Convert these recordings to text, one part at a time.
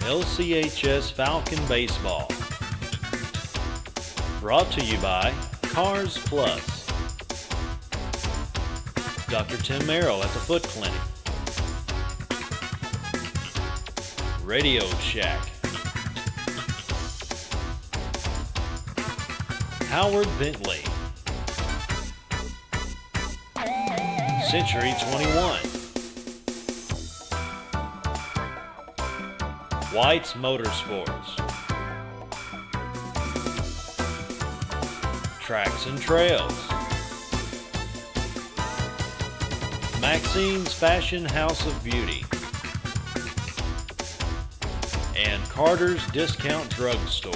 LCHS Falcon Baseball. Brought to you by Cars Plus, Dr. Tim Merrill at the Foot Clinic, Radio Shack, Howard Bentley, Century 21, White's Motorsports, Tracks and Trails, Maxine's Fashion House of Beauty, and Carter's Discount Drug Store.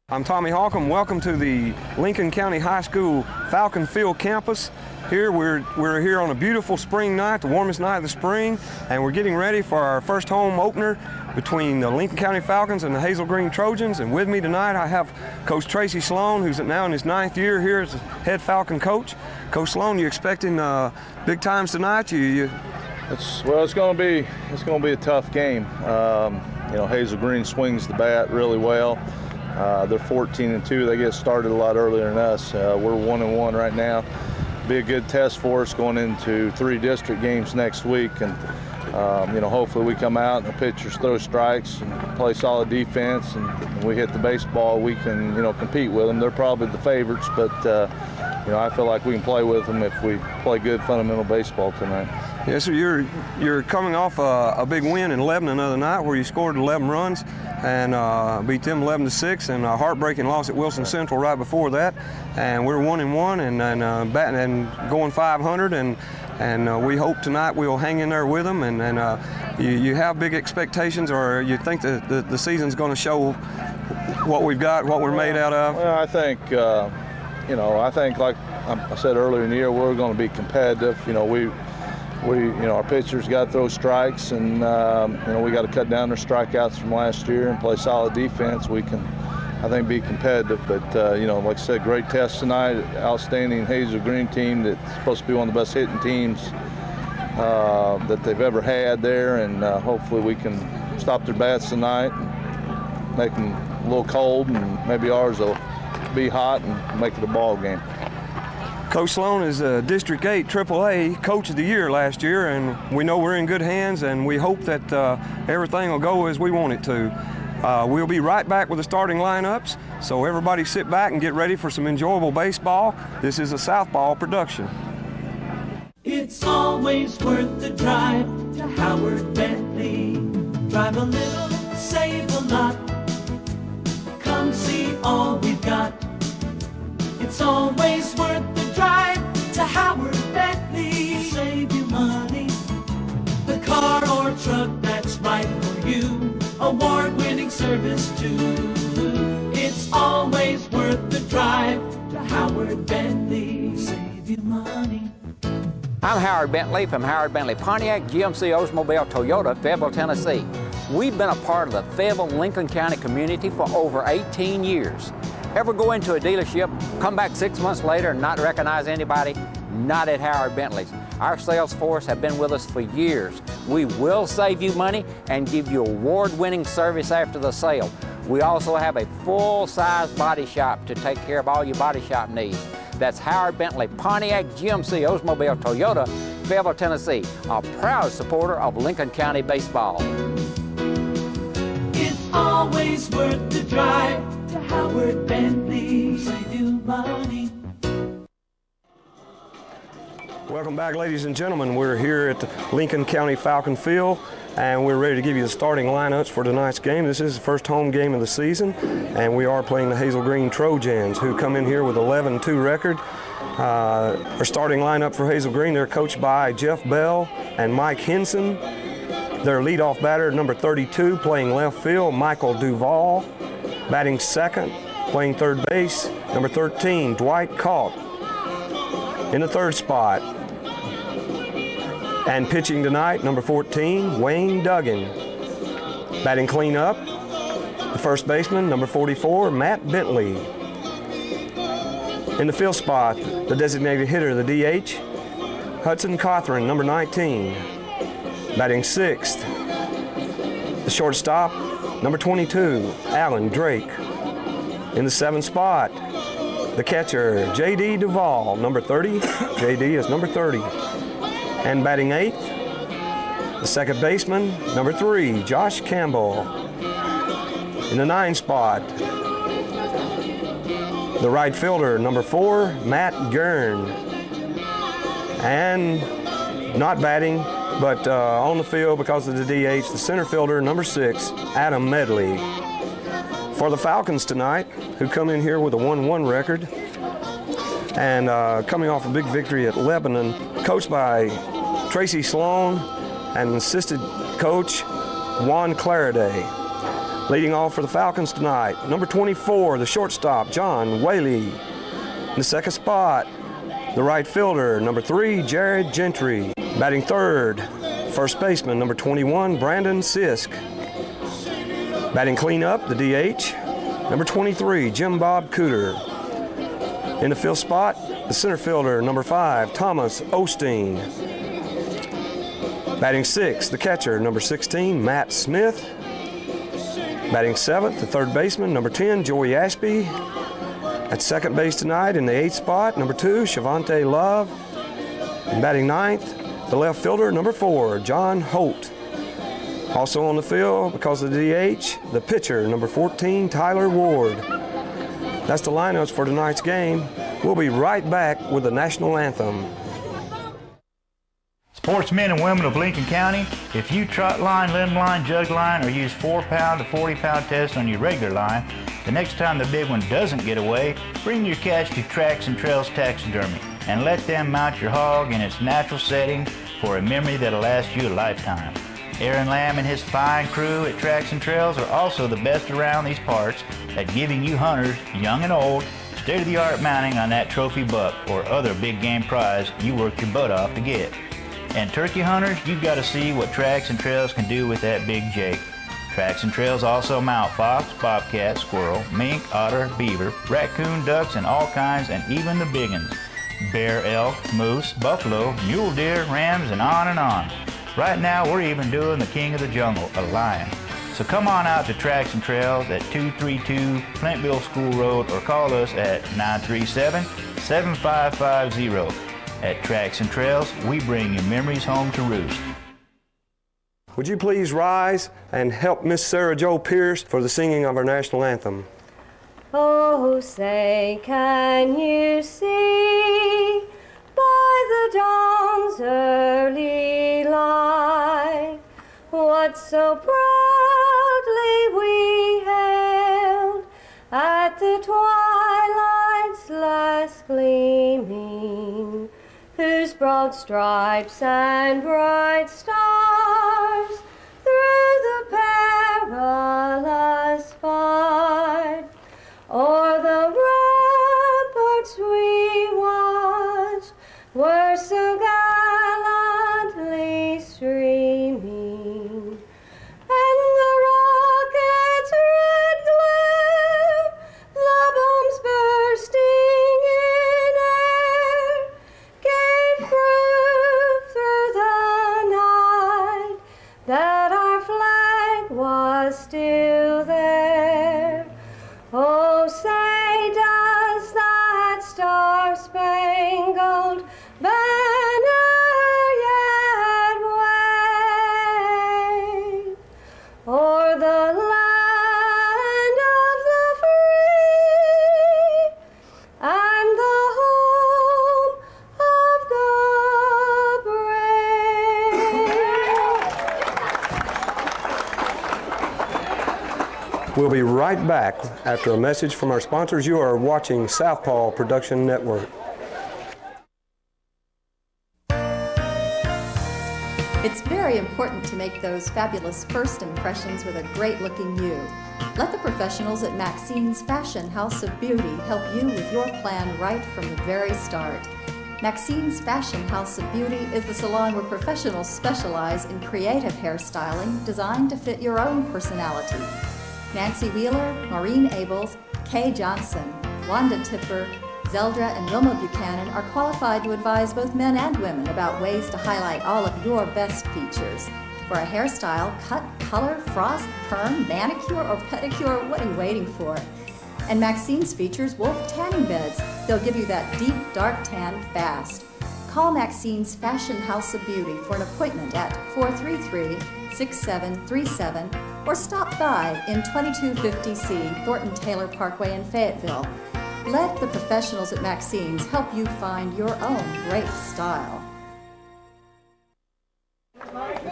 I'm Tommy Halcomb. Welcome to the Lincoln County High School Falcon Field campus. Here we're here on a beautiful spring night, the warmest night of the spring, and we're getting ready for our first home opener between the Lincoln County Falcons and the Hazel Green Trojans. And with me tonight I have Coach Tracy Sloan, who's now in his 9th year here as the head Falcon coach. Coach Sloan, you expecting big times tonight? It's going to be a tough game. You know, Hazel Green swings the bat really well. They're 14-2. They get started a lot earlier than us. We're 1-1 right now. Be a good test for us going into 3 district games next week, and you know, hopefully we come out and the pitchers throw strikes and play solid defense, and we hit the baseball. We can, you know, compete with them. They're probably the favorites, but you know, I feel like we can play with them if we play good fundamental baseball tonight. Yeah, so you're coming off a big win in Lebanon the other night where you scored 11 runs and beat them 11-6, and a heartbreaking loss at Wilson Central right before that. And we're 1-1 and batting and going 500, and we hope tonight we'll hang in there with them. And you have big expectations, or you think that the season's going to show what we've got, what we're made out of? Well, I think you know, I think like I said earlier in the year, we're going to be competitive. You know, you know, our pitchers got to throw strikes, and you know, we got to cut down their strikeouts from last year and play solid defense. We can, I think, be competitive. But you know, like I said, great test tonight. Outstanding Hazel Green team that's supposed to be one of the best hitting teams that they've ever had there, and hopefully we can stop their bats tonight and make them a little cold, and maybe ours will be hot and make it a ball game. Coach Sloan is a District 8 AAA Coach of the Year last year, and we know we're in good hands, and we hope that everything will go as we want it to. We'll be right back with the starting lineups, so everybody sit back and get ready for some enjoyable baseball. This is a SouthPaw production. It's always worth the drive to Howard Bentley. Drive a little, save a lot. Come see all we've got. It's always worth the drive to Howard Bentley. Save you money. The car or truck that's right for you. Award-winning service too. It's always worth the drive to Howard Bentley. Save you money. I'm Howard Bentley from Howard Bentley Pontiac, GMC Oldsmobile Toyota, Fayetteville, Tennessee. We've been a part of the Fayetteville Lincoln County community for over 18 years. Ever go into a dealership, come back 6 months later and not recognize anybody? Not at Howard Bentley's. Our sales force have been with us for years. We will save you money and give you award-winning service after the sale. We also have a full-size body shop to take care of all your body shop needs. That's Howard Bentley Pontiac, GMC Oldsmobile Toyota, Fayetteville, Tennessee, a proud supporter of Lincoln County baseball. It's always worth the drive to Howard Bentley. Save you money. Welcome back, ladies and gentlemen. We're here at the Lincoln County Falcon Field, and we're ready to give you the starting lineups for tonight's game. This is the first home game of the season, and we are playing the Hazel Green Trojans, who come in here with 11-2 record. Our starting lineup for Hazel Green, they're coached by Jeff Bell and Mike Henson. Their leadoff batter, number 32, playing left field, Michael Duvall. Batting second, playing third base, number 13, Dwight Kaup. In the third spot. And pitching tonight, number 14, Wayne Duggan. Batting cleanup, the first baseman, number 44, Matt Bentley. In the field spot, the designated hitter, the DH, Hudson Cothran, number 19. Batting sixth, the shortstop, number 22, Alan Drake. In the seventh spot, the catcher, J.D. Duvall, number 30. J.D. is number 30. And batting eighth, the second baseman, number 3, Josh Campbell. In the 9 spot, the right fielder, number 4, Matt Gurn. And not batting, but on the field because of the DH, the center fielder, number 6, Adam Medley. For the Falcons tonight, who come in here with a 1-1 record, and coming off a big victory at Lebanon, coached by Tracy Sloan and assisted coach Juan Claraday. Leading off for the Falcons tonight, number 24, the shortstop, John Whaley. In the second spot, the right fielder, number 3, Jared Gentry. Batting third, first baseman, number 21, Brandon Sisk. Batting cleanup, the DH, number 23, Jim Bob Cooter. In the field spot, the center fielder, number 5, Thomas Osteen. Batting sixth, the catcher, number 16, Matt Smith. Batting seventh, the third baseman, number 10, Joey Ashby. At second base tonight in the 8th spot, number 2, Shavante Love. And batting ninth, the left fielder, number 4, John Holt. Also on the field, because of the DH, the pitcher, number 14, Tyler Ward. That's the lineups for tonight's game. We'll be right back with the national anthem. Sportsmen and women of Lincoln County, if you trot line, limb line, jug line, or use 4-pound to 40-pound tests on your regular line, the next time the big one doesn't get away, bring your catch to Tracks and Trails Taxidermy and let them mount your hog in its natural setting for a memory that'll last you a lifetime. Aaron Lamb and his fine crew at Tracks and Trails are also the best around these parts at giving you hunters, young and old, state-of-the-art mounting on that trophy buck or other big game prize you worked your butt off to get. And turkey hunters, you've got to see what Tracks and Trails can do with that big Jake. Tracks and Trails also mount fox, bobcat, squirrel, mink, otter, beaver, raccoon, ducks, and all kinds, and even the big ones. Bear, elk, moose, buffalo, mule deer, rams, and on and on. Right now, we're even doing the king of the jungle, a lion. So come on out to Tracks and Trails at 232 Flintville School Road or call us at 937-7550. At Tracks and Trails, we bring your memories home to roost. Would you please rise and help Miss Sarah Jo Pierce for the singing of our national anthem? Oh, say, can you see by the dawn's early light what so proudly we hailed at the twilight's last gleaming, whose broad stripes and bright stars through the perilous fight o'er the ramparts we watched were so gallantly streaming, and the rocket's red glare, the bombs bursting in air, gave proof through the night that our flag was still there. Oh, say, does that star-spangled banner yet wave o'er the land of the free and the home of the brave? We'll be right back after a message from our sponsors. You are watching SouthPaw Production Network. It's very important to make those fabulous first impressions with a great-looking you. Let the professionals at Maxine's Fashion House of Beauty help you with your plan right from the very start. Maxine's Fashion House of Beauty is the salon where professionals specialize in creative hairstyling designed to fit your own personality. Nancy Wheeler, Maureen Abels, Kay Johnson, Wanda Tipper, Zeldra and Wilma Buchanan are qualified to advise both men and women about ways to highlight all of your best features. For a hairstyle, cut, color, frost, perm, manicure, or pedicure, what are you waiting for? And Maxine's features Wolf tanning beds. They'll give you that deep, dark tan fast. Call Maxine's Fashion House of Beauty for an appointment at 433-6737 or stop by in 2250C Thornton Taylor Parkway in Fayetteville. Let the professionals at Maxine's help you find your own great style.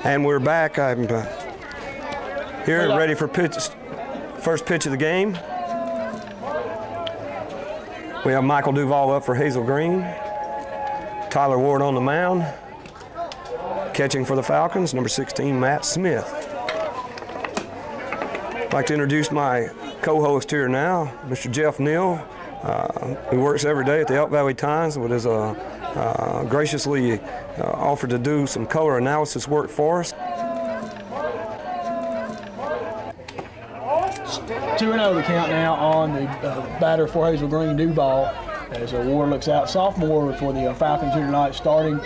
And we're back. I'm here ready for first pitch of the game. We have Michael Duval up for Hazel Green. Tyler Ward on the mound. Catching for the Falcons, number 16, Matt Smith. I'd like to introduce my co-host here now, Mr. Jeff Neal, who works every day at the Elk Valley Times, but has graciously offered to do some color analysis work for us. 2-0 the count now on the batter for Hazel Green, Duval. As Ward looks out, sophomore for the Falcons here tonight, starting.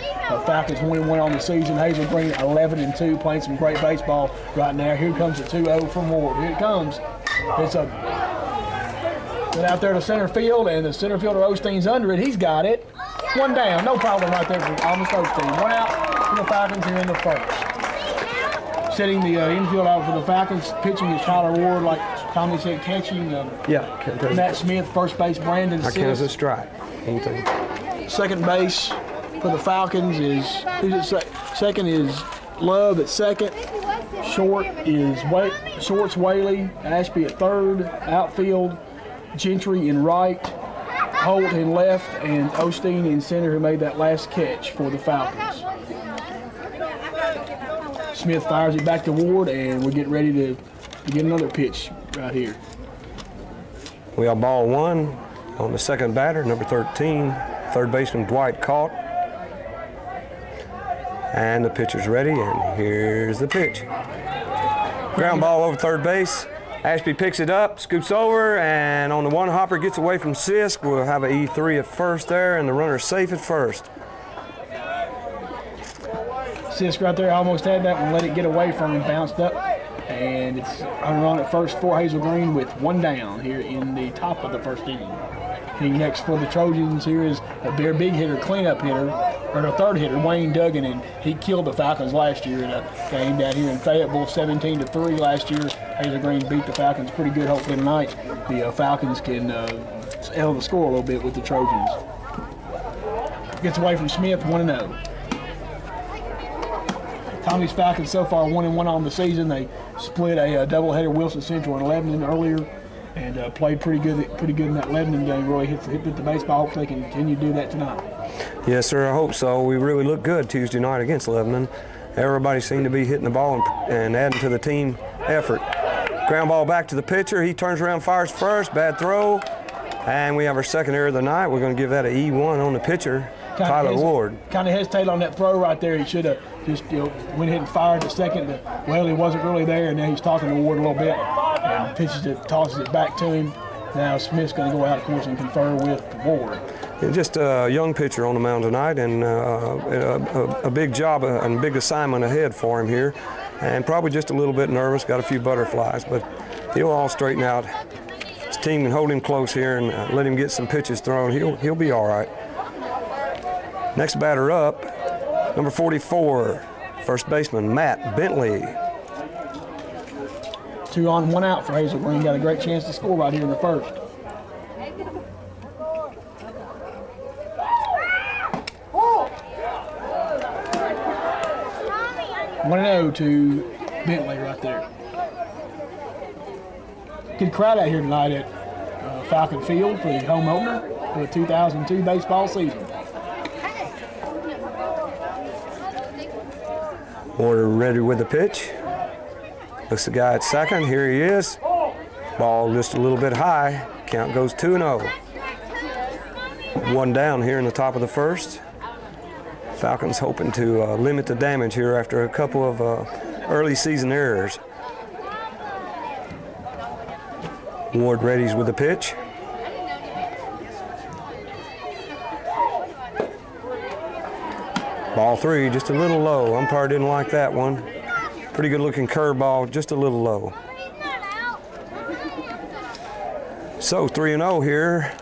Falcons 1-1 on the season. Hazel Green 11-2, playing some great baseball right now. Here comes the 2-0 from Ward. Here it comes. It's a out there to center field, and the center fielder Osteen's under it. He's got it. One down, no problem right there for Thomas Osteen. One out for the Falcons here in the first. Setting the infield out for the Falcons. Pitching is Tyler Ward, like Tommy said, catching Matt Smith, first base Brandon I count as a strike. Anything. Second base for the Falcons is, second is Love at second. Short's Whaley, Ashby at third. Outfield, Gentry in right, Holt in left, and Osteen in center, who made that last catch for the Falcons. Smith fires it back to Ward, and we're getting ready to get another pitch right here. We have ball one on the second batter, number 13, third baseman Dwight Caught. And the pitcher's ready, and here's the pitch. Ground ball over third base. Ashby picks it up, scoops over, and on the one hopper gets away from Sisk. We'll have an E3 at first there, and the runner's safe at first. Sisk right there almost had that one, let it get away from him, bounced up. And it's on at first for Hazel Green with one down here in the top of the first inning. Hitting next for the Trojans here is a big hitter, cleanup hitter, or the third hitter, Wayne Duggan, and he killed the Falcons last year in a game down here in Fayetteville, 17-3 last year. Hazel Green beat the Falcons pretty good. Hopefully tonight the Falcons can ell the score a little bit with the Trojans. Gets away from Smith, 1-0. Tommy's Falcons so far 1-1 on the season. They split a doubleheader Wilson Central and Lebanon earlier, and played pretty good in that Lebanon game. Really hit the baseball. Hopefully they can continue to do that tonight. Yes, sir. I hope so. We really looked good Tuesday night against Lebanon. Everybody seemed to be hitting the ball and adding to the team effort. Ground ball back to the pitcher. He turns around, fires first. Bad throw, and we have our second error of the night. We're going to give that an E1 on the pitcher, Tyler Ward. Kind of hesitated on that throw right there. He should have just went ahead and fired the second. Well, he wasn't really there, and now he's talking to Ward a little bit and pitches it, tosses it back to him. Now Smith's going to go out, of course, and confer with Ward. Just a young pitcher on the mound tonight, and a big job and big assignment ahead for him here, and probably just a little bit nervous, got a few butterflies, but he'll all straighten out. His team can hold him close here and let him get some pitches thrown. He'll be all right. Next batter up, number 44, first baseman Matt Bentley. 2 on, 1 out for Hazel Green. Got a great chance to score right here in the first. One-0 to Bentley right there. Good crowd out here tonight at Falcon Field for the home opener for the 2002 baseball season. Order ready with the pitch. Looks the guy at second. Here he is. Ball just a little bit high. Count goes 2-0. One down here in the top of the first. Falcons hoping to limit the damage here after a couple of early season errors. Ward readies with the pitch. Ball 3, just a little low. Umpire didn't like that one. Pretty good looking curveball, just a little low. So 3-0 here.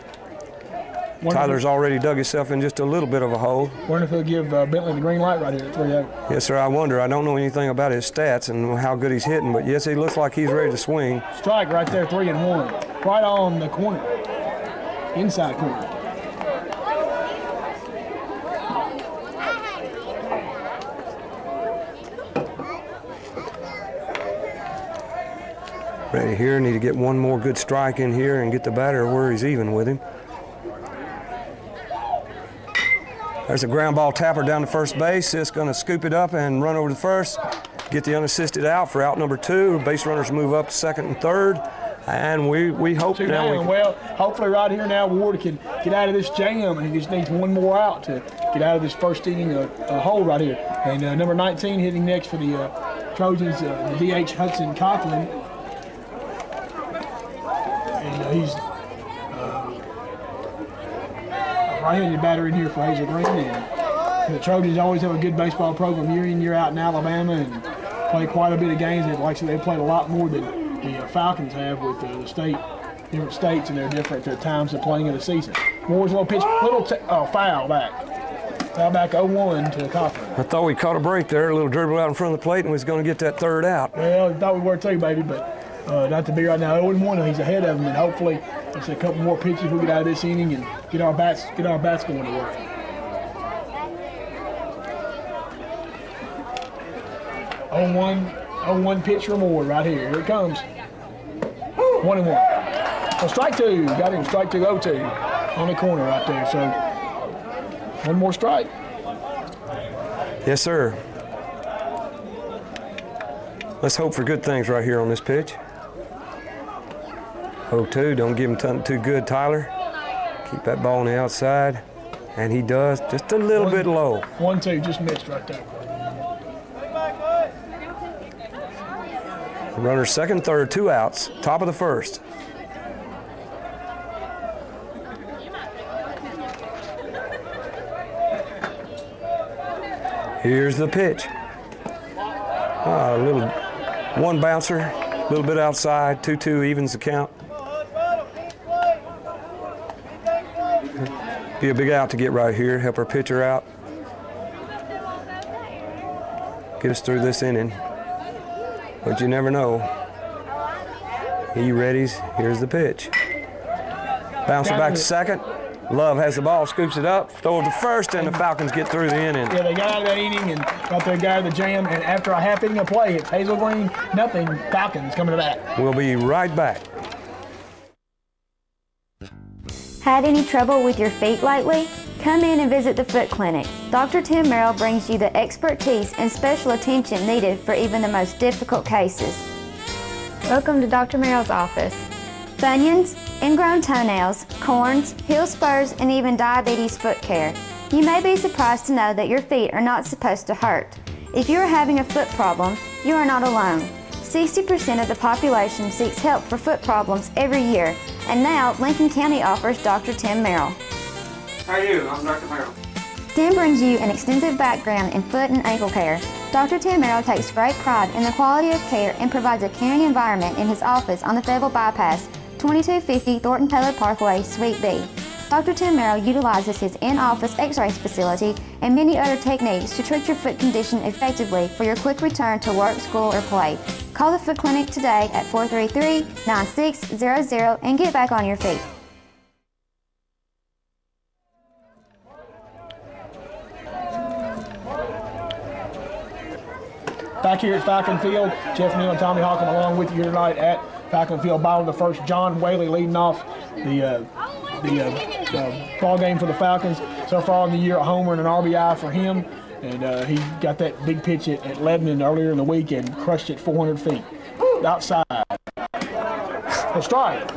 Tyler's already dug himself in just a little bit of a hole. Wonder if he'll give Bentley the green light right here at 3-0. Yes, sir, I wonder. I don't know anything about his stats and how good he's hitting, but yes, he looks like he's ready to swing. Strike right there, 3-1. Right on the corner, inside corner. Ready here, need to get one more good strike in here and get the batter where he's even with him. There's a ground ball tapper down to first base. It's going to scoop it up and run over to first. Get the unassisted out for out number 2. Base runners move up to second and third. And we hope now we can... Well, hopefully right here now Ward can get out of this jam, and he just needs one more out to get out of this first inning hole right here. And number 19 hitting next for the Trojans, the DH Hudson Coughlin. And he's right-handed batter in here for Hazel Green. And the Trojans always have a good baseball program year in, year out in Alabama, and play quite a bit of games. Like I said, they played a lot more than the Falcons have with the different states, and their different times of playing in the season. Moore's little pitch, foul back. Foul back 0-1 to Coughlin. I thought we caught a break there, a little dribble out in front of the plate, and was going to get that third out. Well, I thought we were too, baby, but not to be right now. 0-1, he's ahead of him, and hopefully there's a couple more pitches we get out of this inning and get our bats going to work. Oh, 1 pitch from Moore right here. Here it comes. 1-1. Well, strike 2. Got him. Strike 2, 0-2 on the corner right there. So one more strike. Yes, sir. Let's hope for good things right here on this pitch. 0-2. Don't give him too good, Tyler. Keep that ball on the outside. And he does. Just a little bit low. 1-2. Just missed right there. Runner second, third, 2 outs. Top of the first. Here's the pitch. A little one bouncer, a little bit outside. 2-2 evens the count. Be a big out to get right here. Help our pitcher out. Get us through this inning. But you never know. He readies. Here's the pitch. Bounce it back to second. Love has the ball, scoops it up, throws it to first, and the Falcons get through the inning. Yeah, they got out of that inning and got their guy to the jam. And after a half inning of play, it's Hazel Green, nothing. Falcons coming to bat. We'll be right back. Had any trouble with your feet lately? Come in and visit the Foot Clinic. Dr. Tim Merrill brings you the expertise and special attention needed for even the most difficult cases. Welcome to Dr. Merrill's office. Bunions, ingrown toenails, corns, heel spurs, and even diabetes foot care. You may be surprised to know that your feet are not supposed to hurt. If you are having a foot problem, you are not alone. 60% of the population seeks help for foot problems every year, and now Lincoln County offers Dr. Tim Merrill. How are you? I'm Dr. Merrill. Tim brings you an extensive background in foot and ankle care. Dr. Tim Merrill takes great pride in the quality of care and provides a caring environment in his office on the Fayetteville Bypass, 2250 Thornton Taylor Parkway, Suite B. Dr. Tim Merrill utilizes his in-office x-ray facility and many other techniques to treat your foot condition effectively for your quick return to work, school, or play. Call the Foot Clinic today at 433-9600 and get back on your feet. Back here at Falcon Field, Jeff Neal and Tommy Halcomb along with you here tonight at Falcon Field. Bottom of the first, John Whaley leading off the ball game for the Falcons. So far in the year, a homer and an RBI for him. And he got that big pitch at Lebanon earlier in the week and crushed it 400 feet. Outside. A strike.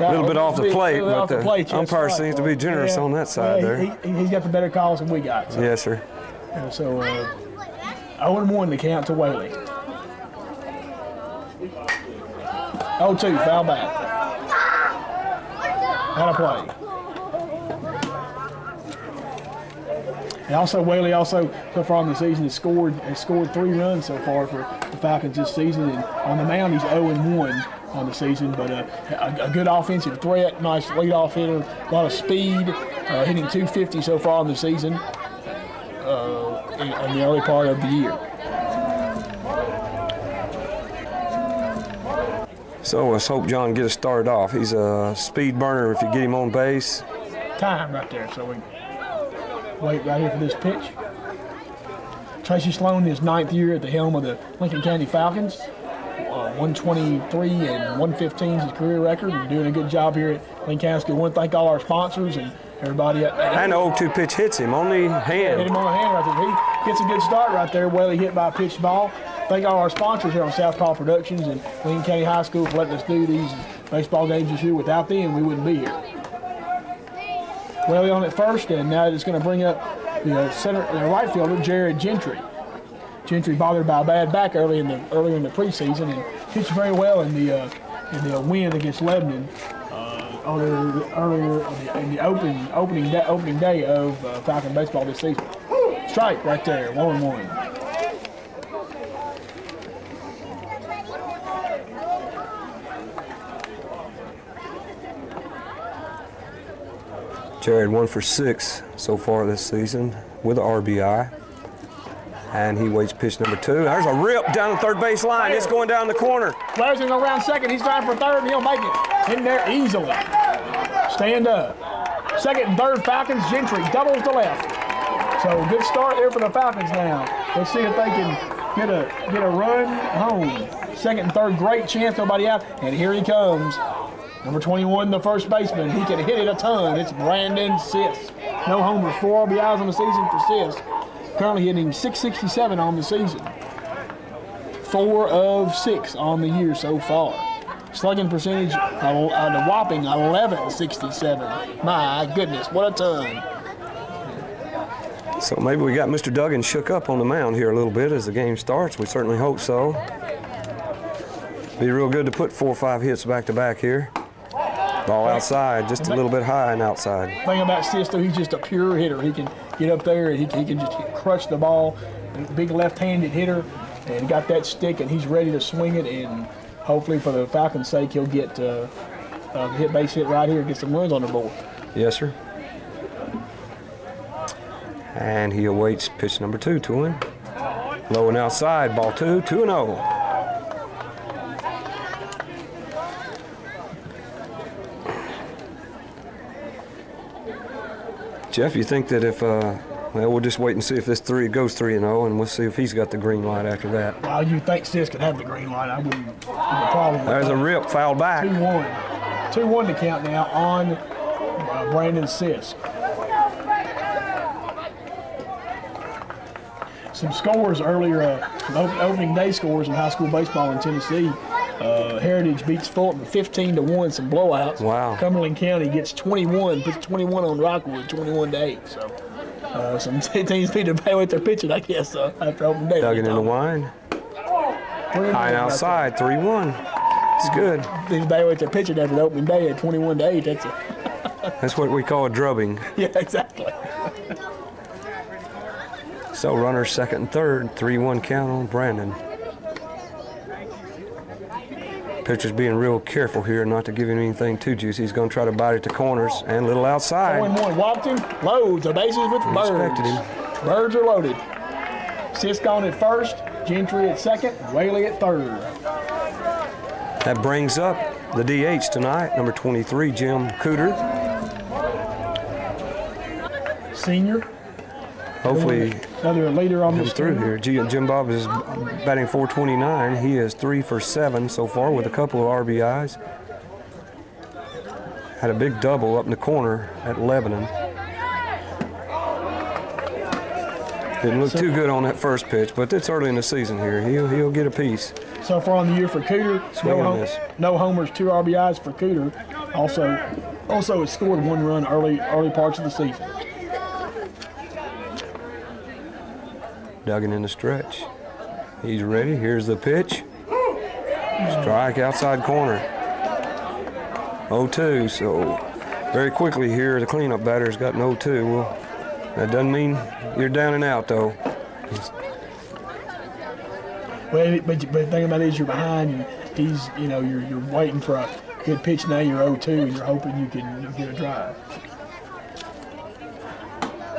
A little bit off the plate, but the umpire seems to be generous on that side there. He's got the better calls than we got. So. Yes, sir. So 0-1 to count to Whaley. 0-2, foul back. Out of play. And also, Whaley so far in the season has scored 3 runs so far for the Falcons this season. And on the mound, he's 0-1 on the season, but a good offensive threat, nice leadoff hitter, a lot of speed, hitting 250 so far in the season in the early part of the year. So let's hope John get us started off. He's a speed burner if you get him on base. Time right there, so we wait right here for this pitch. Tracy Sloan is 9th year at the helm of the Lincoln County Falcons. 123 and 115 is his career record, and doing a good job here at Lincoln County School. I want to thank all our sponsors and everybody. And the 0-2 pitch hits him on the hand. Hit him on the hand right there. He gets a good start right there. Whaley hit by a pitched ball. Thank all our sponsors here on SouthPaw Productions and Lincoln County High School for letting us do these baseball games this year. Without them, we wouldn't be here. Whaley on at first, and now it's going to bring up the right fielder, Jared Gentry. Gentry bothered by a bad back earlier in the preseason and pitched very well in the win against Lebanon earlier in the opening day of Falcon baseball this season. Strike right there, 1-1. Jared 1 for 6 so far this season with an RBI. And he waits pitch number 2. There's a rip down the third base line. It's going down the corner. Blair's going to go around second. He's trying for third, and he'll make it in there easily. Stand up. Second and third Falcons. Gentry doubles to left. So good start there for the Falcons now. Let's see if they can get a run home. Second and third, great chance, nobody out. And here he comes. Number 21, the first baseman. He can hit it a ton. It's Brandon Siss. No homers, 4 RBIs on the season for Siss. Currently hitting .667 on the season. 4 of 6 on the year so far. Slugging percentage a whopping 11.67. My goodness, what a ton. So maybe we got Mr. Duggan shook up on the mound here a little bit as the game starts. We certainly hope so. Be real good to put 4 or 5 hits back to back here. Ball outside, just a little bit high and outside. Thing about Sisto, he's just a pure hitter. He can get up there and he can just crush the ball. Big left-handed hitter, and got that stick, and he's ready to swing it. And hopefully, for the Falcons' sake, he'll get base hit right here, get some runs on the board. Yes, sir. And he awaits pitch number 2 to him. Low and outside, ball 2, 2-0. Jeff, you think that if, well, we'll just wait and see if this goes 3-0, and we'll see if he's got the green light after that. Well, you think Sis could have the green light. I wouldn't have a problem with There's a rip, foul back. 2-1. 2-1 to count now on Brandon Sis. Some scores earlier, opening day scores in high school baseball in Tennessee. Heritage beats Fulton 15-1, some blowouts. Wow. Cumberland County gets 21, puts 21 on Rockwood, 21-8. So some teams need to evaluate their pitching, I guess, after opening day. Duggan in the wine. High and outside, 3-1. It's good. They evaluate their pitching after the opening day at 21-8. That's what we call a drubbing. Yeah, exactly. So runners second and third, 3-1 count on Brandon. Pitcher's being real careful here not to give him anything too juicy. He's going to try to bite it to corners and a little outside. 0-1, walked him, loads, the bases with birds. Respected him. Birds are loaded. Sisk on at first, Gentry at second, Whaley at third. That brings up the DH tonight, number 23, Jim Cooter. Senior. Hopefully, another leader on this through here. Jim Bob is batting .429. He is 3 for 7 so far with a couple of RBIs. Had a big double up in the corner at Lebanon. Didn't look too good on that first pitch, but it's early in the season here. He'll get a piece. So far on the year for Cooter, no homers, 2 RBIs for Cooter. Also has scored 1 run early parts of the season. Duggan in the stretch. He's ready. Here's the pitch. Strike outside corner. 0-2, so very quickly here the cleanup batter's got an 0-2. Well, that doesn't mean you're down and out though. Well, but the thing about it is you're behind, and he's, you know, you're waiting for a good pitch. Now you're 0-2, and you're hoping you can get a drive.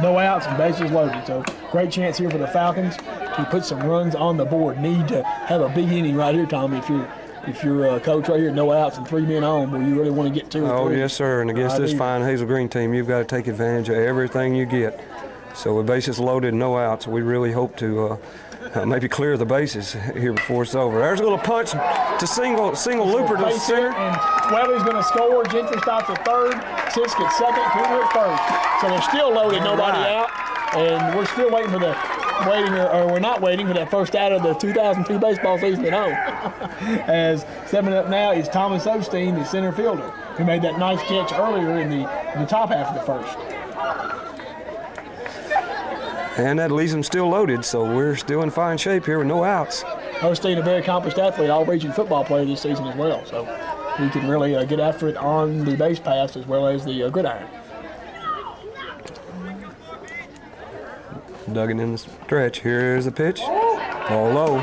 No outs and bases loaded, so great chance here for the Falcons to put some runs on the board. Need to have a big inning right here, Tommy. If you're a coach right here, no outs and 3 men on, well, you really want to get 2 or 3. Oh, yes, sir. And against this fine Hazel Green team, you've got to take advantage of everything you get. So with bases loaded, no outs, we really hope to maybe clear the bases here before it's over. There's a little punch to single looper to center. And Welly's going to score. Gentry stops at third. Sisk at second. Cougar at first. So they're still loaded, nobody out. And we're still waiting for we're not waiting for that first out of the 2002 baseball season at home. As stepping up now is Thomas Osteen, the center fielder, who made that nice catch earlier in the top half of the first. And that leaves them still loaded, so we're still in fine shape here with no outs. Osteen, a very accomplished athlete, all-region football player this season as well, so he can really get after it on the base pass as well as the gridiron. Duggan in the stretch. Here's the pitch. Ball low.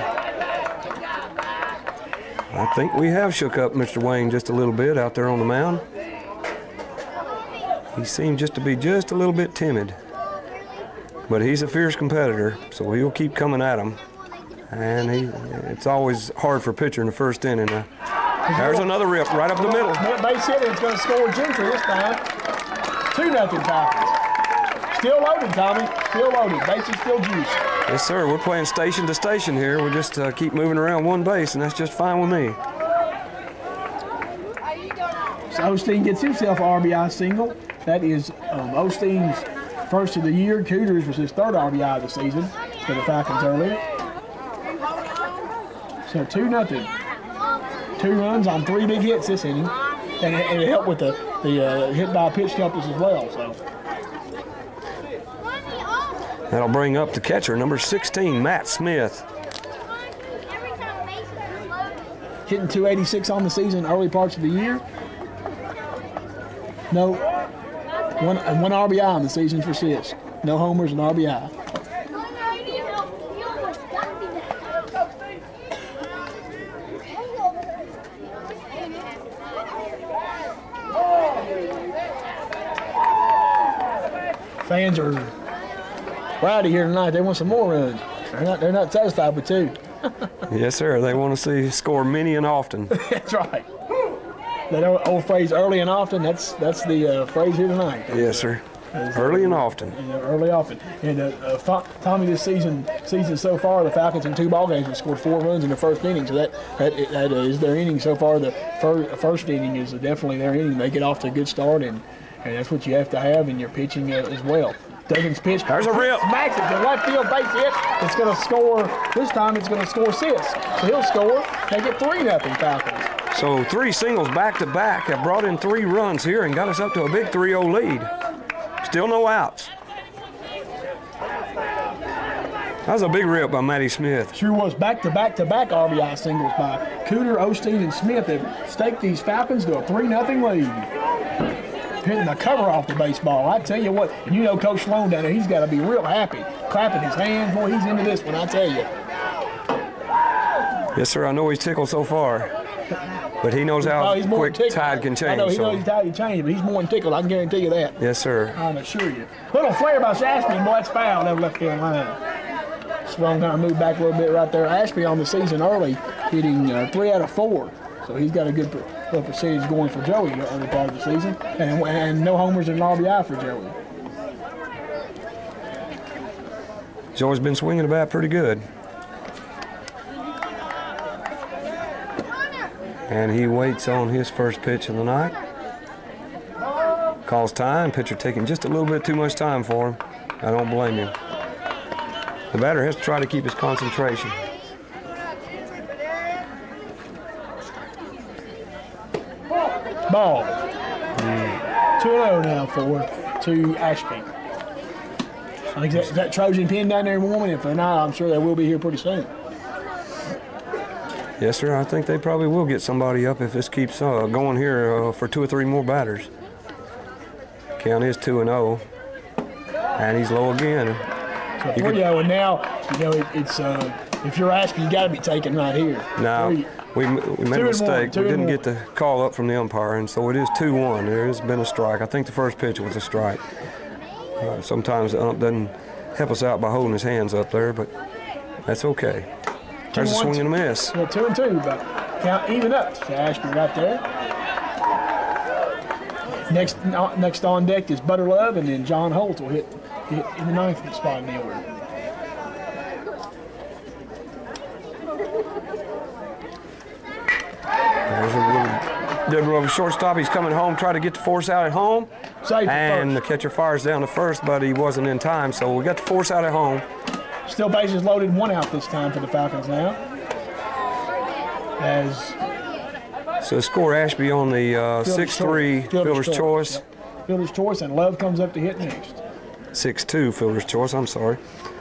I think we have shook up Mr. Wayne just a little bit out there on the mound. He seemed just to be just a little bit timid. But he's a fierce competitor, so he'll keep coming at him. And it's always hard for a pitcher in the first inning. There's another rip right up the middle. Base hit, it's going to score Gentry this time. 2-0 Falcons. Still loaded, Tommy. Still loaded. Base is still juiced. Yes, sir. We're playing station to station here. We just keep moving around one base, and that's just fine with me. So Osteen gets himself an RBI single. That is Osteen's first of the year. Cooters was his third RBI of the season for the Falcons earlier. So 2-0. 2 runs on 3 big hits this inning. And it helped with the hit by pitch helpers as well. So that'll bring up the catcher, number 16, Matt Smith. Hitting 286 on the season, early parts of the year. No, one RBI on the season for Sisk. No homers and RBI. Fans are rowdy here tonight. They want some more runs. They're not satisfied with 2. Yes, sir. They want to see score many and often. That's right. That old phrase, early and often, that's the phrase here tonight. Yes, sir. Early and often. Early often. And Tommy, this season so far, the Falcons in 2 ball games have scored 4 runs in the first inning. So that is their inning so far. The first inning is definitely their inning. They get off to a good start, and that's what you have to have in your pitching as well. Duggan's pitch. There's a rip. Smacks it to left field base hit. It's going to score. This time it's going to score Sisk. So he'll score. They get 3-0 Falcons. So 3 singles back to back have brought in 3 runs here and got us up to a big 3-0 lead. Still no outs. That was a big rip by Matty Smith. Sure was. Back-to-back RBI singles by Cooter, Osteen, and Smith have staked these Falcons to a 3-0 lead. Hitting the cover off the baseball. I tell you what, you know Coach Sloan down there, he's got to be real happy. Clapping his hands. Boy, he's into this one, I tell you. Yes, sir. I know he's tickled so far. But he knows how quick tide can change. I know he knows tide can change, but he's more than tickled. I can guarantee you that. Yes, sir. I can assure you. Little flare by Ashby, boy, that's foul. Never left field line. Sloan kind of moved back a little bit right there. Ashby on the season early, hitting 3 out of 4. So he's got a good little percentage going for Joey early part of the season. And no homers and RBI for Joey. He's always been swinging the bat pretty good. And he waits on his first pitch of the night. Calls time. Pitcher taking just a little bit too much time for him. I don't blame him. The batter has to try to keep his concentration. Ball. 2-0 now to Ashby. I think that Trojan pin down there warming. If they're not, I'm sure they will be here pretty soon. Yes, sir. I think they probably will get somebody up if this keeps going here for 2 or 3 more batters. Count is 2-0, and he's low again. So 3-0, and now, you know, it's if you're asking, you got to be taken right here. No, we made a mistake. We didn't get the call up from the umpire, and so it is 2-1. There has been a strike. I think the first pitch was a strike. Sometimes the ump doesn't help us out by holding his hands up there, but that's okay. There's a swing and a miss. Yeah, 2-2, but count even up to Ashby right there. Next on deck is Butter Love, and then John Holt will hit in the 9th spot in the order. There's a little dribble over shortstop. He's coming home, trying to get the force out at home. And the catcher fires down to first, but he wasn't in time, so we got the force out at home. Still bases loaded, 1 out this time for the Falcons now. So score Ashby on the 6-3 fielder's choice. Yep. Fielder's choice, and Love comes up to hit next. 6-2 fielder's choice, I'm sorry.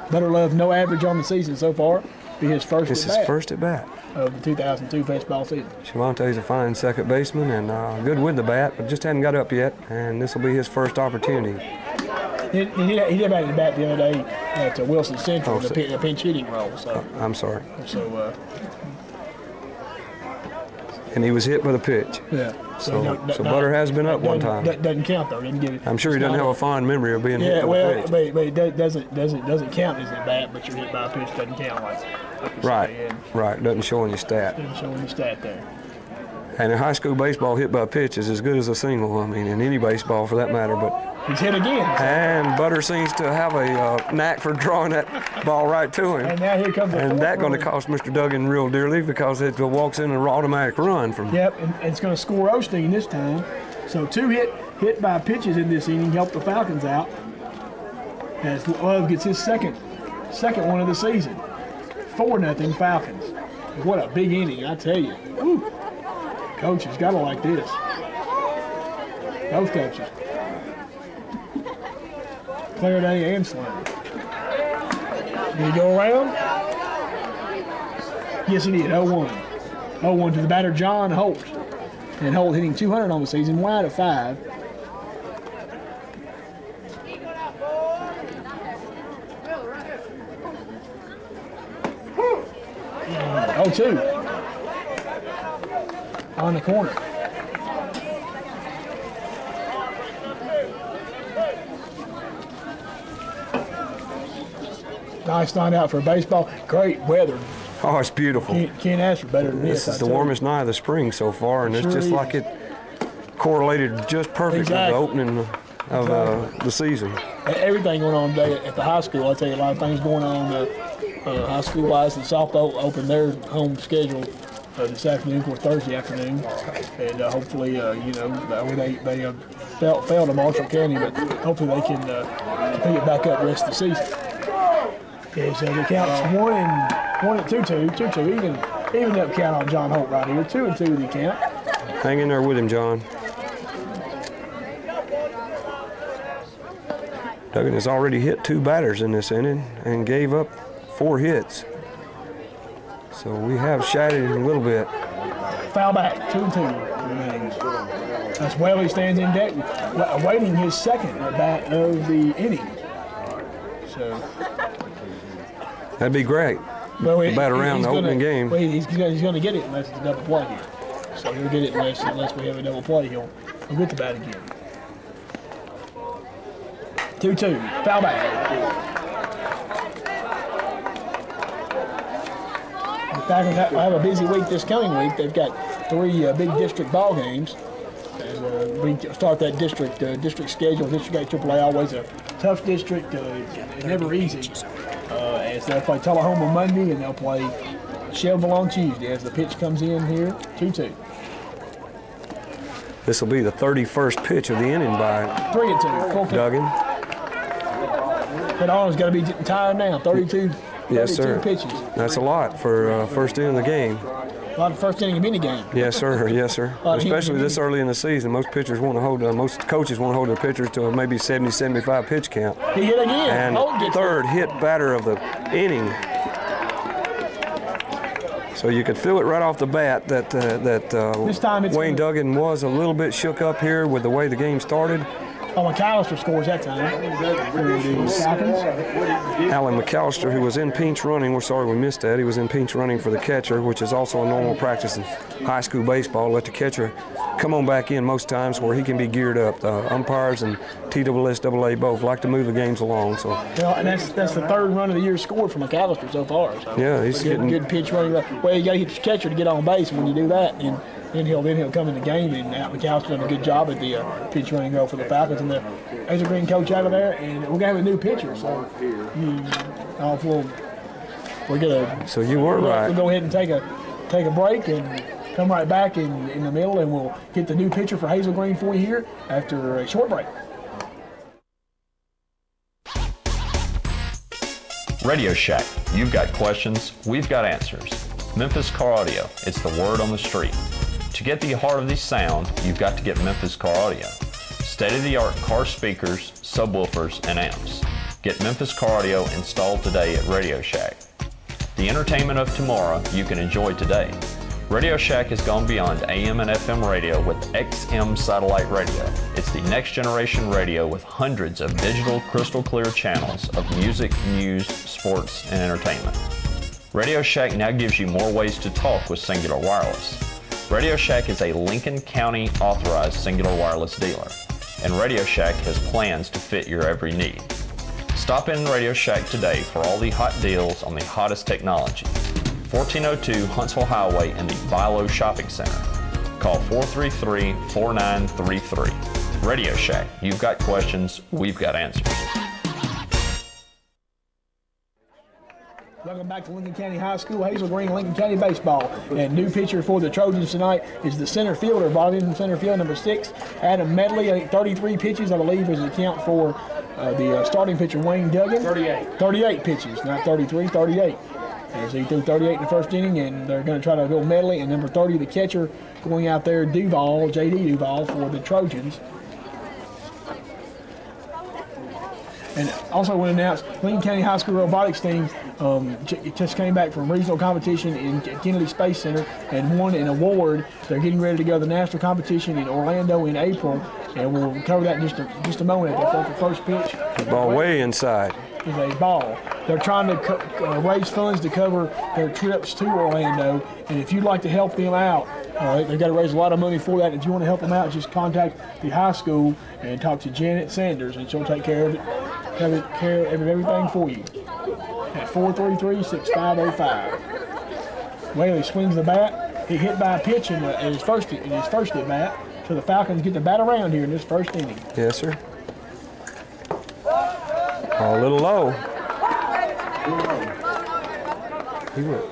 Butter Love, no average on the season so far. Be his first This is first at bat of the 2002 baseball season. Shavante's a fine second baseman and good with the bat, but just hadn't got up yet, and this will be his first opportunity. He did bat the other day at Wilson Central in the pinch hitting role. So I'm sorry. So and he was hit with a pitch. Yeah. So Butter has been up one time. That doesn't count though. I'm sure he doesn't have a fond memory of being hit with a pitch. But it doesn't count as a bat, but you're hit by a pitch doesn't count like Right. Doesn't show on your stat. Doesn't show on your stat there. And in high school baseball, hit by a pitch is as good as a single. I mean, in any baseball for that matter. But he's hit again. And Butter seems to have a knack for drawing that ball right to him. And now here comes and that's going to cost Mr. Duggan real dearly because it walks in an automatic run from. Yep, and it's going to score Osteen this time. So 2 hit by pitches in this inning help the Falcons out. As Love gets his second one of the season. 4-0 Falcons. What a big inning, I tell you. Ooh. Coach has got to like this. Both coaches. Clariday and Sloan. Did he go around? Yes, he did. 0-1. 0-1 to the batter, John Holt. And Holt hitting 200 on the season, wide of 5. Oh, 2 on the corner. Nice night out for baseball. Great weather. Oh, it's beautiful. Can't ask for better than this. This is the warmest night of the spring so far, and it's just like it correlated just perfectly with the opening of the season. Everything going on today at the high school. I tell you, a lot of things going on high school-wise. And SouthPaw opened their home schedule this afternoon, of course, Thursday afternoon, and hopefully, they failed to Marshall County, but hopefully they can pick it back up the rest of the season. Okay, so the count's 2-2, even up count on John Holt right here, 2-2 the count. Hang in there with him, John. Duggan has already hit 2 batters in this inning and gave up 4 hits. So we have shattered him a little bit. Foul back, 2-2 remains. That's Welly stands in deck, awaiting his second at bat of the inning. So that'd be great. Well, bat around the opening game. Well, he's going to get it unless it's a double play here. So he'll get it unless we have a double play. He'll get the bat again. 2-2, foul back. The Falcons have a busy week this coming week. They've got 3 big district ball games. As we start that district schedule. District 8 AAA always a tough district, never easy. As they'll play Tullahoma Monday and they'll play Shelbyville on Tuesday as the pitch comes in here, 2-2. This will be the 31st pitch of the inning by 3-2. Duggan. But Arnold's got to be getting tired now. 32 Yes, sir. Pitches. That's a lot for first inning of the game. A lot of first inning of any game. Yes, sir. Yes, sir. Especially this early in the season. Most pitchers want to hold. Most coaches want to hold their pitchers to maybe 70, 75 pitch count. He hit again. And third hit batter of the inning. So you could feel it right off the bat that This time it's Wayne Duggan was a little bit shook up here with the way the game started. Oh, McAllister scores that time. Alan McAllister, who was in pinch running, we're sorry we missed that. He was in pinch running for the catcher, which is also a normal practice in high school baseball. Let the catcher come on back in most times where he can be geared up. The umpires and TSSAA both like to move the games along. So. Well, and that's the third run of the year scored for McAllister so far. So yeah, he's getting good pitch running. Well, you got to hit your catcher to get on base, and when you do that, then he'll come in the game, and McAllister's done a good job at the pitch running role for the Falcons, and the Hazel Green coach out of there, and we're gonna have a new pitcher, so we're gonna. So you were right. We'll go ahead and take a break and come right back in the middle, and we'll get the new pitcher for Hazel Green for you here after a short break. Radio Shack, you've got questions, we've got answers. Memphis Car Audio, it's the word on the street. To get the heart of the sound, you've got to get Memphis Car Audio. State-of-the-art car speakers, subwoofers, and amps. Get Memphis Car Audio installed today at Radio Shack. The entertainment of tomorrow you can enjoy today. Radio Shack has gone beyond AM and FM radio with XM satellite radio. It's the next generation radio with hundreds of digital crystal clear channels of music, news, sports, and entertainment. Radio Shack now gives you more ways to talk with Singular Wireless. Radio Shack is a Lincoln County authorized Singular Wireless dealer, and Radio Shack has plans to fit your every need. Stop in Radio Shack today for all the hot deals on the hottest technology. 1402 Huntsville Highway in the Bilo Shopping Center. Call 433-4933. Radio Shack, you've got questions, we've got answers. Welcome back to Lincoln County High School, Hazel Green, Lincoln County Baseball. And new pitcher for the Trojans tonight is the center fielder, brought in from center field, number 6, Adam Medley. 33 pitches, I believe, is the count for the starting pitcher, Wayne Duggan. 38 pitches, not 33, 38. And so he threw 38 in the first inning, and they're going to try to go Medley. And number 30, the catcher, going out there, Duval, J.D. Duval, for the Trojans. And also want to announce Lincoln County High School robotics team just came back from regional competition in Kennedy Space Center and won an award. They're getting ready to go to the national competition in Orlando in April, and we'll cover that in just a moment. They're for the first pitch. The ball way inside. Is a ball. They're trying to raise funds to cover their trips to Orlando, and if you'd like to help them out, they've got to raise a lot of money for that. If you want to help them out, just contact the high school and talk to Janet Sanders, and she'll take care of it. Care of everything for you at 433-6505. Whaley swings the bat. He hit by a pitch in his first at bat. So the Falcons get the bat around here in this first inning. Yes, sir. A little low. He went.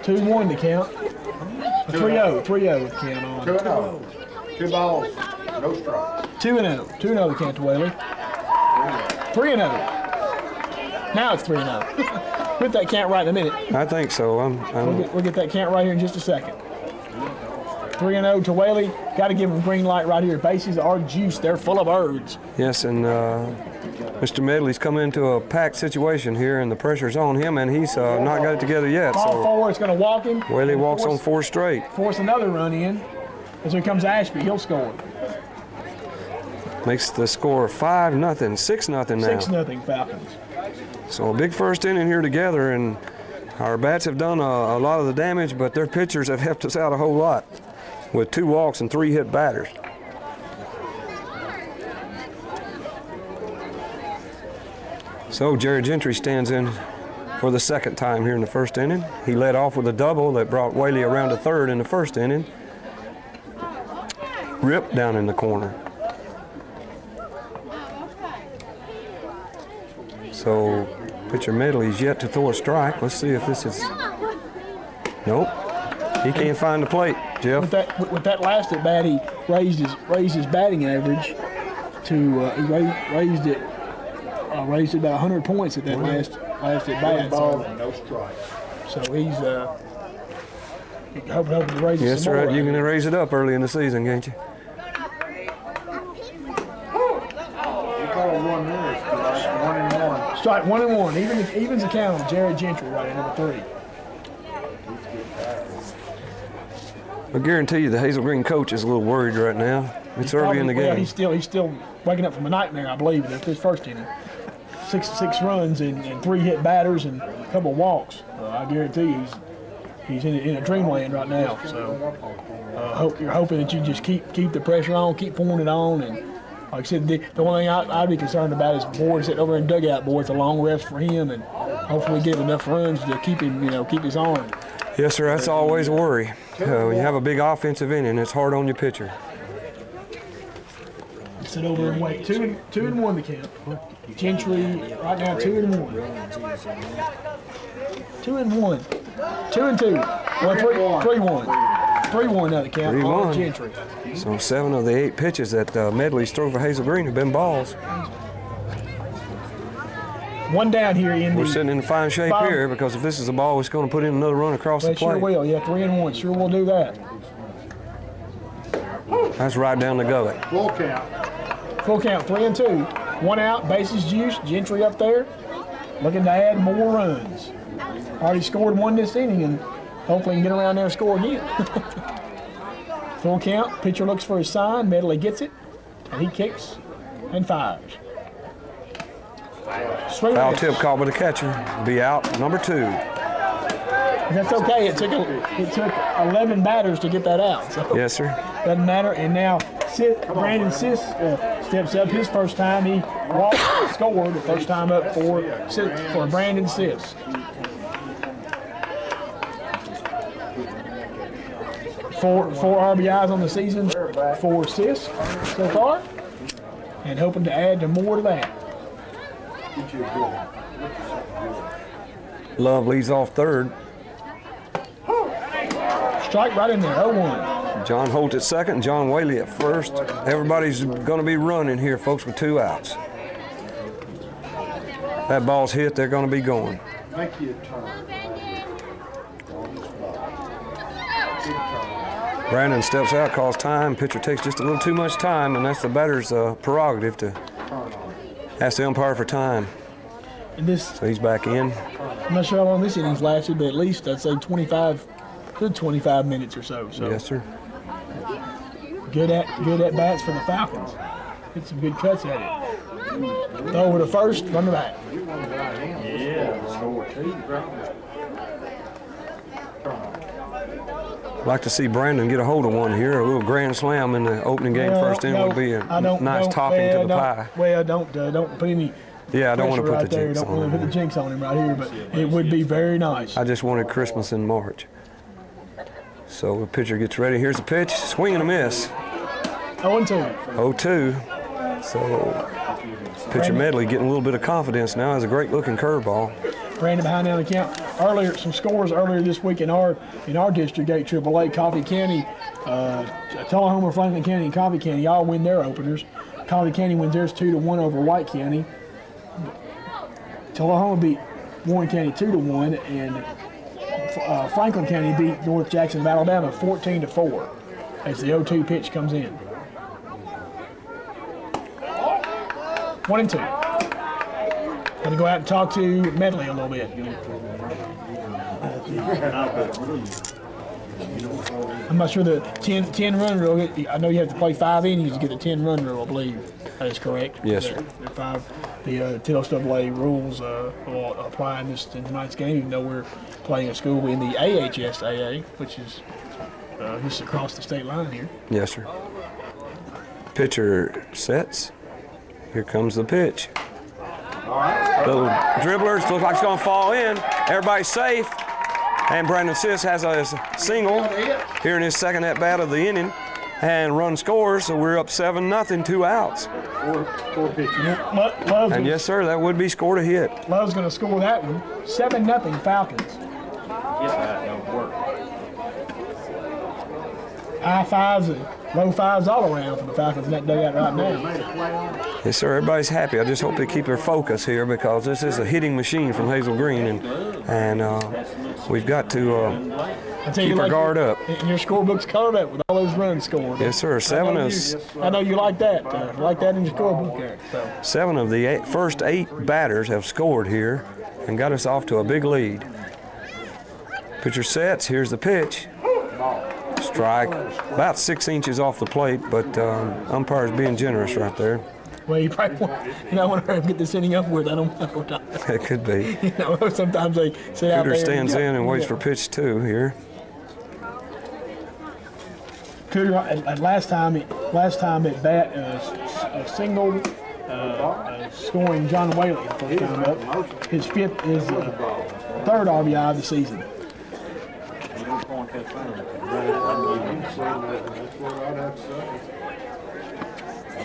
2-1 to count. 3-0 the count on. 2-0. 2 balls, no strikes. 2-0 the count to Whaley. 3-0. Now it's 3-0. Put that count right in a minute. I think so. We'll get that count right here in just a second. 3-0 to Whaley. Got to give him green light right here. Bases are juiced. They're full of birds. Yes, and Mr. Medley's come into a packed situation here, and the pressure's on him, and he's not got it together yet. Ball four, it's going to walk him. Whaley walks on 4 straight. Force another run in. As here comes Ashby. He'll score. Makes the score 5-0, 6-0 now. 6-0 Falcons. So a big first inning here together, and our bats have done a lot of the damage, but their pitchers have helped us out a whole lot with 2 walks and 3 hit batters. So Jerry Gentry stands in for the second time here in the first inning. He led off with a double that brought Whaley around to third in the first inning. Rip down in the corner. So pitcher Medley's yet to throw a strike. Let's see if this is. Nope. He can't find the plate, Jeff. With that last at bat, he raised his batting average to he raised it about 100 points at that last at bat. No strike. So he's hoping to raise it. Yes, some sir. more. You can raise it up early in the season, can't you? Strike 1-1. Evens the count on Jared Gentry right at number 3. I guarantee you the Hazel Green coach is a little worried right now. It's early in the game. Well, he's still waking up from a nightmare, I believe. That's his first inning. Six runs and 3 hit batters and a couple of walks. I guarantee he's in a dreamland right now. So you're hoping that you just keep the pressure on, keep pouring it on, and like I said, the only thing I'd be concerned about is Boyd sitting over in dugout. Boyd's a long rest for him, and hopefully get enough runs to keep him, keep his arm. Yes, sir. That's always a worry. When you have a big offensive inning, it's hard on your pitcher. Sit over and wait. 2-1 the count. Gentry right now 2-1. 2-1. 2-2. Well, 3-1. 3-1 now the count. 3-1. Gentry. So 7 of the 8 pitches that Medley's thrown for Hazel Green have been balls. One down here in We're sitting in fine shape here because if this is a ball, it's going to put in another run across the plate. Sure will. Yeah, 3-1. Sure will do that. That's right down the gullet. Full count. Full count, 3-2. 1 out, bases juiced. Gentry up there, looking to add more runs. Already scored 1 this inning, and hopefully can get around there and score again. Full count. Pitcher looks for his sign. Medley gets it, and he kicks and fires. Foul tip called by the catcher. Be out, number 2. That's okay. It took 11 batters to get that out. So yes, sir. Doesn't matter. And now Brandon Sis steps up his first time. He walked and scored the first time up for Brandon Sis. Four RBIs on the season for Sis so far, and hoping to add more to that. Love leads off third. Strike right in there, 0-1. John Holt at second, John Whaley at first. Everybody's going to be running here, folks, with 2 outs. That ball's hit, they're going to be going. Make you a turn. Brandon steps out, calls time. Pitcher takes just a little too much time, and that's the batter's prerogative to ask the umpire for time. So he's back in. I'm not sure how long this innings lasted, but at least I'd say 25 minutes or so. Yes, sir. Good at bats for the Falcons. Get some good cuts at it. Throw over to first, run to back. I'd like to see Brandon get a hold of one here. A little grand slam in the opening game first inning would be a nice topping to the pie. Well, don't put any. Yeah, I don't want to put the there. jinx Don't on want to put the jinx on him right here, but it would be very nice. I just wanted Christmas in March. So the pitcher gets ready. Here's the pitch. Swing and a miss. 0-2. 0-2. So pitcher Medley getting a little bit of confidence now. Has a great looking curveball. Brandon behind down the count. Some scores earlier this week in our district, 8 AAA, Coffee County, Tullahoma, Franklin County, and Coffee County all win their openers. Coffee County wins theirs 2-1 over White County. Tullahoma beat Warren County 2-1, and Franklin County beat North Jackson of Alabama 14-4 as the 0-2 pitch comes in. 1-2. Going to go out and talk to Medley a little bit. I'm not sure the 10-run rule. I know you have to play 5 innings to get the 10-run rule, I believe. That is correct. Yes, sir. The TLSAA rules will apply in tonight's game, even though we're playing a school in the AHSAA, which is just across the state line here. Yes, sir. Pitcher sets. Here comes the pitch. Little dribblers, look like it's going to fall in. Everybody's safe. And Brandon Sis has a single here in his second at-bat of the inning. And run scores, so we're up 7-0, 2 outs. Four pitches. And yes, sir, that would be scored a hit. Love's going to score that one. 7-0 Falcons. High fives and low fives all around for the Falcons in that dugout right now. Yes, sir, everybody's happy. I just hope they keep their focus here because this is a hitting machine from Hazel Green, and we've got to Keep our guard up. And your scorebook's colored up with all those runs scored. Yes, sir. I know you like that. Like that in your scorebook there. So. 7 of the first 8 batters have scored here and got us off to a big lead. Pitcher sets. Here's the pitch. Strike. About 6 inches off the plate, but umpire's being generous right there. Well, you probably want to get this inning up with. I don't know. It could be. Sometimes they sit out there. Cooter stands in and waits for pitch 2 here. Cooter, last time at bat, a single scoring John Whaley first time up. His 3rd RBI of the season.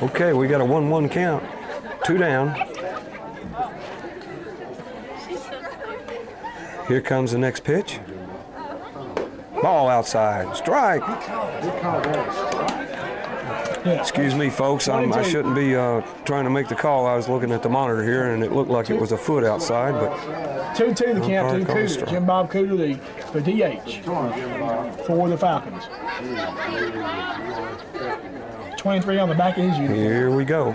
Okay, we got a 1-1 count. 2 down. Here comes the next pitch. Ball outside. Strike. Excuse me, folks. I shouldn't be trying to make the call. I was looking at the monitor here, and it looked like it was a foot outside. But 2-2 the count to Cooter. Jim Bob Cooter, the DH for the Falcons. 23 on the back of his uniform. Here we go.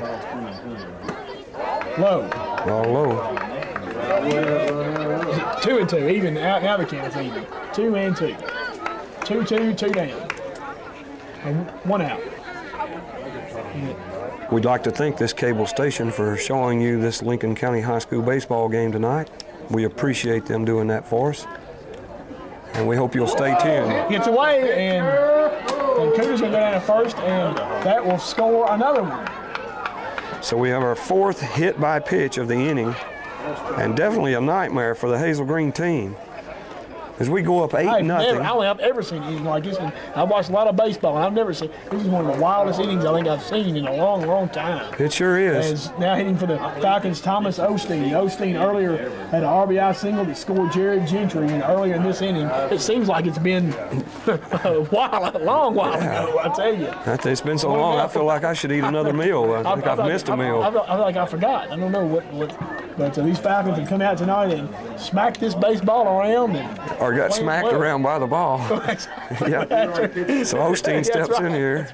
Low. Ball low. 2-2, even. Now the count's even. 2-2. 2-2, 2 down. And 1 out. We'd like to thank this cable station for showing you this Lincoln County High School baseball game tonight. We appreciate them doing that for us. And we hope you'll stay tuned. Gets away, and Cooter's going to go down to first, and that will score another one. So we have our 4th hit by pitch of the inning, and definitely a nightmare for the Hazel Green team. As we go up 8-0. I don't think I've ever seen anything like this. And I've watched a lot of baseball, and I've never seen. This is one of the wildest innings I think I've seen in a long, long time. It sure is. As now hitting for the Falcons, Thomas Osteen. Osteen earlier had an RBI single that scored Jared Gentry, and earlier in this inning, it seems like it's been a long while ago. I tell you. It's been so long. I feel like I should eat another meal. I think I've missed a meal. I feel like I forgot. I don't know what. But these Falcons have come out tonight and smacked this baseball around or got smacked around by the ball. Yeah. So Osteen steps in here.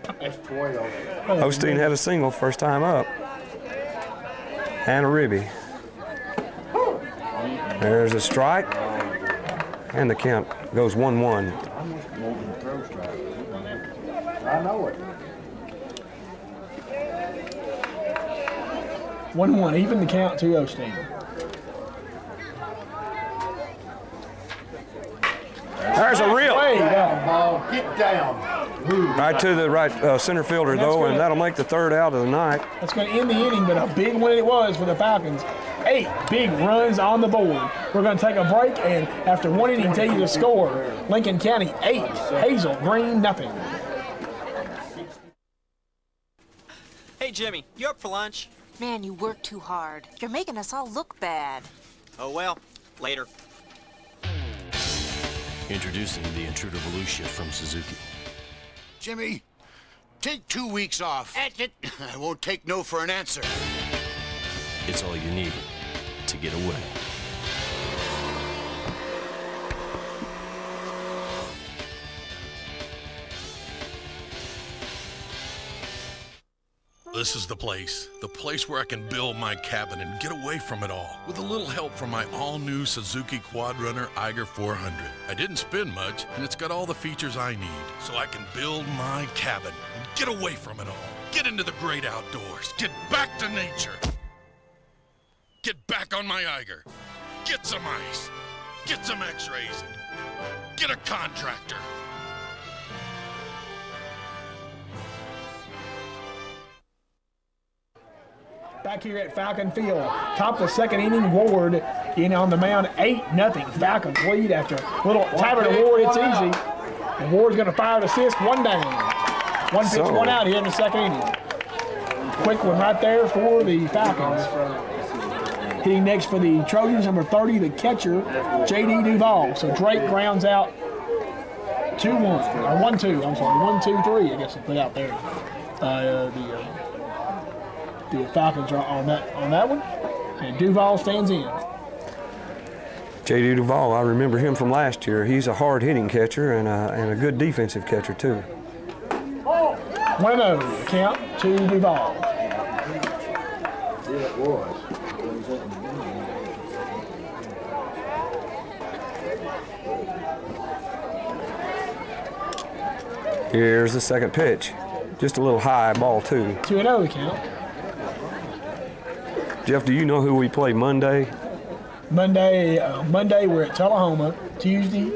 Osteen had a single first time up. And a ribby. There's a strike. And the count goes 1-1. I know it. 1-1, even the count to Osteen. There's a reel. Ball, get down. Right to the center fielder, though, and that'll make the 3rd out of the night. That's going to end the inning, but a big win it was for the Falcons. 8 big runs on the board. We're going to take a break, and after 1 inning, tell you the score. Lincoln County 8, Hazel Green nothing. Hey, Jimmy, you up for lunch? Man, you work too hard. You're making us all look bad. Oh, well, later. Introducing the Intruder Volusia from Suzuki. Jimmy, take 2 weeks off. That's it. I won't take no for an answer. It's all you need to get away. This is the place where I can build my cabin and get away from it all, with a little help from my all-new Suzuki Quad Runner Eiger 400. I didn't spend much, and it's got all the features I need, so I can build my cabin and get away from it all. Get into the great outdoors. Get back to nature. Get back on my Eiger. Get some ice. Get some x-rays. Get a contractor. Back here at Falcon Field, top of the 2nd inning, Ward in on the mound, 8-0. Falcons lead after a little tapping to Ward, it's easy. And Ward's going to fire the assist, 1 down. 1 pitch, 1 out here in the 2nd inning. Quick one right there for the Falcons. Hitting next for the Trojans, number 30, the catcher, J.D. Duval. So Drake grounds out 2-1, or 1-2, I'm sorry, 1-2-3, I guess they put out there. The Falcons are on that one, and Duval stands in. J.D. Duvall, I remember him from last year. He's a hard-hitting catcher and a good defensive catcher, too. 1-0, count to Duvall. Yeah, it was. Here's the second pitch. Just a little high ball, too. 2-0 count. Jeff, do you know who we play Monday? Monday we're at Tullahoma. Tuesday,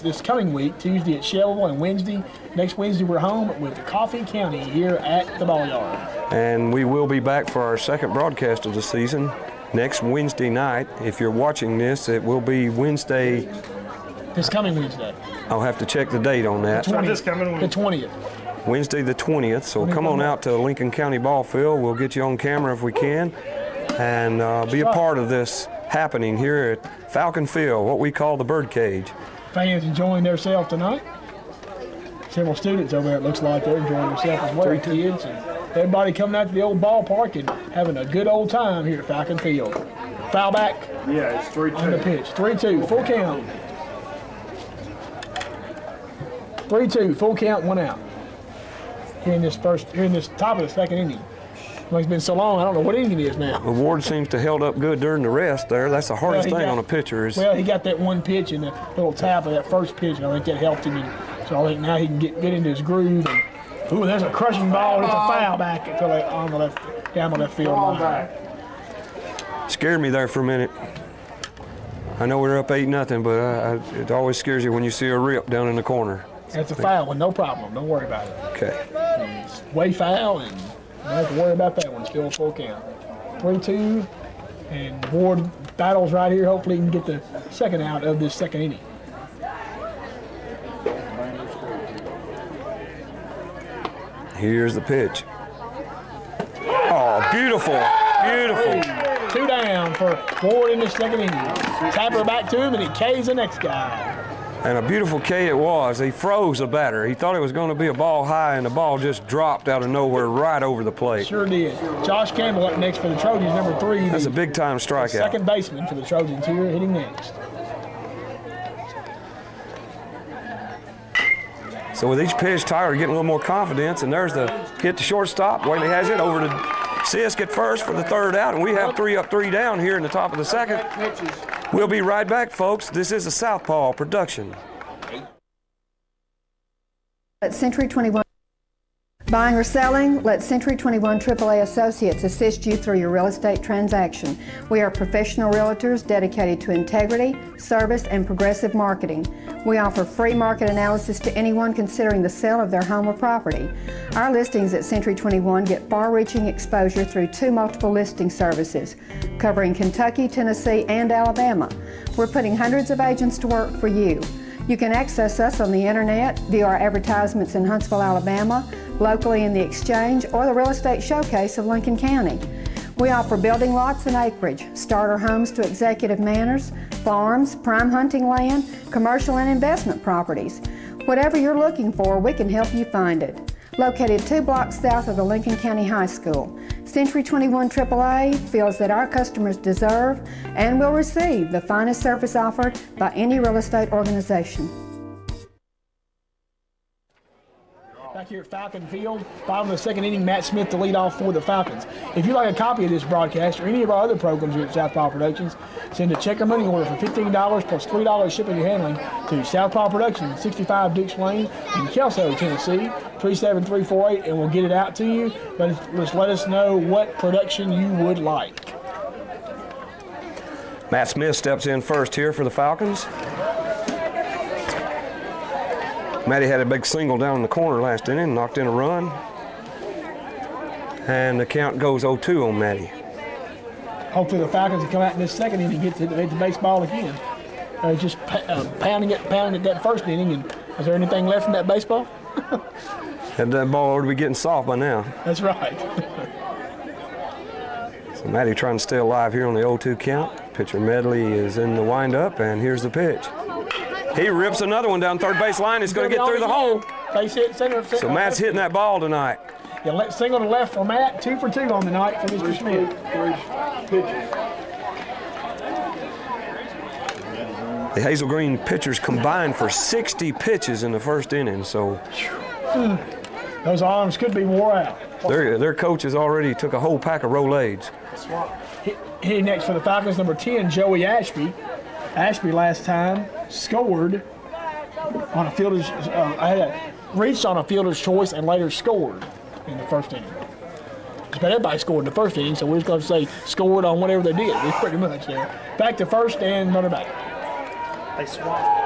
this coming week, Tuesday at Shelbyville, and next Wednesday we're home with Coffee County here at the Ball Yard. And we will be back for our second broadcast of the season next Wednesday night. If you're watching this, it will be Wednesday. This coming Wednesday. I'll have to check the date on that. The 20th. Wednesday the 20th, so come on out to Lincoln County Ball Field. We'll get you on camera if we can, and be a part of this happening here at Falcon Field, what we call the Bird Cage. Fans enjoying themselves tonight. Several students over there, it looks like they're enjoying themselves as well, kids, and everybody coming out to the old ballpark and having a good old time here at Falcon Field. Foul back. Yeah, it's 3-2. On the pitch, 3-2, full count. 3-2, full count, 1 out. Here in this top of the second inning. Well, it's been so long, I don't know what inning it is now. Ward seems to held up good during the rest there. That's the hardest thing on a pitcher. Well, he got that one pitch and a little tap of that first pitch, and I think that helped him. So I think now he can get into his groove. And, ooh, there's a crushing ball. It's a foul back down the left field line. Scared me there for a minute. I know we're up 8-0, but it always scares you when you see a rip down in the corner. That's a foul one, no problem. Don't worry about it. Okay. It's way foul, and you don't have to worry about that one. Still a full count. 3-2, and Ward battles right here. Hopefully he can get the second out of this second inning. Here's the pitch. Oh, beautiful, beautiful. 2 down for Ward in the second inning. Tapper back to him, and he K's the next guy. And a beautiful K it was. He froze the batter. He thought it was going to be a ball high, and the ball just dropped out of nowhere right over the plate. Sure did. Josh Campbell up next for the Trojans, number 3. That's a big-time strikeout. Second baseman for the Trojans here, hitting next. So with each pitch, Tyler getting a little more confidence, and there's the hit to shortstop. Whaley has it over to Sisk at first for the third out, and we have 3 up, 3 down here in the top of the second. We'll be right back, folks. This is a SouthPaw production. At Century 21. Buying or selling? Let Century 21 AAA Associates assist you through your real estate transaction. We are professional realtors dedicated to integrity, service, and progressive marketing. We offer free market analysis to anyone considering the sale of their home or property. Our listings at Century 21 get far-reaching exposure through 2 multiple listing services, covering Kentucky, Tennessee, and Alabama. We're putting hundreds of agents to work for you. You can access us on the internet, view our advertisements in Huntsville, Alabama, locally in the Exchange, or the Real Estate Showcase of Lincoln County. We offer building lots and acreage, starter homes to executive manors, farms, prime hunting land, commercial and investment properties. Whatever you're looking for, we can help you find it. Located 2 blocks south of the Lincoln County High School, Century 21 AAA feels that our customers deserve and will receive the finest service offered by any real estate organization. Back here at Falcon Field, bottom of the second inning, Matt Smith to lead off for the Falcons. If you'd like a copy of this broadcast or any of our other programs here at SouthPaw Productions, send a check or money order for $15 plus $3 shipping and handling to SouthPaw Productions, 65 Dukes Lane in Kelso, Tennessee, 37348, and we'll get it out to you. Just let us know what production you would like. Matt Smith steps in first here for the Falcons. Matty had a big single down in the corner last inning, knocked in a run. And the count goes 0-2 on Matty. Hopefully the Falcons can come out in this second inning and get to the baseball again. Just pounding it that first inning. And is there anything left in that baseball? That ball ought to be getting soft by now. That's right. So Matty trying to stay alive here on the 0-2 count. Pitcher Medley is in the windup, and here's the pitch. He rips another one down third base line. It's going to get through the hole. Base hit, center. So Matt's hitting that ball tonight. Yeah, single to left for Matt. 2 for 2 on the night for Mr. Smith. The Hazel Green pitchers combined for 60 pitches in the first inning, so those arms could be wore out. their coaches already took a whole pack of Rolaids. Hitting next for the Falcons, number 10, Joey Ashby. Ashby last time scored on a fielder's, reached on a fielder's choice and later scored in the first inning. But everybody scored in the first inning, so we're just going to say scored on whatever they did. It's pretty much there. Back to first and runner back. They swapped.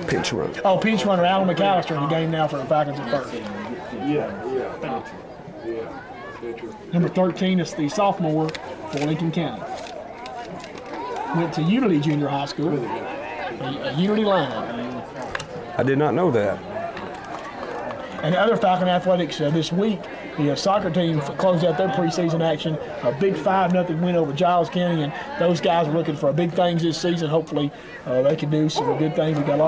Pinch run. Oh, pinch runner Alan McAllister in the game now for the Falcons at first. Number 13 is the sophomore for Lincoln County. Went to Unity Junior High School, a Unity line. I did not know that. And other Falcon athletics this week, the soccer team closed out their preseason action, a big 5-0 win over Giles County, and those guys are looking for big things this season. Hopefully, they can do some good things. We got a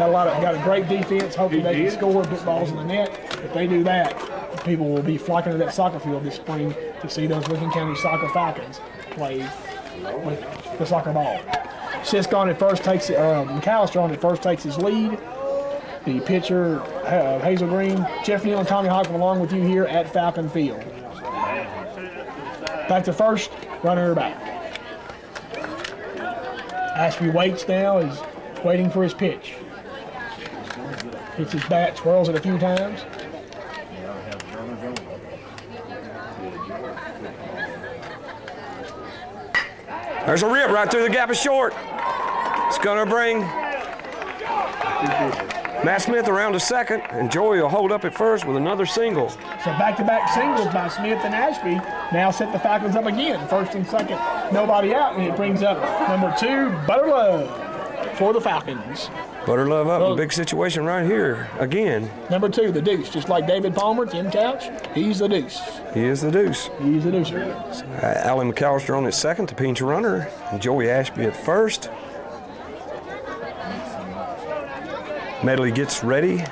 lot of got a great defense. Hopefully, they can score, put balls in the net. If they do that, people will be flocking to that soccer field this spring to see those Lincoln County soccer Falcons play with the soccer ball. Sisk on at first takes McAllister on at first takes his lead. The pitcher, Hazel Green, Jeff Neal and Tommy Halcomb along with you here at Falcon Field. Back to first, runner back. Ashby waits now, is waiting for his pitch. Hits his bat, twirls it a few times. There's a rip right through the gap of short. It's going to bring Matt Smith around to second, and Joey will hold up at first with another single. So back-to-back singles by Smith and Ashby now set the Falcons up again. First and second, nobody out, and it brings up number 2, Butterlove for the Falcons. Butterlove up in a big situation right here again. Number 2, the deuce, just like David Palmer, Tim Couch, he's the deuce. He is the deuce. He's the deuce. Alan McAllister on at second, the pinch runner, and Joey Ashby at first. Medley gets ready.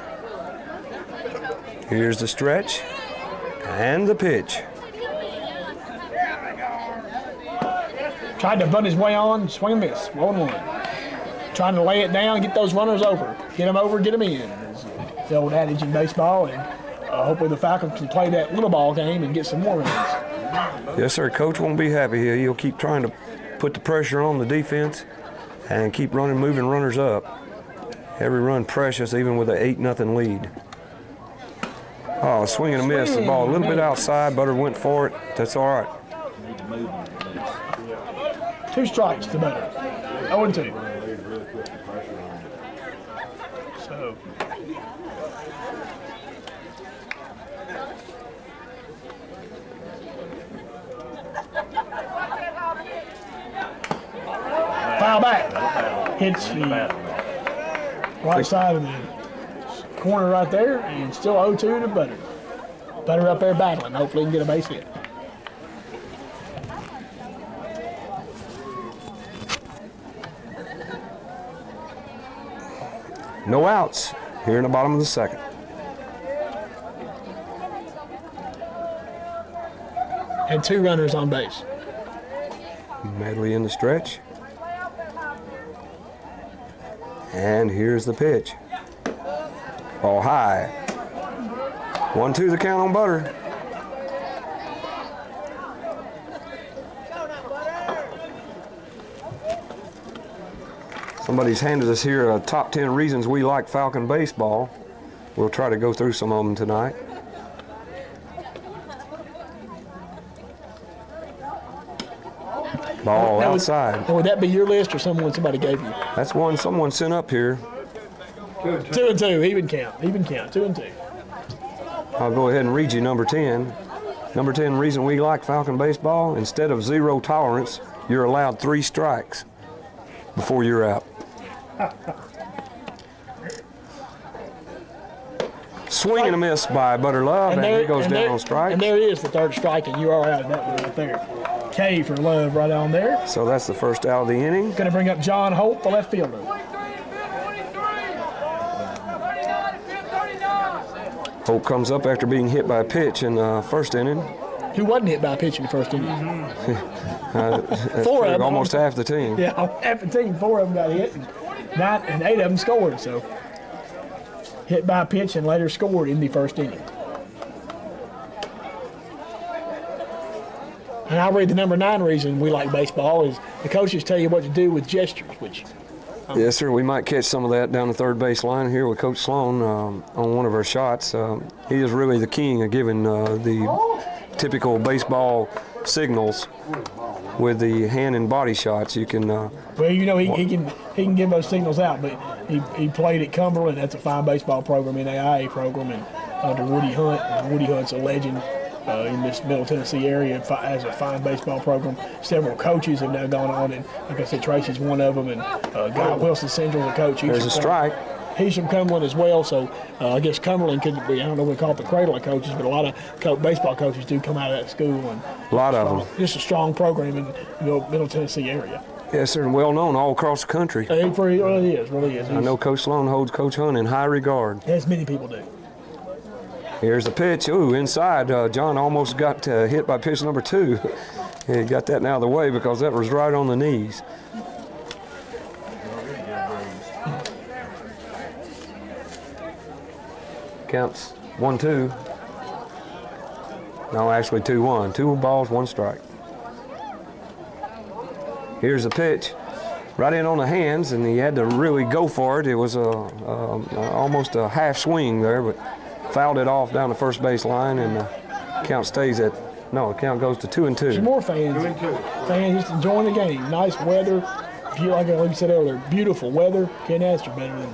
Here's the stretch and the pitch. Tried to butt his way on, swing and miss, 1-1. Trying to lay it down, get those runners over. Get them over, get them in. It's the old adage in baseball, and hopefully the Falcons can play that little ball game and get some more runs. Yes, sir. Coach won't be happy here. He'll keep trying to put the pressure on the defense and keep moving runners up. Every run precious, even with an 8-0 lead. Oh, swing and a miss. The ball a little bit outside. Butter went for it. That's all right. 2 strikes to Butter. 0-2. So. Foul back. Hits the right side of the corner right there, and still 0-2 to Butter. Butter up there battling. Hopefully he can get a base hit. No outs here in the bottom of the second. And 2 runners on base. Medley in the stretch. And here's the pitch. Ball high. 1-2 the count on Butter. Somebody's handed us here a top 10 reasons we like Falcon baseball. We'll try to go through some of them tonight. Ball outside. Would that be your list or somebody gave you? That's one someone sent up here. 2-2, even count, 2-2. I'll go ahead and read you number 10. Number 10 reason we like Falcon baseball, instead of 0 tolerance, you're allowed 3 strikes before you're out. Swing and a miss by Butterlove, and he goes down on strike. And there is the 3rd strike, and you are out of that one right there. K for Love right on there. So that's the first out of the inning. Going to bring up John Holt, the left fielder. Holt comes up after being hit by a pitch in the first inning. Who wasn't hit by a pitch in the first inning? Four of them. Almost half the team. Yeah, half the team. 4 of them got hit, and 8 of them scored. So hit by a pitch and later scored in the first inning. And I'll read the number 9 reason we like baseball is the coaches tell you what to do with gestures, which. Yes, sir. We might catch some of that down the third base line here with Coach Sloan on one of our shots. He is really the king of giving the typical baseball signals with the hand and body shots. You can. Well, you know, he can give those signals out, but he played at Cumberland. That's a fine baseball program, NAIA program, and under Woody Hunt. And Woody Hunt's a legend in this Middle Tennessee area as a fine baseball program. Several coaches have now gone on, and like I said, Tracy's one of them, and Guy Wilson Central's a coach. There's a strike. He's from Cumberland as well, so I guess Cumberland could be, I don't know what we call it, the cradle of coaches, but a lot of baseball coaches do come out of that school. And a lot of them. Just a strong program in the Middle Tennessee area. Yes, sir, and well known all across the country. It really is. I know Coach Sloan holds Coach Hunt in high regard. As many people do. Here's the pitch. Ooh, inside. John almost got hit by pitch number 2. He got that out of the way because that was right on the knees. Counts 1-2. No, actually 2-1. 2 balls, 1 strike. Here's the pitch. Right in on the hands, and he had to really go for it. It was almost a half swing there, but fouled it off down the first base line, and the count stays at, no, the count goes to 2-2. There's more fans. Fans just enjoying the game. Nice weather. Like you said earlier, beautiful weather. Can't ask for better than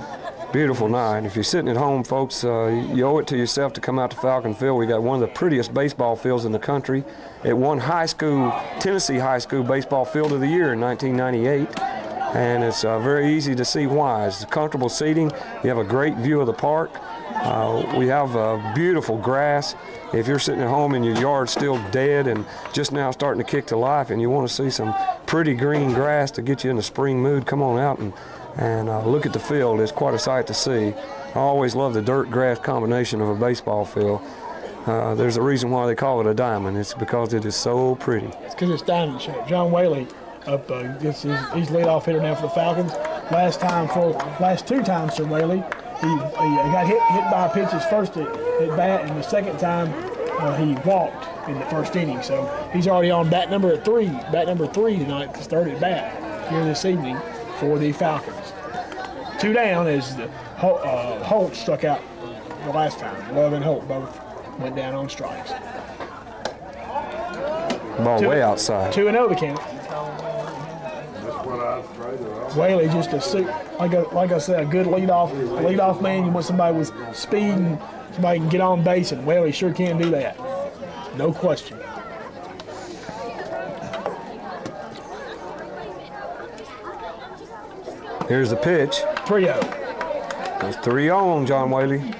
beautiful night. If you're sitting at home, folks, you owe it to yourself to come out to Falcon Field. We got one of the prettiest baseball fields in the country. It won Tennessee High School Baseball Field of the Year in 1998. And it's very easy to see why. It's comfortable seating. You have a great view of the park. We have beautiful grass. If you're sitting at home and your yard's still dead and just now starting to kick to life and you want to see some pretty green grass to get you in the spring mood, come on out and look at the field. It's quite a sight to see. I always love the dirt-grass combination of a baseball field. There's a reason why they call it a diamond. It's because it is so pretty. It's because it's diamond shaped. John Whaley, he's leadoff hitter now for the Falcons. Last 2 times for Whaley, he got hit by a pitch his first at bat, and the second time he walked in the first inning. So he's already on bat number 3 tonight, his third at bat here this evening for the Falcons. 2 down as Holt struck out the last time. Love and Holt both went down on strikes. Ball way outside. 2-0 the count. Whaley just like I said, a good leadoff man. You want somebody with speed and somebody can get on base, and Whaley sure can do that. No question. Here's the pitch. 3-0. That's 3 on, John Whaley.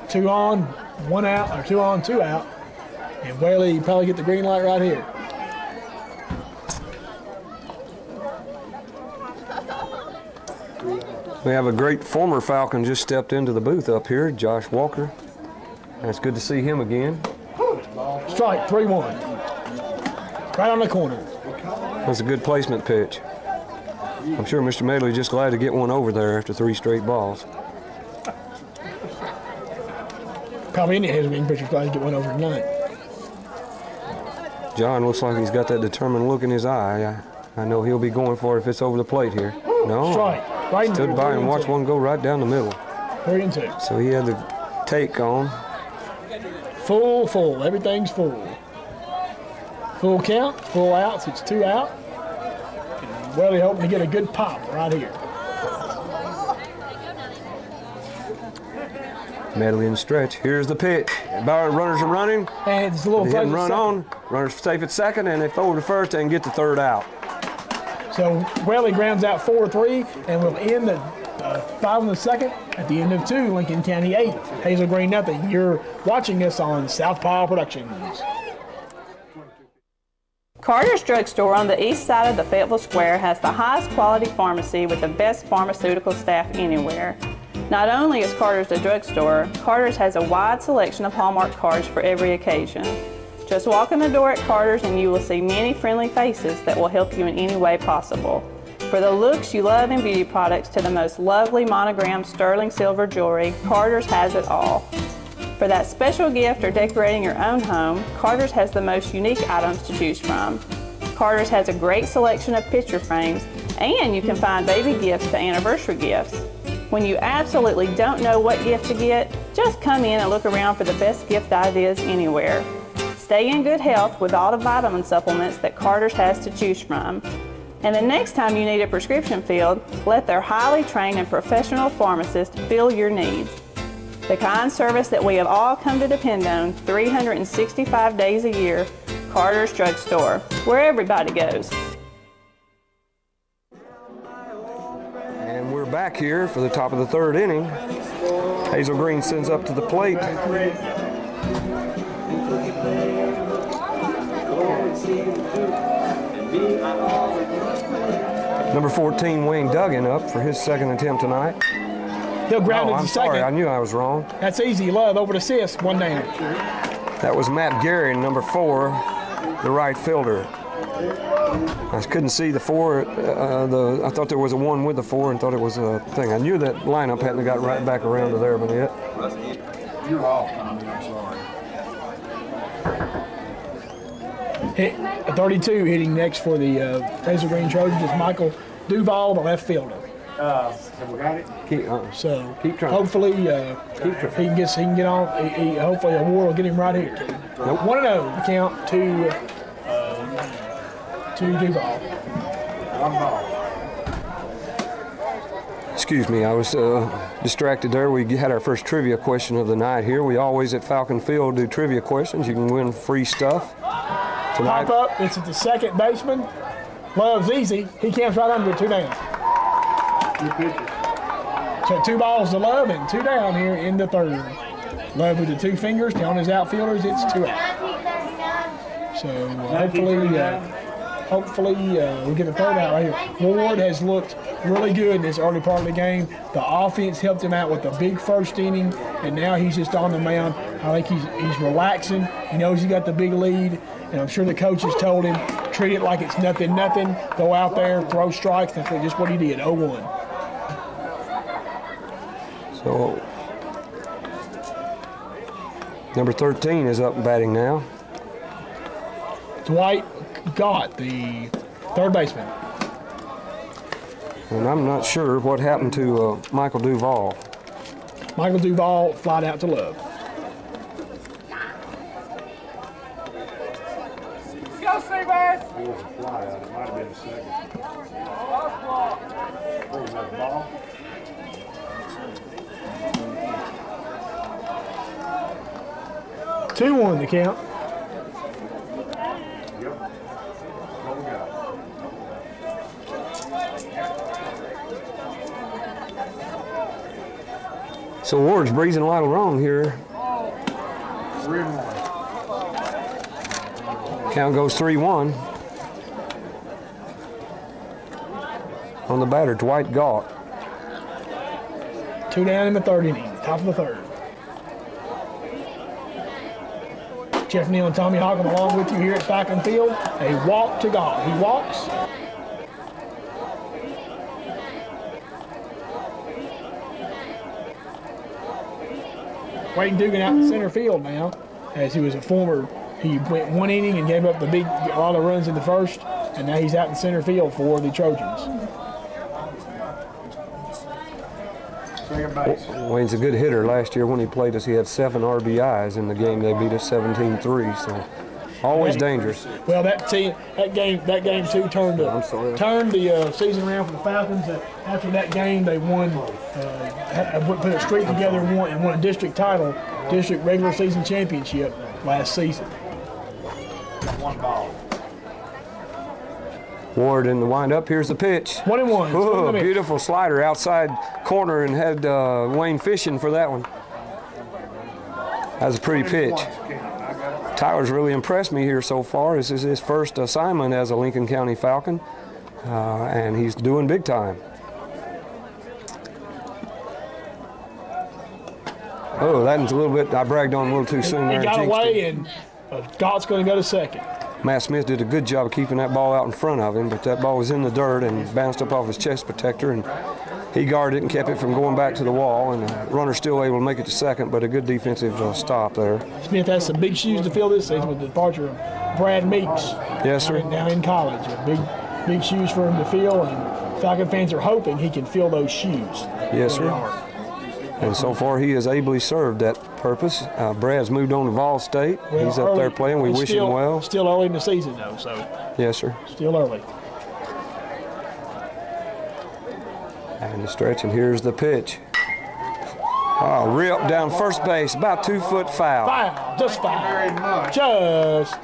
2 on, 1 out, or 2 on, 2 out. And Whaley probably get the green light right here. We have a great former Falcon just stepped into the booth up here, Josh Walker. And it's good to see him again. Strike, 3-1. Right on the corner. That's a good placement pitch. I'm sure Mr. Medley just glad to get one over there after 3 straight balls. Probably any Hazel Green pitcher's glad to get one over tonight. John looks like he's got that determined look in his eye. I know he'll be going for it if it's over the plate here. No. Strike. Right. Stood by and watched one go right down the middle. 3-2. So he had the take on. Full. Everything's full. Full count, full outs. It's 2 out. And Whaley hoping to get a good pop right here. Medley in stretch. Here's the pitch. Runners are running. And it's a little hit and run on. Runners safe at second, and they forward to first and get the 3rd out. So Whaley grounds out 4-3, and we'll end the 5 in the 2nd at the end of 2. Lincoln County 8, Hazel Green nothing. You're watching this on SouthPaw Productions. Carter's Drugstore on the east side of the Fayetteville Square has the highest quality pharmacy with the best pharmaceutical staff anywhere. Not only is Carter's a drugstore, Carter's has a wide selection of Hallmark cards for every occasion. Just walk in the door at Carter's and you will see many friendly faces that will help you in any way possible. For the looks you love in beauty products to the most lovely monogrammed sterling silver jewelry, Carter's has it all. For that special gift or decorating your own home, Carter's has the most unique items to choose from. Carter's has a great selection of picture frames, and you can find baby gifts to anniversary gifts. When you absolutely don't know what gift to get, just come in and look around for the best gift ideas anywhere. Stay in good health with all the vitamin supplements that Carter's has to choose from. And the next time you need a prescription filled, let their highly trained and professional pharmacist fill your needs. The kind service that we have all come to depend on 365 days a year, Carter's Drug Store, where everybody goes. And we're back here for the top of the third inning. Hazel Green sends up to the plate. Number 14, Wayne Duggan, up for his second attempt tonight. He'll ground it I'm to sorry, second. I knew I was wrong. That's easy. Love over to assist. One down. That was Matt Gary, number 4, the right fielder. I couldn't see the 4. I thought there was a 1 with the 4 and thought it was a thing. I knew that lineup hadn't got right back around to there, but yet. You're off, Tommy. I'm sorry. Hit a 32 hitting next for the Hazel Green Trojans is Michael Duval, the left fielder. Have we got it? So keep trying. Hopefully he can get on. Hopefully a war will get him right here. Nope. 1-0 the count to Duval. One ball. Excuse me, I was distracted there. We had our first trivia question of the night here. We always at Falcon Field do trivia questions. You can win free stuff. Tonight, Pop up. It's at the second baseman. Love's easy. He camps right under it. 2 down. So 2 balls to Love and 2 down here in the third. Love with the 2 fingers telling his outfielders it's 2 out. So hopefully we'll get the third out right here. Ward has looked really good in this early part of the game. The offense helped him out with the big first inning, and now he's just on the mound. I think he's relaxing. He knows he got the big lead, and I'm sure the coaches told him, treat it like it's nothing. Go out there, throw strikes. That's just what he did, 0-1. so number 13 is up and batting now. Dwight Gott, the third baseman. And I'm not sure what happened to Michael Duval. Michael Duval flied out to Love. Go, Seabass! It was a fly out. It might have been a second. What was that, a ball? Two 2-1 the count. So Ward's breezing a lot along here. 3-1. Count goes 3-1. On the batter, Dwight Gott. 2 down in the third inning, top of the third. Jeff Neal and Tommy Halcomb along with you here at Falcon Field. A walk to Gott. He walks. Wayne Dugan out in center field now, as he was a former. He went 1 inning and gave up a lot of runs in the first, and now he's out in center field for the Trojans. Wayne's a good hitter. Last year when he played us, he had 7 RBIs in the game. They beat us 17-3, so always dangerous. Well, that game too turned the season around for the Falcons. After that game, they won, put a streak together and won a district title, district regular season championship last season. 1 ball. Ward in the windup. Here's the pitch. 1-1. Oh, beautiful slider outside corner, and had Wayne fishing for that one. That was a pretty pitch. Tyler's really impressed me here so far. This is his first assignment as a Lincoln County Falcon, and he's doing big time. Oh, that was a little bit, I bragged on a little too soon there. He got away, and Gott's going to go to second. Matt Smith did a good job of keeping that ball out in front of him, but that ball was in the dirt and bounced up off his chest protector, and he guarded it and kept it from going back to the wall, and the runner's still able to make it to second, but a good defensive stop there. Smith has some big shoes to fill this season with the departure of Brad Meeks. Yes, sir. Now in college. Big shoes for him to fill, and Falcon fans are hoping he can fill those shoes. Yes, sir. And so far, he has ably served that purpose. Brad's moved on to Vol State. Well, he's up there playing. We wish him well. Still early in the season, though, so. Yes, sir. Still early. And the stretch, and here's the pitch. Oh, rip down first base, about 2 foot foul. Foul, just foul. Very much. Just.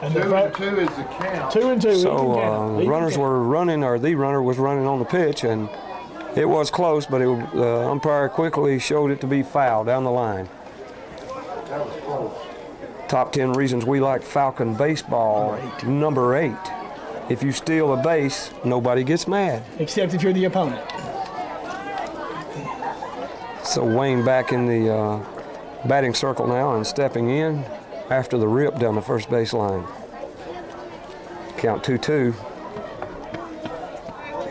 And 2 and 2 is the count. 2 and 2. So runners were running, or the runner was running on the pitch, and it was close, but the umpire quickly showed it to be foul down the line. That was close. Top 10 reasons we like Falcon baseball. Number 8. If you steal a base, nobody gets mad. Except if you're the opponent. So Wayne back in the batting circle now and stepping in after the rip down the first base line. Count 2-2.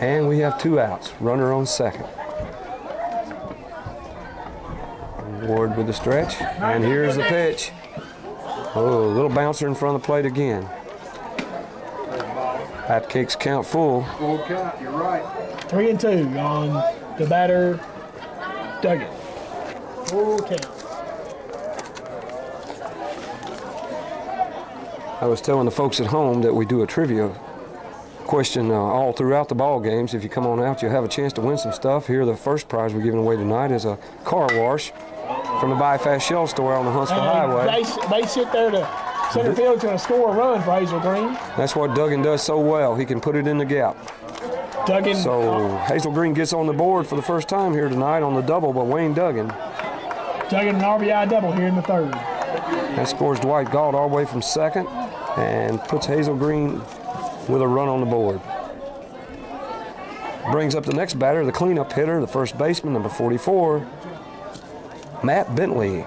And we have 2 outs. Runner on second. Ward with the stretch. And here's the pitch. Oh, a little bouncer in front of the plate again. That kicks count full. Full count, you're right. 3 and 2 on the batter, Duggan. Full count. I was telling the folks at home that we do a trivia question all throughout the ball games. If you come on out, you'll have a chance to win some stuff. Here, the first prize we're giving away tonight is a car wash from the Buy Fast Shell store on the Huntsville Highway. They sit there to center field's going to score a run for Hazel Green. That's what Duggan does so well. He can put it in the gap. Duggan. So Hazel Green gets on the board for the first time here tonight on the double by Wayne Duggan. Duggan an RBI double here in the third. That scores Dwight Galt all the way from second and puts Hazel Green with a run on the board. Brings up the next batter, the cleanup hitter, the first baseman, number 44, Matt Bentley.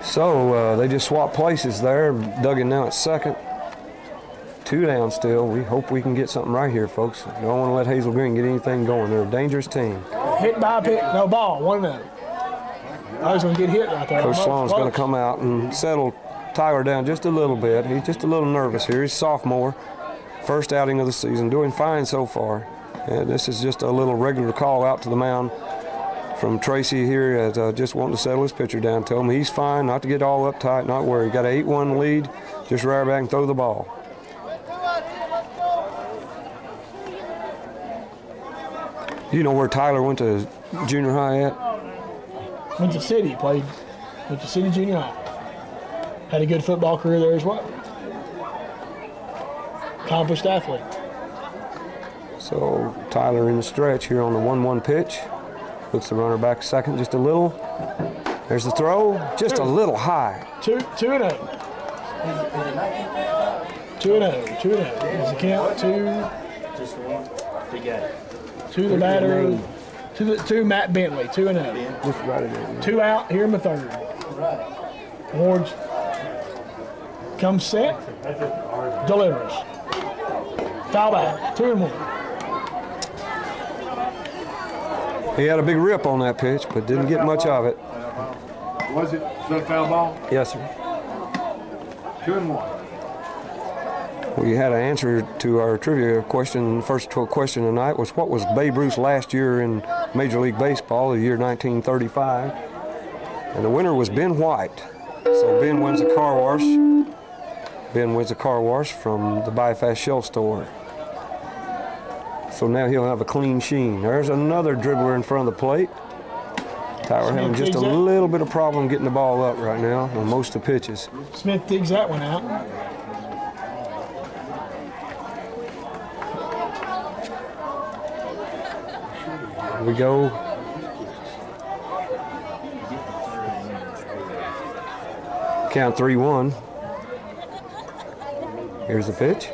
So they just swapped places there. Duggan now at second. 2 down still. We hope we can get something right here, folks. Don't want to let Hazel Green get anything going. They're a dangerous team. Hit by a pitch, no ball, 1-0. I was going to get hit right there. Coach Sloan's going to come out and settle Tyler down just a little bit. He's just a little nervous here. He's a sophomore. First outing of the season. Doing fine so far. And this is just a little regular call out to the mound from Tracy here as just wanting to settle his pitcher down. Tell him he's fine, not to get all uptight, not worry. Got an 8-1 lead. Just rear back and throw the ball. You know where Tyler went to junior high at? Went to City, went to City Junior High. Had a good football career there as well. Accomplished athlete. So Tyler in the stretch here on the 1-1 pitch. Puts the runner back second just a little. There's the throw, just a little high. 2-0. 2-0. There's the count. 2. Just one. They got it. To the batter, to Matt Bentley, 2-0. Just right again. 2 out here in the third. Ward comes set, delivers. Foul back, 2-1. He had a big rip on that pitch, but didn't get much of it. Was it a foul ball? Yes, sir. 2-1. We had an answer to our trivia question. First question tonight was, what was Babe Ruth's last year in Major League Baseball, the year 1935? And the winner was Ben White. So Ben wins a car wash. Ben wins a car wash from the Buy Fast Shell store. So now he'll have a clean sheen. There's another dribbler in front of the plate. Tyler having just a little bit of problem getting the ball up right now on most of the pitches. Smith digs that one out. We go. Count 3-1. Here's the pitch.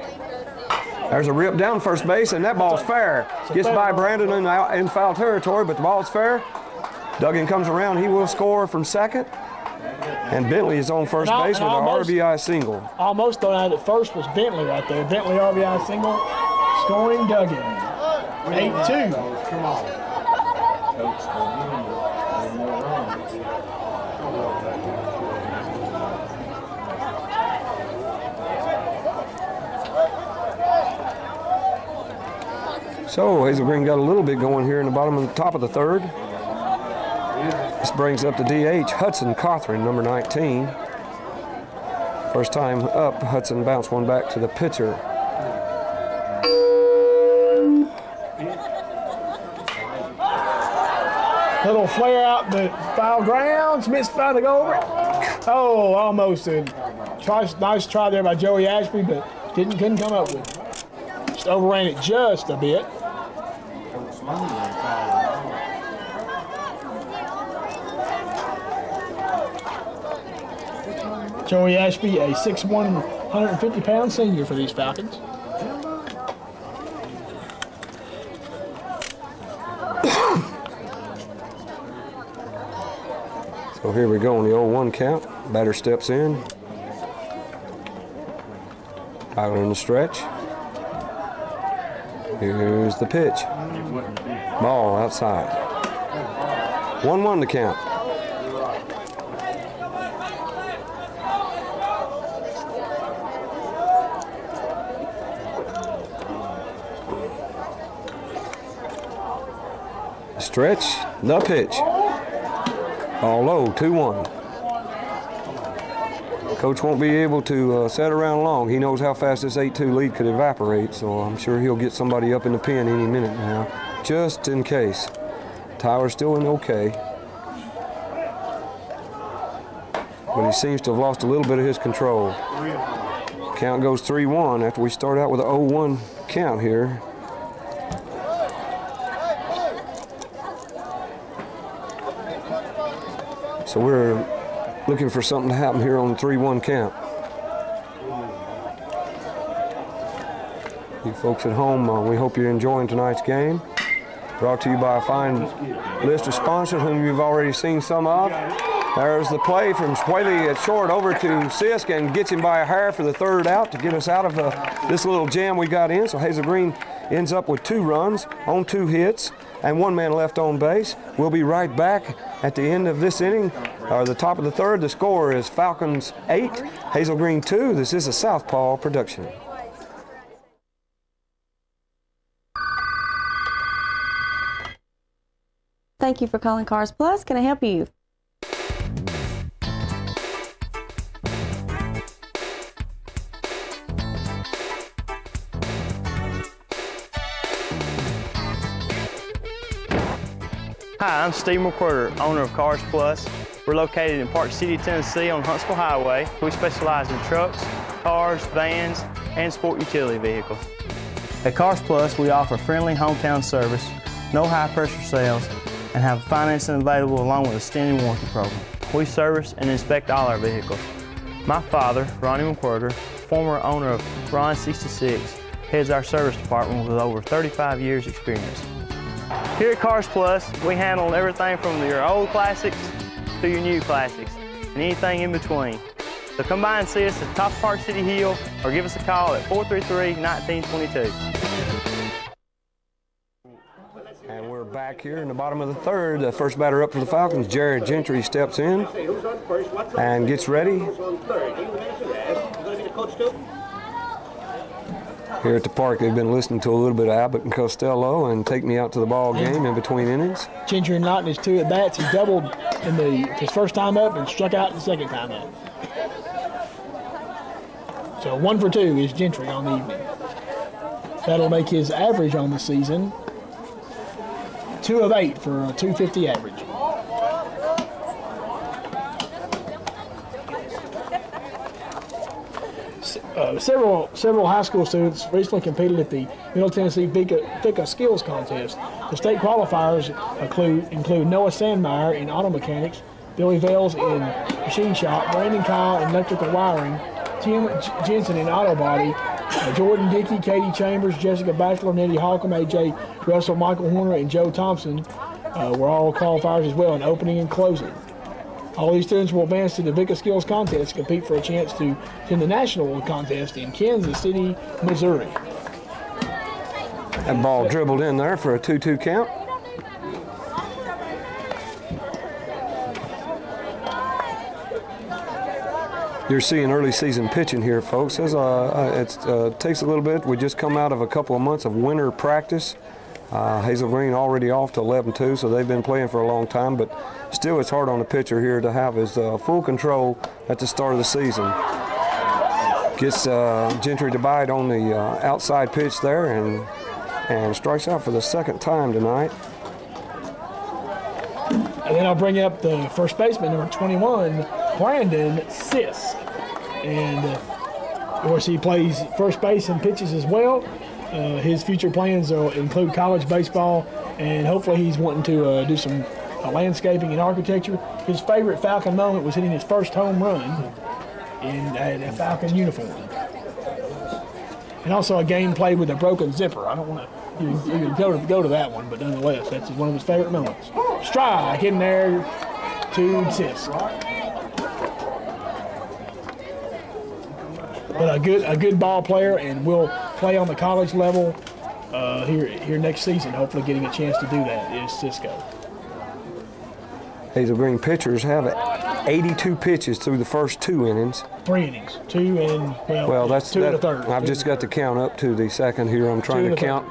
There's a rip down first base, and that ball's fair. Gets by Brandon in foul territory, but the ball's fair. Duggan comes around. He will score from second. And Bentley is on first base with an RBI single. Almost thought out at first was Bentley right there. Bentley RBI single, scoring Duggan. 8-2. Come on. So Hazel Green got a little bit going here in the bottom of the top of the third. This brings up the DH, Hudson Cothran, number 19. First time up, Hudson bounced one back to the pitcher. Little flare out the foul ground. Smith's trying to go over it. Oh, almost. Nice try there by Joey Ashby, but couldn't come up with it. Just overran it just a bit. Joey Ashby, a 6'1", 150-pound senior for these Falcons. So here we go on the 0-1 count. Batter steps in. Out in the stretch. Here's the pitch. Ball outside. 1-1 to count. Stretch, the pitch. All low, 2-1. Coach won't be able to set around long. He knows how fast this 8-2 lead could evaporate, so I'm sure he'll get somebody up in the pen any minute now, just in case. Tyler's still in okay. But he seems to have lost a little bit of his control. Count goes 3-1 after we start out with an 0-1 count here. So we're looking for something to happen here on the 3-1 count. You folks at home, we hope you're enjoying tonight's game. Brought to you by a fine list of sponsors whom you've already seen some of. There's the play from Swaley at short over to Sisk and gets him by a hair for the third out to get us out of this little jam we got in. So Hazel Green ends up with 2 runs on 2 hits and 1 man left on base. We'll be right back at the end of this inning, or the top of the third. The score is Falcons 8, Hazel Green 2. This is a Southpaw production. Thank you for calling Cars Plus. Can I help you? Hi, I'm Steve McWhirter, owner of Cars Plus. We're located in Park City, Tennessee on Huntsville Highway. We specialize in trucks, cars, vans, and sport utility vehicles. At Cars Plus, we offer friendly hometown service, no high-pressure sales, and have financing available along with a extended warranty program. We service and inspect all our vehicles. My father, Ronnie McWhirter, former owner of Ron 66, heads our service department with over 35 years experience. Here at Cars Plus, we handle everything from your old classics to your new classics and anything in between. So come by and see us at top of Park City Hill or give us a call at 433-1922. And we're back here in the bottom of the third. The first batter up for the Falcons, Jared Gentry, steps in and gets ready. Here at the park, they've been listening to a little bit of Abbott and Costello and take me out to the ball game in between innings. Gentry knocking his 2 at-bats. He doubled in his first time up and struck out the second time up. So 1 for 2 is Gentry on the evening. That'll make his average on the season 2 of 8 for a 250 average. Several high school students recently competed at the Middle Tennessee VICA Skills Contest. The state qualifiers include Noah Sandmeyer in auto mechanics, Billy Vales in machine shop, Brandon Kyle in electrical wiring, Tim Jensen in auto body, Jordan Dickey, Katie Chambers, Jessica Batchelor, Nettie Halcomb, A.J. Russell, Michael Horner, and Joe Thompson were all qualifiers as well in opening and closing. All these students will advance to the Vica Skills Contest to compete for a chance to attend the national contest in Kansas City, Missouri. That ball dribbled in there for a 2-2 count. You're seeing early season pitching here, folks. It takes a little bit. We just come out of a couple of months of winter practice. Hazel Green already off to 11-2, so they've been playing for a long time, but still it's hard on the pitcher here to have his full control at the start of the season. Gets Gentry to bite on the outside pitch there and strikes out for the second time tonight. And then I'll bring up the first baseman, number 21, Brandon Sisk. And of course he plays first base and pitches as well. His future plans include college baseball, and hopefully he's wanting to do some landscaping and architecture. His favorite Falcon moment was hitting his first home run in a Falcon uniform. And also a game played with a broken zipper. I don't want to go to that one, but nonetheless, that's one of his favorite moments. Strike in there to Sisk. But a good ball player, and will play on the college level here next season, hopefully getting a chance to do that, is Cisco. Hazel Green pitchers have 82 pitches through the first 2 innings. 3 innings, 2 and, well that's 2 and a third. I've just got to count up to the second here. I'm trying to count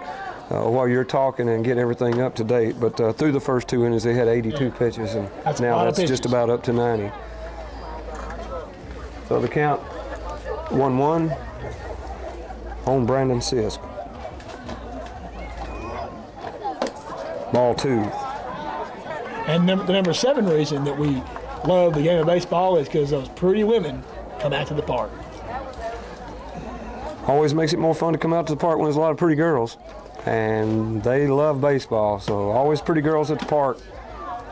while you're talking and get everything up to date. But through the first 2 innings, they had 82 pitches, and now that's just about up to 90. So the count, 1-1 on Brandon Sisk. Ball 2. And the number 7 reason that we love the game of baseball is because those pretty women come out to the park. Always makes it more fun to come out to the park when there's a lot of pretty girls. And they love baseball, so always pretty girls at the park.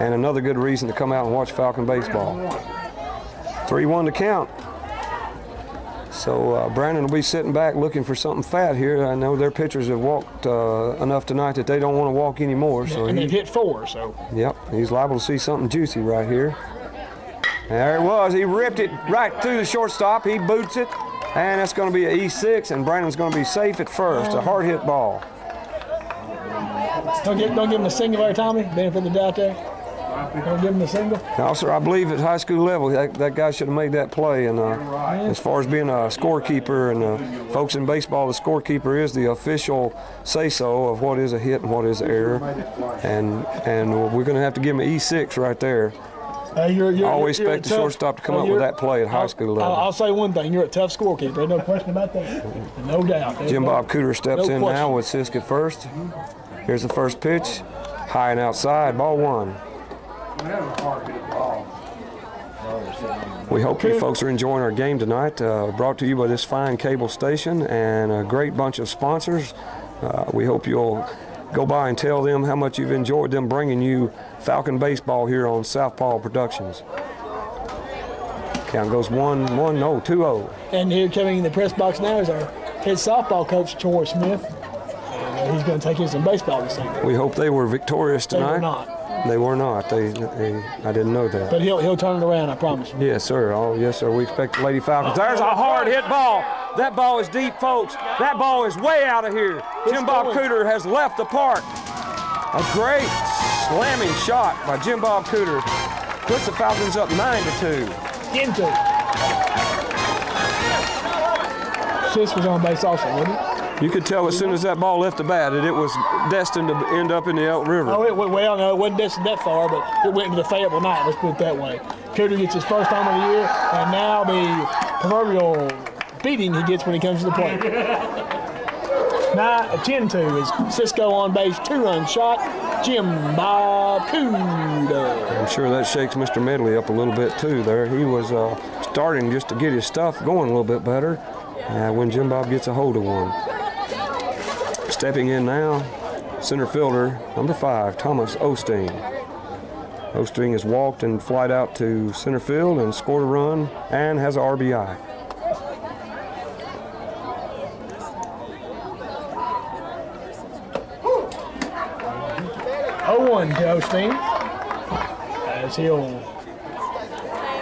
And another good reason to come out and watch Falcon baseball. 3-1 to count. So Brandon will be sitting back looking for something fat here. I know their pitchers have walked enough tonight that they don't want to walk anymore. So and they've hit 4, so. Yep, he's liable to see something juicy right here. There it was. He ripped it right through the shortstop. He boots it, and that's going to be an E6, and Brandon's going to be safe at first. A hard hit ball. Don't give him a single there, Tommy. Benefit the doubt there. Don't give him a single. No, sir. I believe at high school level that guy should have made that play. And as far as being a scorekeeper, and folks in baseball, the scorekeeper is the official say-so of what is a hit and what is an error. And we're going to have to give him an E6 right there. I always expect the shortstop to come up with that play at high school level. I'll say one thing. You're a tough scorekeeper. There's no question about that. No doubt. Jim Bob Cooter steps in now with Sisk at first. Here's the first pitch. High and outside. Ball 1. We hope you folks are enjoying our game tonight. Brought to you by this fine cable station and a great bunch of sponsors. We hope you'll go by and tell them how much you've enjoyed them bringing you Falcon baseball here on SouthPaw Productions. Count goes 2-0. And here coming in the press box now is our head softball coach, Troy Smith. He's going to take in some baseball this evening. We hope they were victorious tonight. They were not. They were not. I didn't know that. But he'll turn it around, I promise you. Yes, sir. Oh, yes, sir. We expect the Lady Falcons. There's a hard hit ball. That ball is deep, folks. That ball is way out of here. Jim Bob Cooter has left the park. A great slamming shot by Jim Bob Cooter puts the Falcons up 9-2. 10-2. Sis was on base also, wasn't he? You could tell as soon as that ball left the bat that it was destined to end up in the Elk River. Oh, well, no, it wasn't destined that far, but it went into the Fayetteville night, let's put it that way. Cooter gets his first home of the year, and now the proverbial beating he gets when he comes to the plate. 10-2 is Cisco on base, 2-run shot, Jim Bob Cooter. I'm sure that shakes Mr. Medley up a little bit too there. He was starting just to get his stuff going a little bit better when Jim Bob gets a hold of one. Stepping in now, center fielder, number 5, Thomas Osteen. Osteen has walked and flied out to center field and scored a run and has an RBI. 0-1 to Osteen as he'll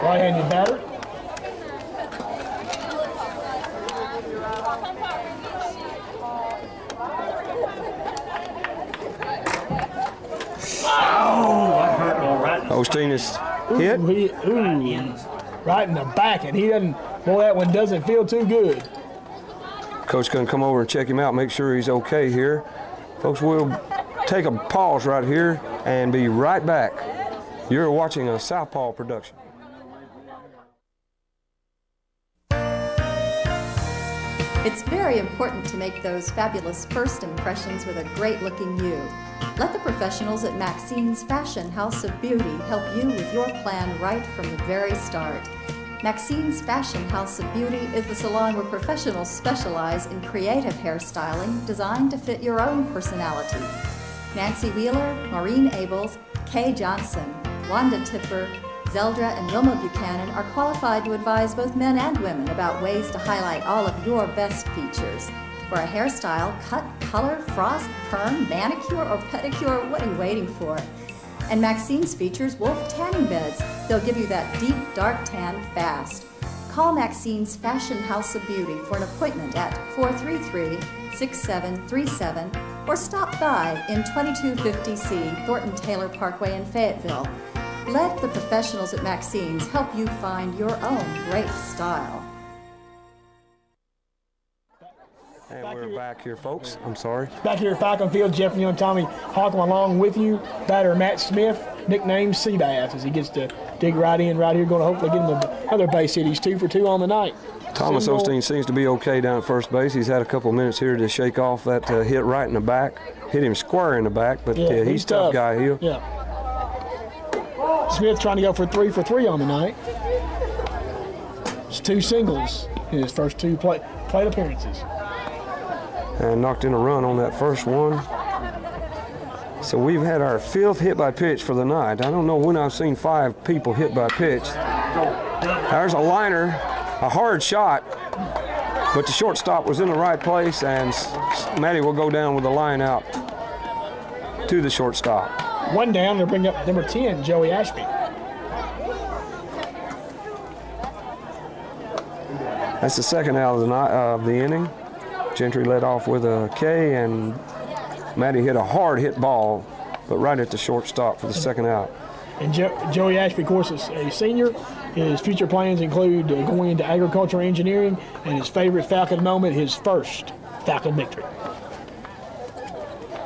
right-handed batter. Osteen is hit. Right in the back, and he doesn't. Boy, that one doesn't feel too good. Coach going to come over and check him out, make sure he's okay here. Folks, we'll take a pause right here and be right back. You're watching a Southpaw production. It's very important to make those fabulous first impressions with a great-looking you. Let the professionals at Maxine's Fashion House of Beauty help you with your plan right from the very start. Maxine's Fashion House of Beauty is the salon where professionals specialize in creative hairstyling designed to fit your own personality. Nancy Wheeler, Maureen Abels, Kay Johnson, Wanda Tipper, Zeldra and Wilma Buchanan are qualified to advise both men and women about ways to highlight all of your best features. For a hairstyle, cut, color, frost, perm, manicure, or pedicure, what are you waiting for? And Maxine's features Wolf tanning beds. They'll give you that deep, dark tan fast. Call Maxine's Fashion House of Beauty for an appointment at 433-6737 or stop by in 2250C Thornton Taylor Parkway in Fayetteville. Let the professionals at Maxine's help you find your own great style. And we're back here, folks. I'm sorry. Back here at Falcon Field, Jeff Neal and Tommy Halcomb along with you. Batter Matt Smith, nicknamed Seabass, as he gets to dig right in right here, going to hopefully get him another base hit. He's 2 for 2 on the night. Thomas Osteen seems to be okay down at first base. He's had a couple of minutes here to shake off that hit right in the back. Hit him square in the back, but he's a tough guy here. Yeah. Smith trying to go for 3 for 3 on the night. It's 2 singles in his first 2 plate appearances. And knocked in a run on that first one. So we've had our 5th hit by pitch for the night. I don't know when I've seen 5 people hit by pitch. There's a liner, a hard shot, but the shortstop was in the right place, and Matty will go down with the line out to the shortstop. One down, they'll bring up number 10, Joey Ashby. That's the second out of the night, of the inning. Gentry led off with a K, and Matty hit a hard hit ball, but right at the shortstop for the second out. And Joey Ashby, of course, is a senior. His future plans include going into agricultural engineering, and his favorite Falcon moment, his first Falcon victory.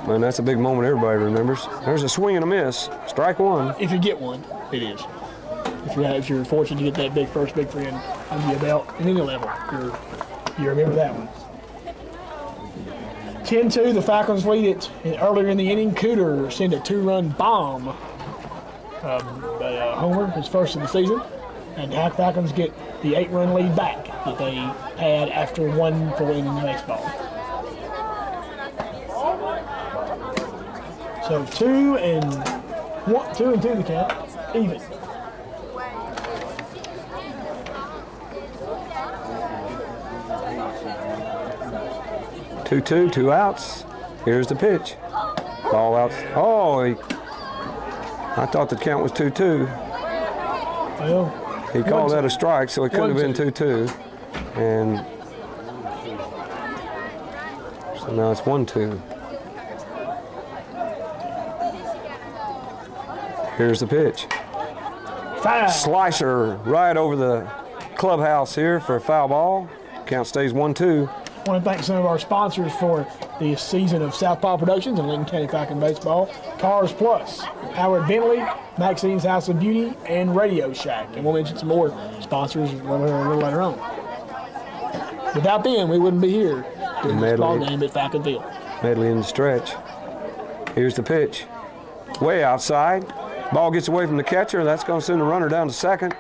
Man, that's a big moment everybody remembers. There's a swing and a miss. Strike one. If you get one, it is. If you're fortunate to get that big first victory under your belt at any level, you remember that one. 10-2, the Falcons lead it. Earlier in the inning, Cooter sent a 2-run bomb. Homer, his first of the season. And the Falcons get the 8-run lead back that they had after 1 for winning the next ball. So 2 and 2 the count, even. Two, 2 outs. Here's the pitch. Ball out. Oh, I thought the count was 2-2. Well, he called that a strike, so it couldn't have been 2-2. And so now it's 1-2. Here's the pitch. Foul. Slicer right over the clubhouse here for a foul ball. Count stays 1-2. I want to thank some of our sponsors for the season of SouthPaw Productions and Lincoln County Falcon Baseball. Cars Plus, Howard Bentley, Maxine's House of Beauty, and Radio Shack. And we'll mention some more sponsors a little later on. Without them, we wouldn't be here doing this ball game at Falcon Field. Medley in the stretch. Here's the pitch. Way outside. Ball gets away from the catcher. That's going to send the runner down to second.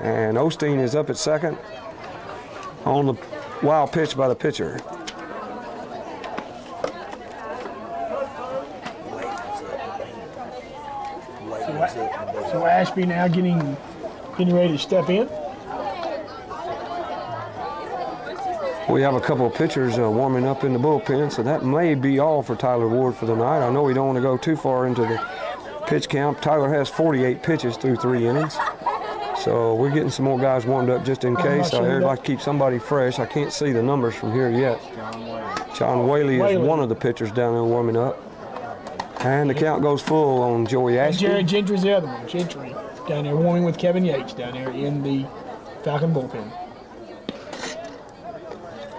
And Osteen is up at second on the wild pitch by the pitcher. So Ashby now getting ready to step in. We have a couple of pitchers warming up in the bullpen, so that may be all for Tyler Ward for the night. I know we don't want to go too far into the pitch count. Tyler has 48 pitches through 3 innings. So we're getting some more guys warmed up just in case. I'd like to keep somebody fresh. I can't see the numbers from here yet. John Whaley is one of the pitchers down there warming up. And the count goes full on Joey Ashby. Jared Gentry's the other one. Gentry down there warming with Kevin Yates down there in the Falcon bullpen.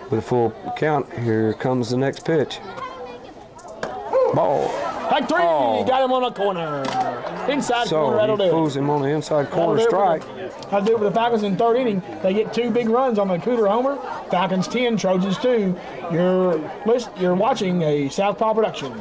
With a full count, here comes the next pitch. Ball. Like 3, got him on the corner. Inside corner, that'll do it. So he fools him on the inside corner strike. I'll do it with the Falcons in 3rd inning. They get 2 big runs on the Cooter homer. Falcons 10, Trojans 2. You're watching a Southpaw production.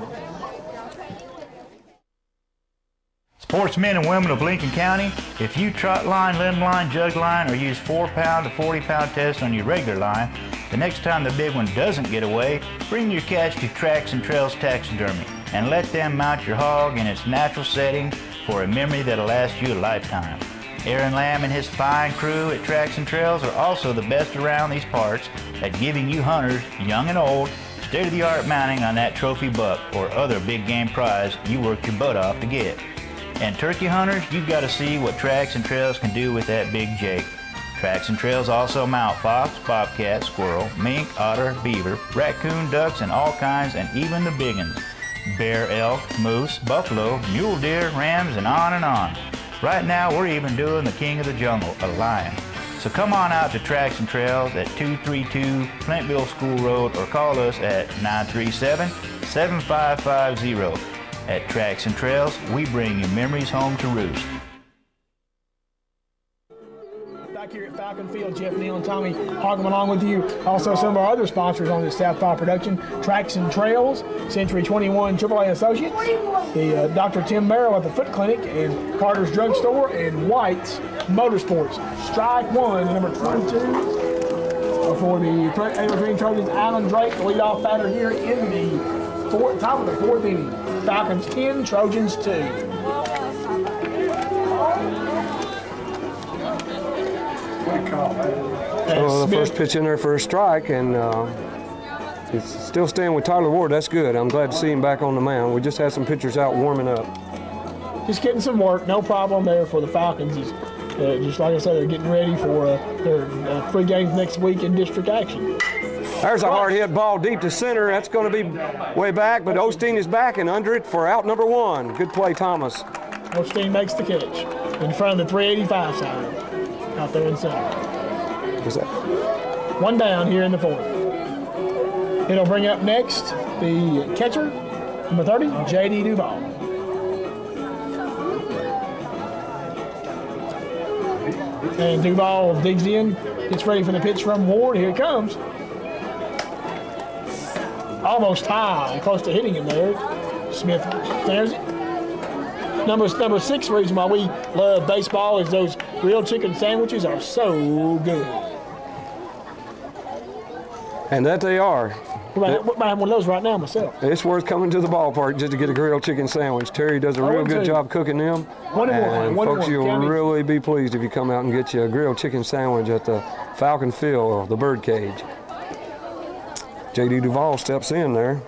Sportsmen and women of Lincoln County, if you trot line, limb line, jug line, or use 4-pound to 40-pound tests on your regular line, the next time the big one doesn't get away, bring your catch to Tracks and Trails Taxidermy and let them mount your hog in its natural setting for a memory that'll last you a lifetime. Aaron Lamb and his fine crew at Tracks and Trails are also the best around these parts at giving you hunters, young and old, state-of-the-art mounting on that trophy buck or other big game prize you worked your butt off to get. And turkey hunters, you've got to see what Tracks and Trails can do with that big Jake. Tracks and Trails also mount fox, bobcat, squirrel, mink, otter, beaver, raccoon, ducks, and all kinds, and even the big ones. Bear, elk, moose, buffalo, mule deer, rams, and on and on. Right now, we're even doing the king of the jungle, a lion. So come on out to Tracks and Trails at 232 Flintville School Road or call us at 937-7550. At Tracks and Trails, we bring your memories home to roost. Back here at Falcon Field, Jeff Neal and Tommy Halcomb along with you. Also some of our other sponsors on this SouthPaw production, Tracks and Trails, Century 21 AAA Associates, the Dr. Tim Merrill at the Foot Clinic, and Carter's Drug Store, and White's Motorsports. Strike one, number 22 for the Hazel Green Trojans, Alan Drake, the leadoff batter here in the top of the 4th inning. Falcons 10, Trojans 2. So the first pitch in there for a strike, and he's still staying with Tyler Ward. That's good. I'm glad to see him back on the mound. We just had some pitchers out warming up. Just getting some work, no problem there for the Falcons. Just like I said, they're getting ready for their 3 games next week in district action. There's a hard hit ball deep to center. That's going to be way back, but Osteen is back and under it for out number 1. Good play, Thomas. Osteen makes the catch in front of the 385 sign out there in center. What's that? 1 down here in the 4th. It'll bring up next the catcher, number 30, J.D. Duval. And Duval digs in, gets ready for the pitch from Ward. Here it comes. Almost high, close to hitting him there. Smith snares it. Number 6 reason why we love baseball is those grilled chicken sandwiches are so good. And that they are. I might have one of those right now myself. It's worth coming to the ballpark just to get a grilled chicken sandwich. Terry does a real good job cooking them. 1 and 1. Folks, you'll really be pleased if you come out and get you a grilled chicken sandwich at the Falcon Field or the Bird Cage. J.D. Duval steps in there.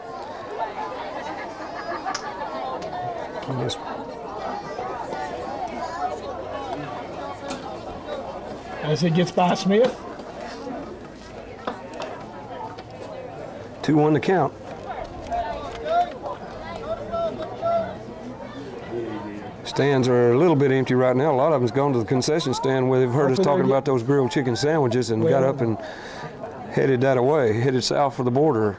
As it gets by Smith. 2-1 to count. Stands are a little bit empty right now. A lot of them's gone to the concession stand where they've heard us talking about those grilled chicken sandwiches and got up and headed that away, headed south for the border.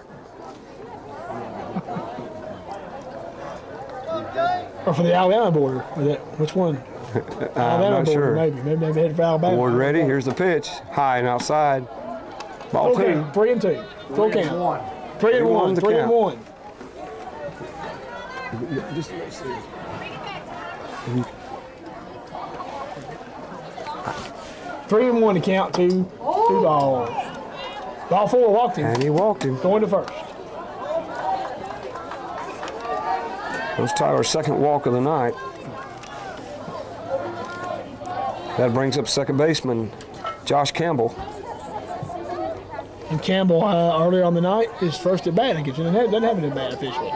Or for the Alabama border. Which one? I'm not sure. Maybe they headed for Alabama. Ward ready. Here's the pitch. High and outside. Ball 2. 3-2. Full count. 3-1. 3-1. Just let's see. 3-1 to count to 2 balls. Ball 4 walked him. And he walked him. Going to first. That was Tyler's 2nd walk of the night. That brings up second baseman Josh Campbell. And Campbell, earlier on the night, is first at bat against him. Doesn't have it at bat officially.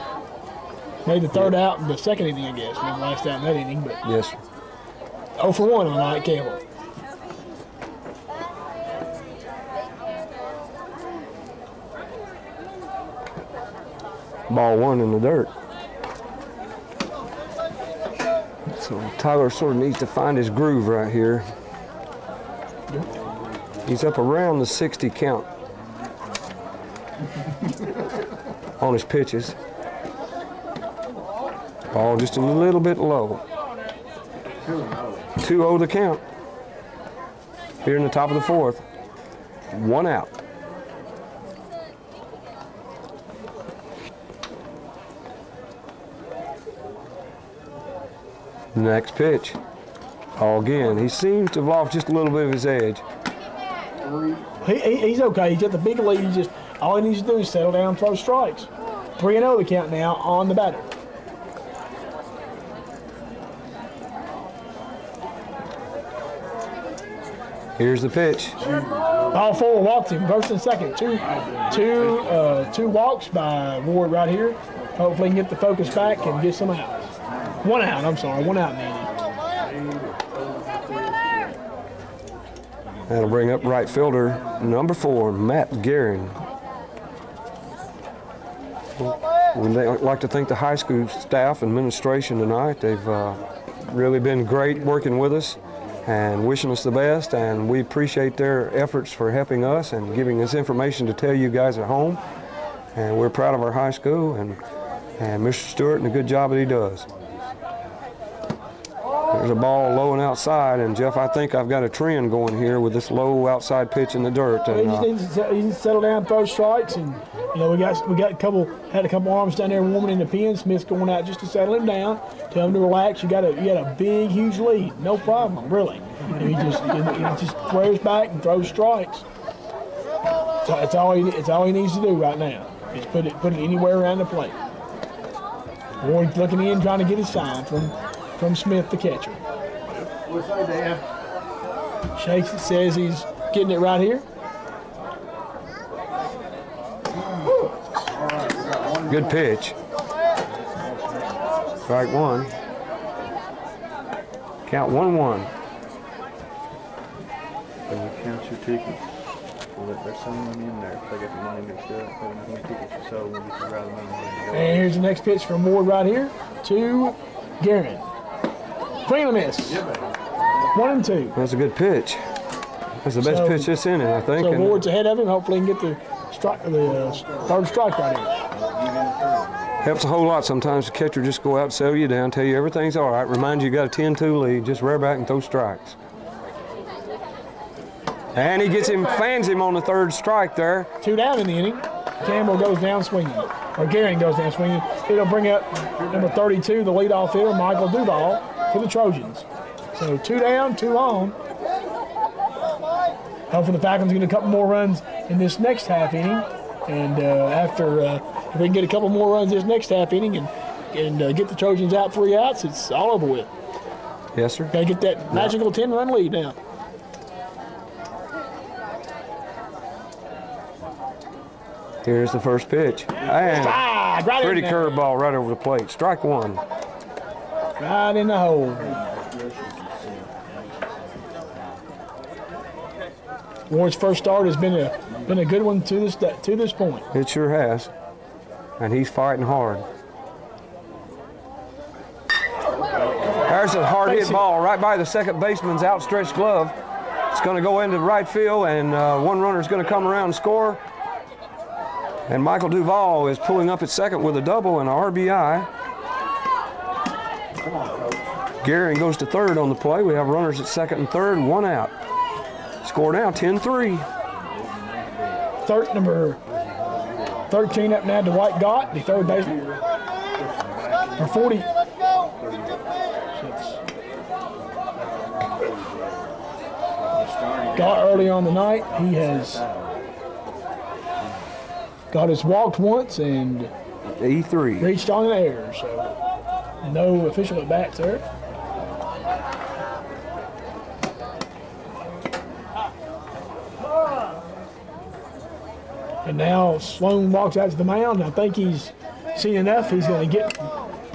Made the third out in the second inning, I guess. Maybe last out in that inning, but Yes, sir. 0 for 1 on Mike Campbell. Ball 1 in the dirt. So Tyler sort of needs to find his groove right here. He's up around the 60 count on his pitches. Ball just a little bit low. 2-0 the count. Here in the top of the fourth. 1 out. The next pitch. Ball again. He seems to have lost just a little bit of his edge. He's okay. He's got the big lead. All he needs to do is settle down and throw strikes. 3-0 the count now on the batter. Here's the pitch. Ball 4 walked him, first and second. Two walks by Ward right here. Hopefully he can get the focus back and get some outs. 1 out, I'm sorry, 1 out in the inning. That'll bring up right fielder number 4, Matt Gehring. We'd like to thank the high school staff and administration tonight. They've really been great working with us and wishing us the best, and we appreciate their efforts for helping us and giving us information to tell you guys at home. And we're proud of our high school and Mr. Stewart and the good job that he does. There's a ball low and outside, and Jeff, I think I've got a trend going here with this low outside pitch in the dirt. He just needs to settle down, throw strikes, and we got a couple arms down there warming in the pen. Smith's going out just to settle him down, tell him to relax. You got a big, huge lead, no problem, really. And he just throws back and throws strikes. So it's all he needs to do right now. Is put it anywhere around the plate. Ward's looking in, trying to get his sign from Smith, the catcher. What's that, Dan? Shakes it, says he's getting it right here. Good pitch. Strike 1. Count 1-1. When you count your tickets, there's someone in there. If they got the money mixed up, they don't know how many tickets you sold when you figure out the money. And here's the next pitch from Ward right here to Gehring. Swing and a miss. 1-2. That's a good pitch. That's the best pitch this inning, I think. So Ward's ahead of him. Hopefully he can get the third strike right here. Helps a whole lot sometimes the catcher just go out and settle you down, tell you everything's all right, remind you got a 10-2 lead, just rear back and throw strikes. And he gets him, fans him on the third strike there. 2 down in the inning. Campbell goes down swinging, or Gehring goes down swinging. It'll bring up number 32, the leadoff hitter, Michael Duvall, for the Trojans. So 2 down, 2 on. Hopefully the Falcons get a couple more runs in this next half inning. And if we can get a couple more runs this next half inning and get the Trojans out 3 outs, it's all over with. Yes, sir. Got to get that magical 10-run lead now. Here's the first pitch. And right pretty curveball right over the plate. Strike 1. Right in the hole. Ward's first start has been a good one to this point. It sure has. And he's fighting hard. There's a hard hit ball right by the second baseman's outstretched glove. It's going to go into right field, and one runner is going to come around and score. And Michael Duvall is pulling up at second with a double and an RBI. Gehring goes to third on the play. We have runners at second and third, 1 out. Score now 10-3. Number 13 up now to Dwight Gott, the third baseman. Or 40. Gott early on the night, he has walked once and E3 reached on an error, so no official at bats there. And now Sloan walks out to the mound. I think he's seen enough. He's going to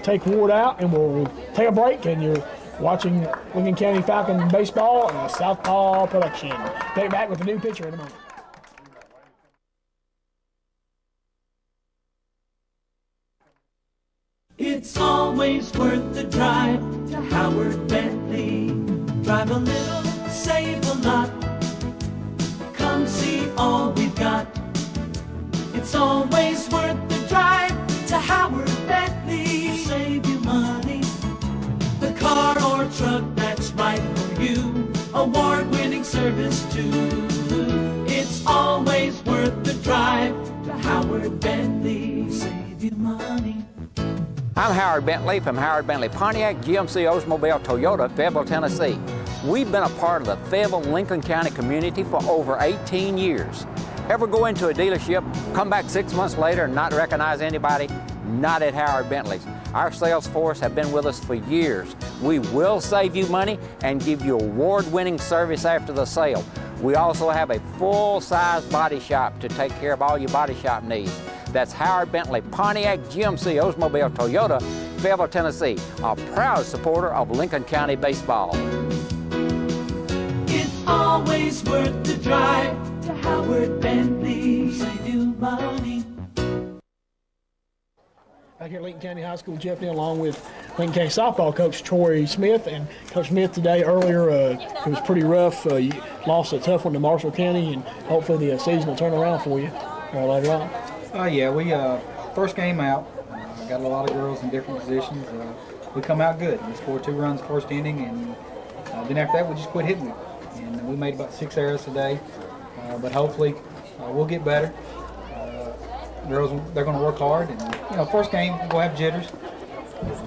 take Ward out, and we'll take a break, and you're watching Lincoln County Falcon baseball and a SouthPaw production. Take back with a new pitcher in a moment. It's always worth the drive to Howard Bentley. Drive a little, save a lot. Come see all we've got. It's always worth the drive to Howard Bentley. Save you money. The car or truck that's right for you. Award-winning service too. It's always worth the drive to Howard Bentley. Save you money. I'm Howard Bentley from Howard Bentley Pontiac GMC Oldsmobile Toyota, Fayetteville, Tennessee. We've been a part of the Fayetteville, Lincoln County community for over 18 years. Ever go into a dealership, come back 6 months later and not recognize anybody? Not at Howard Bentley's. Our sales force have been with us for years. We will save you money and give you award-winning service after the sale. We also have a full-size body shop to take care of all your body shop needs. That's Howard Bentley Pontiac GMC Oldsmobile Toyota, Fayetteville, Tennessee, a proud supporter of Lincoln County baseball. It's always worth the drive to Howard Bentley. Save you money. Back here at Lincoln County High School, Jeff Neal, along with Lincoln County softball coach Troy Smith. And Coach Smith today, earlier, it was pretty rough. You lost a tough one to Marshall County, and hopefully the season will turn around for you later on. Yeah, we first game out, got a lot of girls in different positions. We come out good. We scored 2 runs first inning, and then after that we just quit hitting it. And we made about 6 errors today, but hopefully we'll get better. Girls, they're going to work hard, and first game we'll have jitters.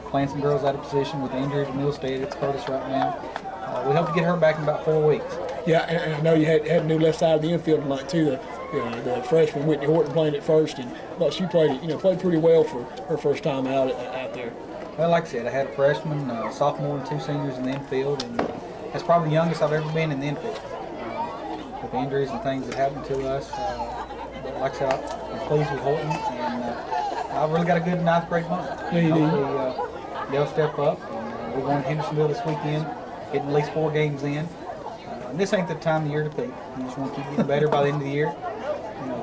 Playing some girls out of position with the injury to Millstead. It's hurt us right now. We hope to get her back in about 4 weeks. Yeah, and I know you had a new left side of the infield tonight too. The freshman Whitney Horton playing at first, and but she played pretty well for her first time out there. Well, like I said, I had a freshman, sophomore, and 2 seniors in the infield, and that's probably the youngest I've ever been in the infield. With the injuries and things that happened to us, but like I said, I'm pleased with Horton, and I've really got a good 9th grade month. Yeah, you Hopefully, they'll step up. And we're going to Hendersonville this weekend, getting at least 4 games in. And this ain't the time of the year to peak. You just want to keep getting better by the end of the year.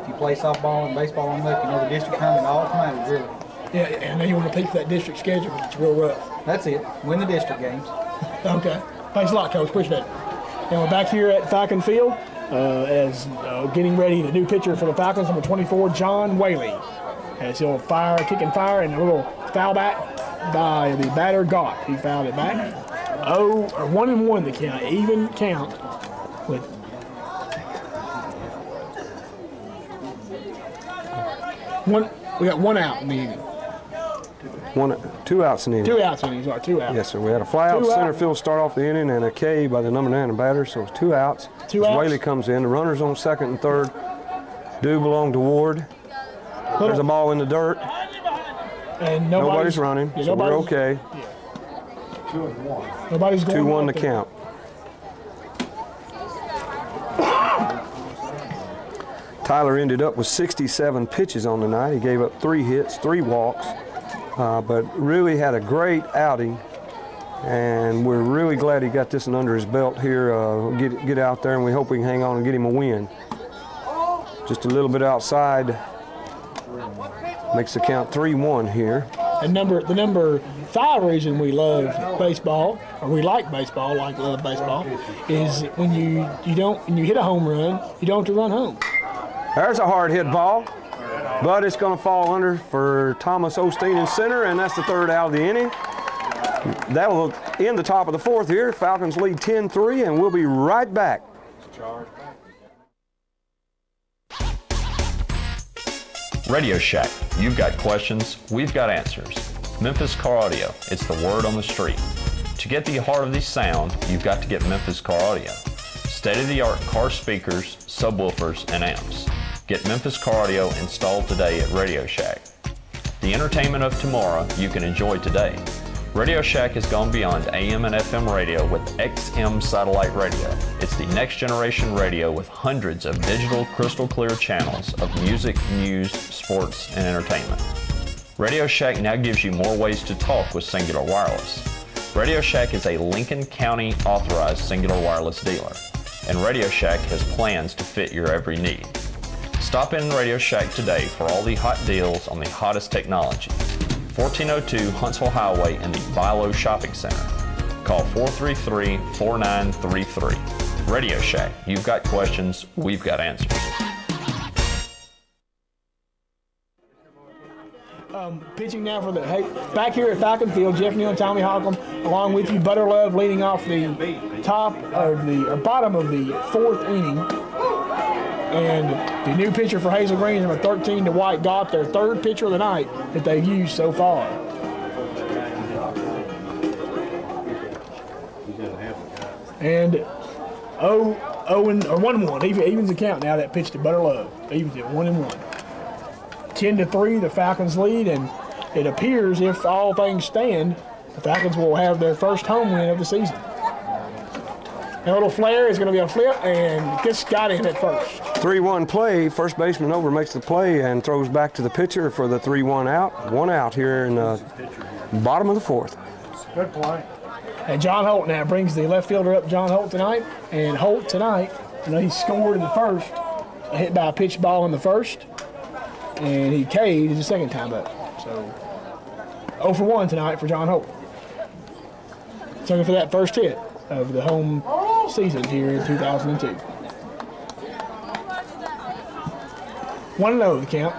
If you play softball and baseball on up, the district tournament all matters, really. Yeah, and then you want to peak that district schedule, but it's real rough. That's it. Win the district games. Okay. Thanks a lot, Coach. Appreciate it. And we're back here at Falcon Field as getting ready, the new pitcher for the Falcons, number 24, John Whaley. As he'll kick and fire, and a little foul back by the batter, Gott. He fouled it back. 1-1 the count, even count with one. We got 1 out in the inning. 2 outs in the inning. 2 outs in the inning. Sorry, 2 outs. Yes, sir. We had a fly out center field start off the inning and a K by the number 9 batter, so it's 2 outs. 2 outs. Whaley comes in. The runners on 2nd and 3rd do belong to Ward. There's a ball in the dirt. And nobody's running, so we're okay. Yeah. 2-1. Nobody's going 2-1 to count. Tyler ended up with 67 pitches on the night. He gave up 3 hits, 3 walks, but really had a great outing. And we're really glad he got this one under his belt here. Get out there, and we hope we can hang on and get him a win. Just a little bit outside. Makes the count 3-1 here. And the number 5 reason we love baseball, or we like baseball, love baseball, is when you hit a home run, you don't have to run home. There's a hard hit ball, but it's going to fall under for Thomas Osteen in center, and that's the 3rd out of the inning. That will end the top of the 4th here. Falcons lead 10-3, and we'll be right back. Radio Shack, you've got questions, we've got answers. Memphis Car Audio, it's the word on the street. To get the heart of the sound, you've got to get Memphis Car Audio. State-of-the-art car speakers, subwoofers, and amps. Get Memphis Car Audio installed today at Radio Shack. The entertainment of tomorrow you can enjoy today. Radio Shack has gone beyond AM and FM radio with XM satellite radio. It's the next generation radio with hundreds of digital crystal clear channels of music, news, sports, and entertainment. Radio Shack now gives you more ways to talk with Cingular Wireless. Radio Shack is a Lincoln County authorized Cingular Wireless dealer, and Radio Shack has plans to fit your every need. Stop in Radio Shack today for all the hot deals on the hottest technology. 1402 Huntsville Highway in the Bilo Shopping Center. Call 433-4933. Radio Shack, you've got questions, we've got answers. Pitching now for the back here at Falcon Field, Jeff Neal and Tommy Halcomb, along with you, Butter Love leading off the bottom of the fourth inning. And the new pitcher for Hazel Green, number 13, Dwight Gott, their third pitcher of the night that they've used so far. And 1-1. He evens the count now. That pitch to Butter Love. Evens it 1-1. 10-3, the Falcons lead, and it appears if all things stand, the Falcons will have their first home win of the season. A little flare is going to be a flip, and gets got in at first. 3-1 play. First baseman over makes the play and throws back to the pitcher for the 3-1 out. One out here in the bottom of the fourth. Good play. And John Holt now brings the left fielder up, John Holt tonight. And Holt tonight, he scored in the first, hit by a pitch ball in the first, and he K'd the second time up. So 0 for 1 tonight for John Holt. Looking for that first hit of the home season here in 2002. 1-0 the count.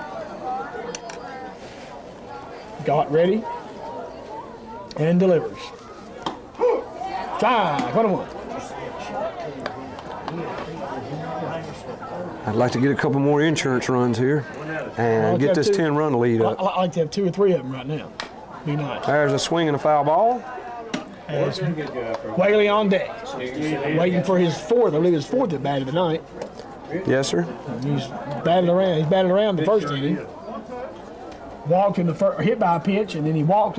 Got ready and delivers. Drive, 1-1. I'd like to get a couple more insurance runs here and get this 10-run lead up. I'd like to have 2 or 3 of them right now. Be nice. There's a swing and a foul ball. As Whaley on deck, waiting for his fourth. I believe his fourth at bat of the night. Yes, sir. He's batted around the first inning. Walked in the first, hit by a pitch, and then he walked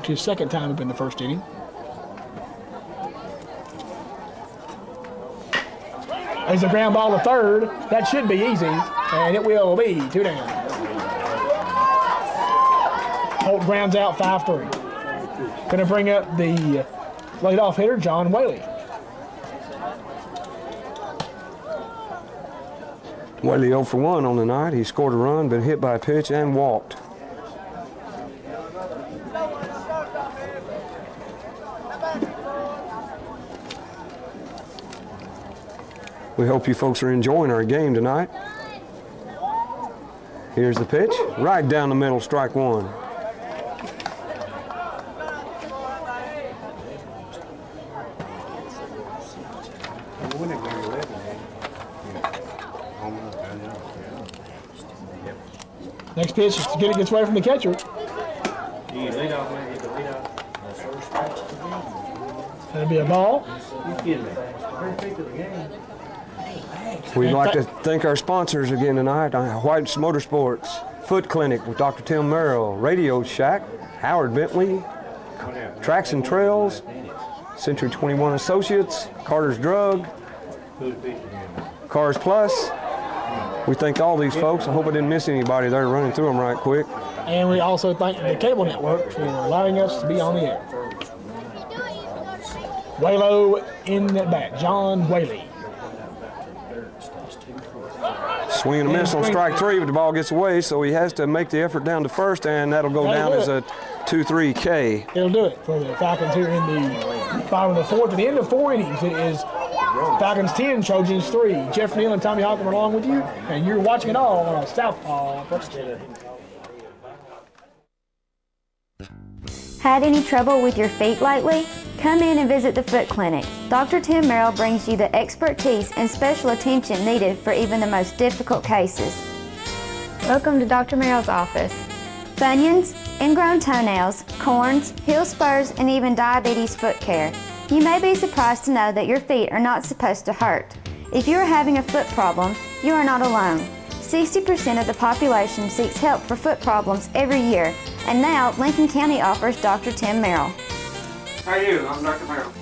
his second time up in the first inning. There's a ground ball to third. That should be easy, and it will be 2 down. Holt grounds out 5-3. Going to bring up the leadoff hitter, John Whaley. Whaley 0 for 1 on the night. He scored a run, been hit by a pitch, and walked. We hope you folks are enjoying our game tonight. Here's the pitch, right down the middle, strike 1. Next pitch is to get it gets away from the catcher. That'll be a ball. We'd like to thank our sponsors again tonight. White's Motorsports, Foot Clinic with Dr. Tim Merrill, Radio Shack, Howard Bentley, Tracks and Trails, Century 21 Associates, Carter's Drug, Cars Plus. We thank all these folks. I hope I didn't miss anybody there, running through them right quick. And we also thank the cable network for allowing us to be on the air. Whalo in the bat, John Whaley. Swing and a miss on strike 3, but the ball gets away, so he has to make the effort down to first, and that'll go down as a 2-3 K. It'll do it for the Falcons here in the bottom of the fourth. At the end of 4 innings, it is Falcons 10, Trojans 3. Jeff Neal and Tommy Halcomb are along with you, and you're watching it all on SouthPaw Productions. Had any trouble with your feet lately? Come in and visit the Foot Clinic. Dr. Tim Merrill brings you the expertise and special attention needed for even the most difficult cases. Welcome to Dr. Merrill's office. Bunions, ingrown toenails, corns, heel spurs, and even diabetes foot care. You may be surprised to know that your feet are not supposed to hurt. If you are having a foot problem, you are not alone. 60% of the population seeks help for foot problems every year, and now Lincoln County offers Dr. Tim Merrill. How are you? I'm Dr. Merrill.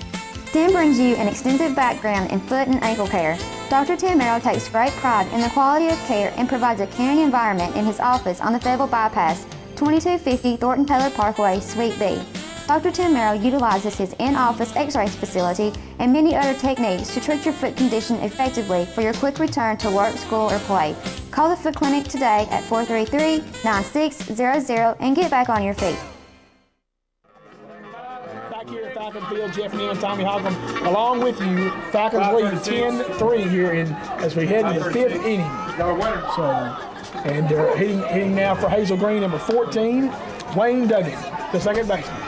Tim brings you an extensive background in foot and ankle care. Dr. Tim Merrill takes great pride in the quality of care and provides a caring environment in his office on the Fayetteville Bypass, 2250 Thornton Taylor Parkway, Suite B. Dr. Tim Merrill utilizes his in-office x-ray facility and many other techniques to treat your foot condition effectively for your quick return to work, school, or play. Call the Foot Clinic today at 433-9600 and get back on your feet. Back here at Falcon Field, Jeff and Tommy Halcomb along with you. Falcons lead 10-3 here as we head into the 5th inning. So, and they're hitting now for Hazel Green, number 14, Wayne Duggan, the second baseman.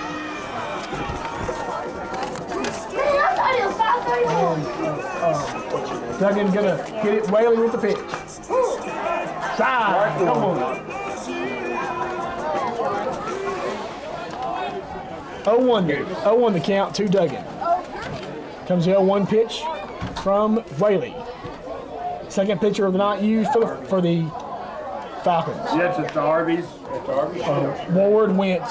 Duggan gonna get it Whaley with the pitch. Side, come on. 0-1 the count to Duggan. Comes the 0-1 pitch from Whaley. Second pitcher of the night used for the Falcons. Yes, it's the Arby's. Ward went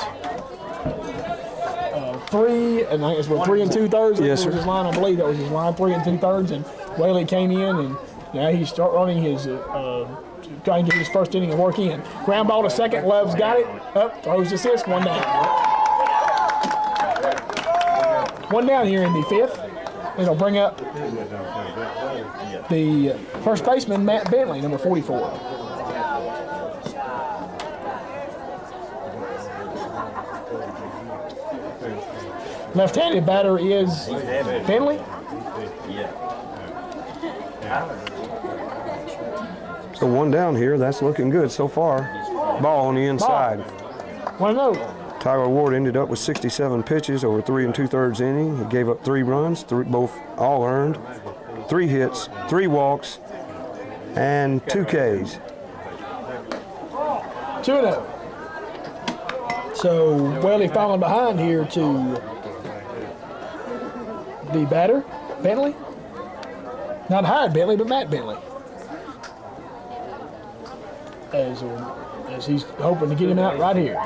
3 and 3 2/3. Yes, sir. Was his line, I believe that was his line, 3 2/3, and Whaley came in and now he's start running his trying to get his first inning of work in. Ground ball to second, Love's got it. Up, throws assist, 1 down. 1 down here in the 5th. It'll bring up the first baseman, Matt Bentley, number 44. Left-handed batter is Bentley. So 1 down here. That's looking good so far. Ball on the inside. 1-0. Tyler Ward ended up with 67 pitches over 3 2/3 inning. He gave up 3 runs, both all earned, 3 hits, 3 walks, and 2 Ks. 2-0. So Whaley falling behind here to the batter, Bentley. Not hired Bentley, but Matt Bentley. As he's hoping to get him out right here.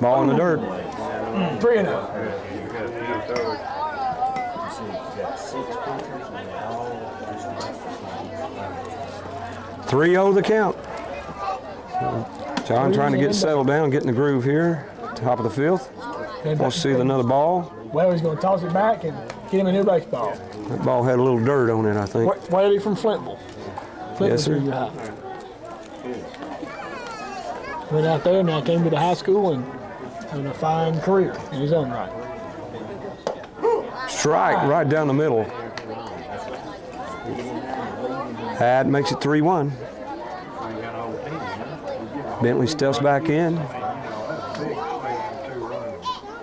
Ball in the dirt. 3-0. 3-0 the count. John trying to get settled down, getting the groove here. Top of the 5th. Wants to see another ball. Well, he's going to toss it back and get him a new baseball. That ball had a little dirt on it, I think. Whaley from Flintville. Yes, sir. Went out there, now came to the high school and having a fine career in his own right. Strike right down the middle. That makes it 3-1. Bentley steps back in.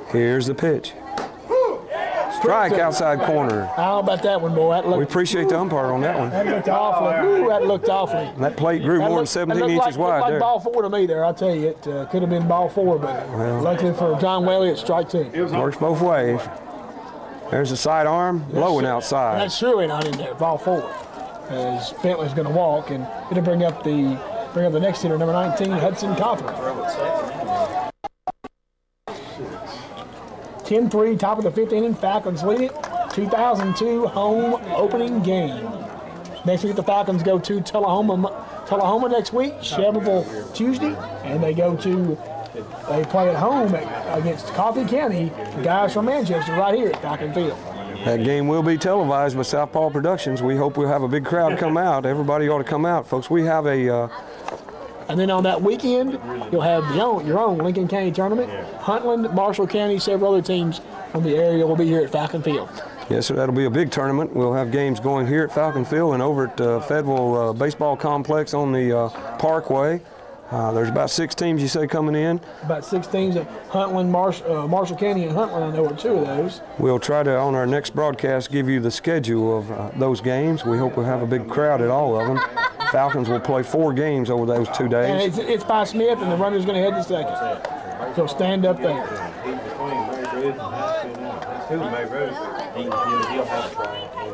Here's the pitch. Strike outside corner. How about that one, boy? We appreciate the umpire on that one. That looked awfully. Ooh, that looked awfully. That plate grew more than 17 inches wide like there. ball 4 to me there, I'll tell you. It could have been ball 4, but luckily for John Whaley, it's strike 2. Works both ways. There's the side arm, low and outside. And that's surely not in there, ball 4. As Bentley's going to walk, and it'll bring up the next hitter, number 19, Hudson Cawthorn. 10-3, top of the 5th inning. Falcons lead it. 2002 home opening game. Next week the Falcons go to Tullahoma next week, Shelbyville Tuesday, and they play at home against Coffee County, the guys from Manchester, right here at Falcon Field. That game will be televised by SouthPaw Productions. We hope we'll have a big crowd come out. Everybody ought to come out, folks. We have a... And then on that weekend, you'll have your own Lincoln County tournament. Huntland, Marshall County, several other teams from the area will be here at Falcon Field. Yes, sir. That'll be a big tournament. We'll have games going here at Falcon Field and over at Fayetteville Baseball Complex on the Parkway. There's about 6 teams, you say, coming in. About 6 teams at Huntland, Marshall County and Huntland, I know are 2 of those. We'll try to, on our next broadcast, give you the schedule of those games. We hope we'll have a big crowd at all of them. Falcons will play 4 games over those 2 days. And it's by Smith, and the runner's going to head to second. So stand up there.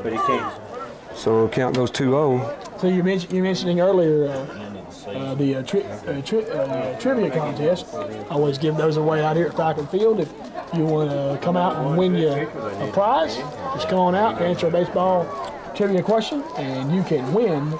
But he can't. So count goes 2-0. So you mentioning earlier the trivia contest. I always give those away out here at Falcon Field. If you want to come out and win you a prize, just come on out and answer a baseball trivia question, and you can win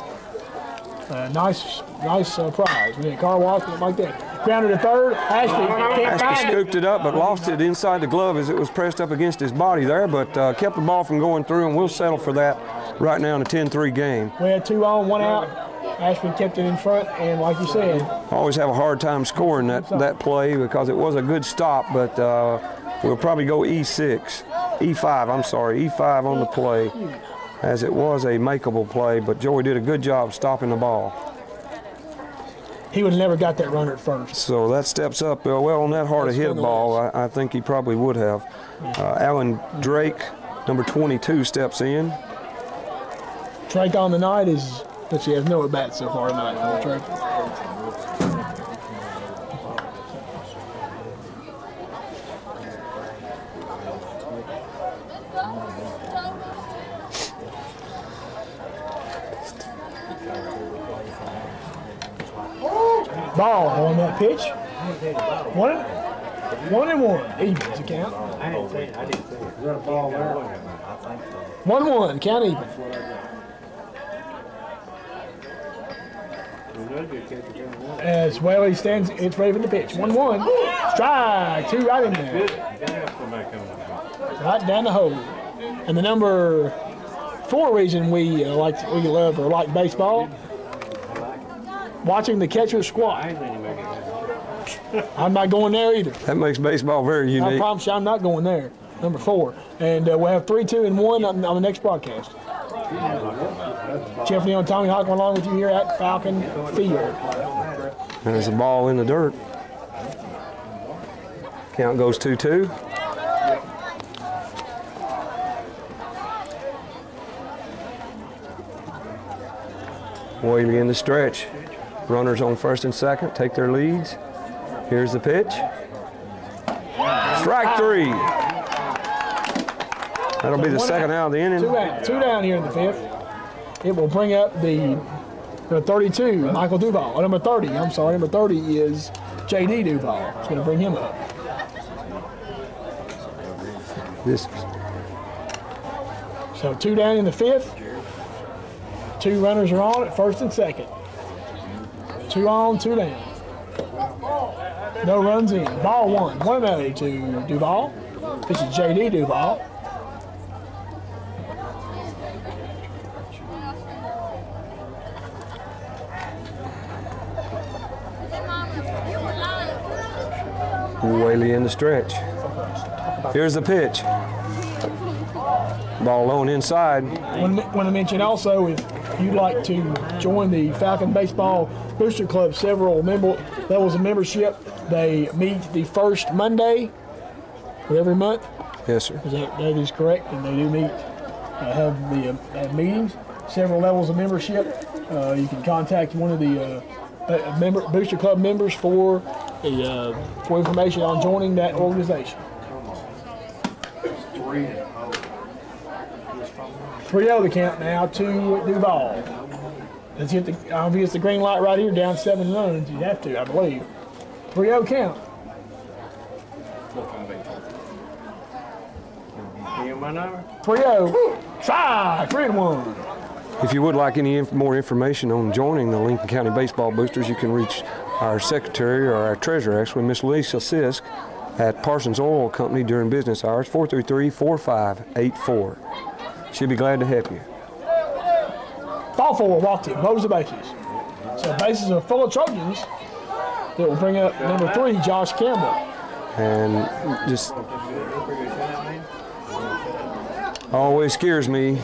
Nice prize. We had a car wash, something like that. Grounded to third. Ashby scooped it up, but lost it inside the glove as it was pressed up against his body there, but kept the ball from going through, and we'll settle for that right now in a 10-3 game. We had 2 on, 1 out. Ashby kept it in front, and like you said, I always have a hard time scoring that play because it was a good stop, but we'll probably go E5, I'm sorry, E5 on the play, as it was a makeable play, but Joey did a good job stopping the ball. He would have never got that runner at first. So that steps up, well, on that hard a hit ball, I think he probably would have. Alan Drake, number 22, steps in. Drake on the night is, but she has no at-bats so far tonight. Drake. Ball on that pitch. 1-1. Even's the count. 1-1. Count even. As well, he stands. It's ready for the pitch. 1-1. Strike. 2 right in there. Right down the hole. And the number 4 reason we love or like baseball. Watching the catcher squat. I'm not going there either. That makes baseball very unique. I promise you I'm not going there. Number 4. And we'll have 3, 2, and 1 on the next broadcast. Jeff Neal and Tommy Halcomb along with you here at Falcon Field. And there's a ball in the dirt. Count goes 2-2. Whaley in the stretch. Runners on first and second take their leads. Here's the pitch. Strike 3. That'll be the second out of the inning. 2 down here in the 5th. It will bring up the 32, Michael Duval. Number 30, I'm sorry, number 30 is J.D. Duval. It's going to bring him up. So 2 down in the 5th. 2 runners are on at first and second. 2 on, 2 down. No runs in. Ball 1. 1-0 to Duval. This is J.D. Duval. Whaley in the stretch. Here's the pitch. Ball low and inside. Want to mention also, if you'd like to join the Falcon Baseball Booster Club, several levels of membership. They meet the first Monday of every month. Yes, sir. That is correct, and they do meet, have meetings. Several levels of membership. You can contact one of the Booster Club members for information on joining that organization. 3-0 the count now to Duval. Let's hit the obvious the green light right here, down 7 runs. You have to, I believe. 3-0 count. 3-0. Try 3-1. If you would like any more information on joining the Lincoln County Baseball Boosters, you can reach our secretary or our treasurer, actually, Miss Lisa Sisk, at Parsons Oil Company during business hours, 433-4584. She'll be glad to help you. Ball 4 walked in, mows the bases. So bases are full of Trojans. That will bring up number 3, Josh Campbell. And just always scares me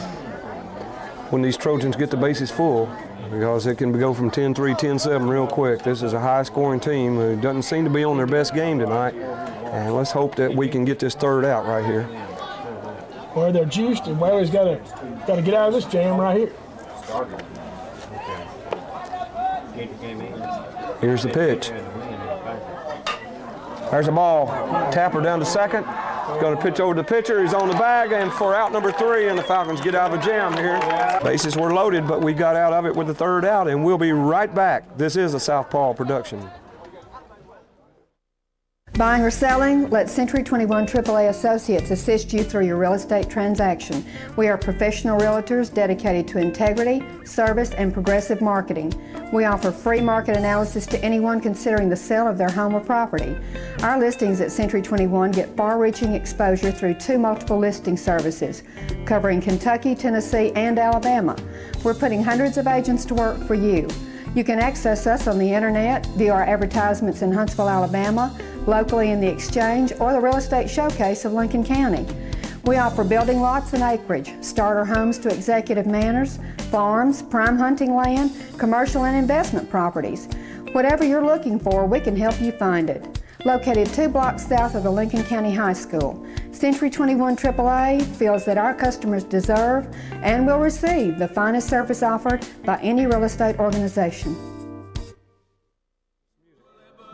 when these Trojans get the bases full, because it can go from 10-3, 10-7 real quick. This is a high-scoring team who doesn't seem to be on their best game tonight, and let's hope that we can get this third out right here. Well, they're juiced, and Whaley's got to get out of this jam right here. Here's the pitch. There's the ball. Tapper down to second. He's going to pitch over to the pitcher. He's on the bag, and for out number 3, and the Falcons get out of a jam here. Bases were loaded, but we got out of it with the third out, and we'll be right back. This is a SouthPaw production. Buying or selling? Let Century 21 AAA Associates assist you through your real estate transaction. We are professional realtors dedicated to integrity, service, and progressive marketing. We offer free market analysis to anyone considering the sale of their home or property. Our listings at Century 21 get far-reaching exposure through 2 multiple listing services, covering Kentucky, Tennessee, and Alabama. We're putting hundreds of agents to work for you. You can access us on the internet, view our advertisements in Huntsville, Alabama, locally in the Exchange, or the Real Estate Showcase of Lincoln County. We offer building lots and acreage, starter homes to executive manors, farms, prime hunting land, commercial and investment properties. Whatever you're looking for, we can help you find it. Located 2 blocks south of the Lincoln County High School, Century 21 AAA feels that our customers deserve and will receive the finest service offered by any real estate organization.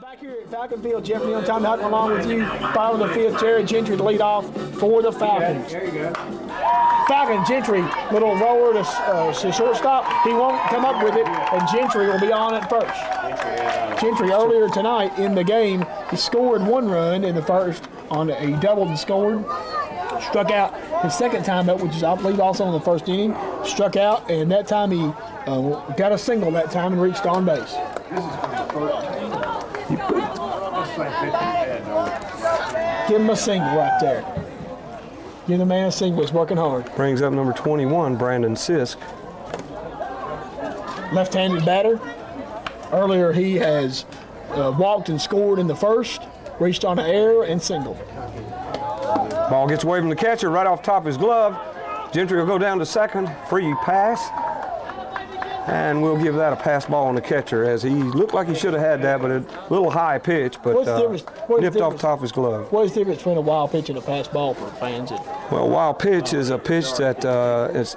Back here at Falcon Field, Jeff Neal and Tommy Halcomb along with you. Bottom of the 5th, Jared Gentry to lead off for the Falcons. There you go. Falcon Gentry, little roller to shortstop. He won't come up with it, and Gentry will be on at first. Gentry earlier tonight in the game, he scored 1 run in the first on a double and scored. Struck out his second time up, which is I believe also in the first inning. Struck out, and that time he got a single that time and reached on base. Give him a single right there. Give the man a single. He's working hard. Brings up number 21, Brandon Sisk. Left-handed batter. Earlier he has walked and scored in the first, reached on an error and single. Ball gets away from the catcher right off top of his glove. Gentry will go down to second, free pass. And we'll give that a pass ball on the catcher, as he looked like he should have had that, but a little high pitch, but nipped off top of his glove. What is the difference between a wild pitch and a pass ball for fans? Well, wild pitch is a pitch that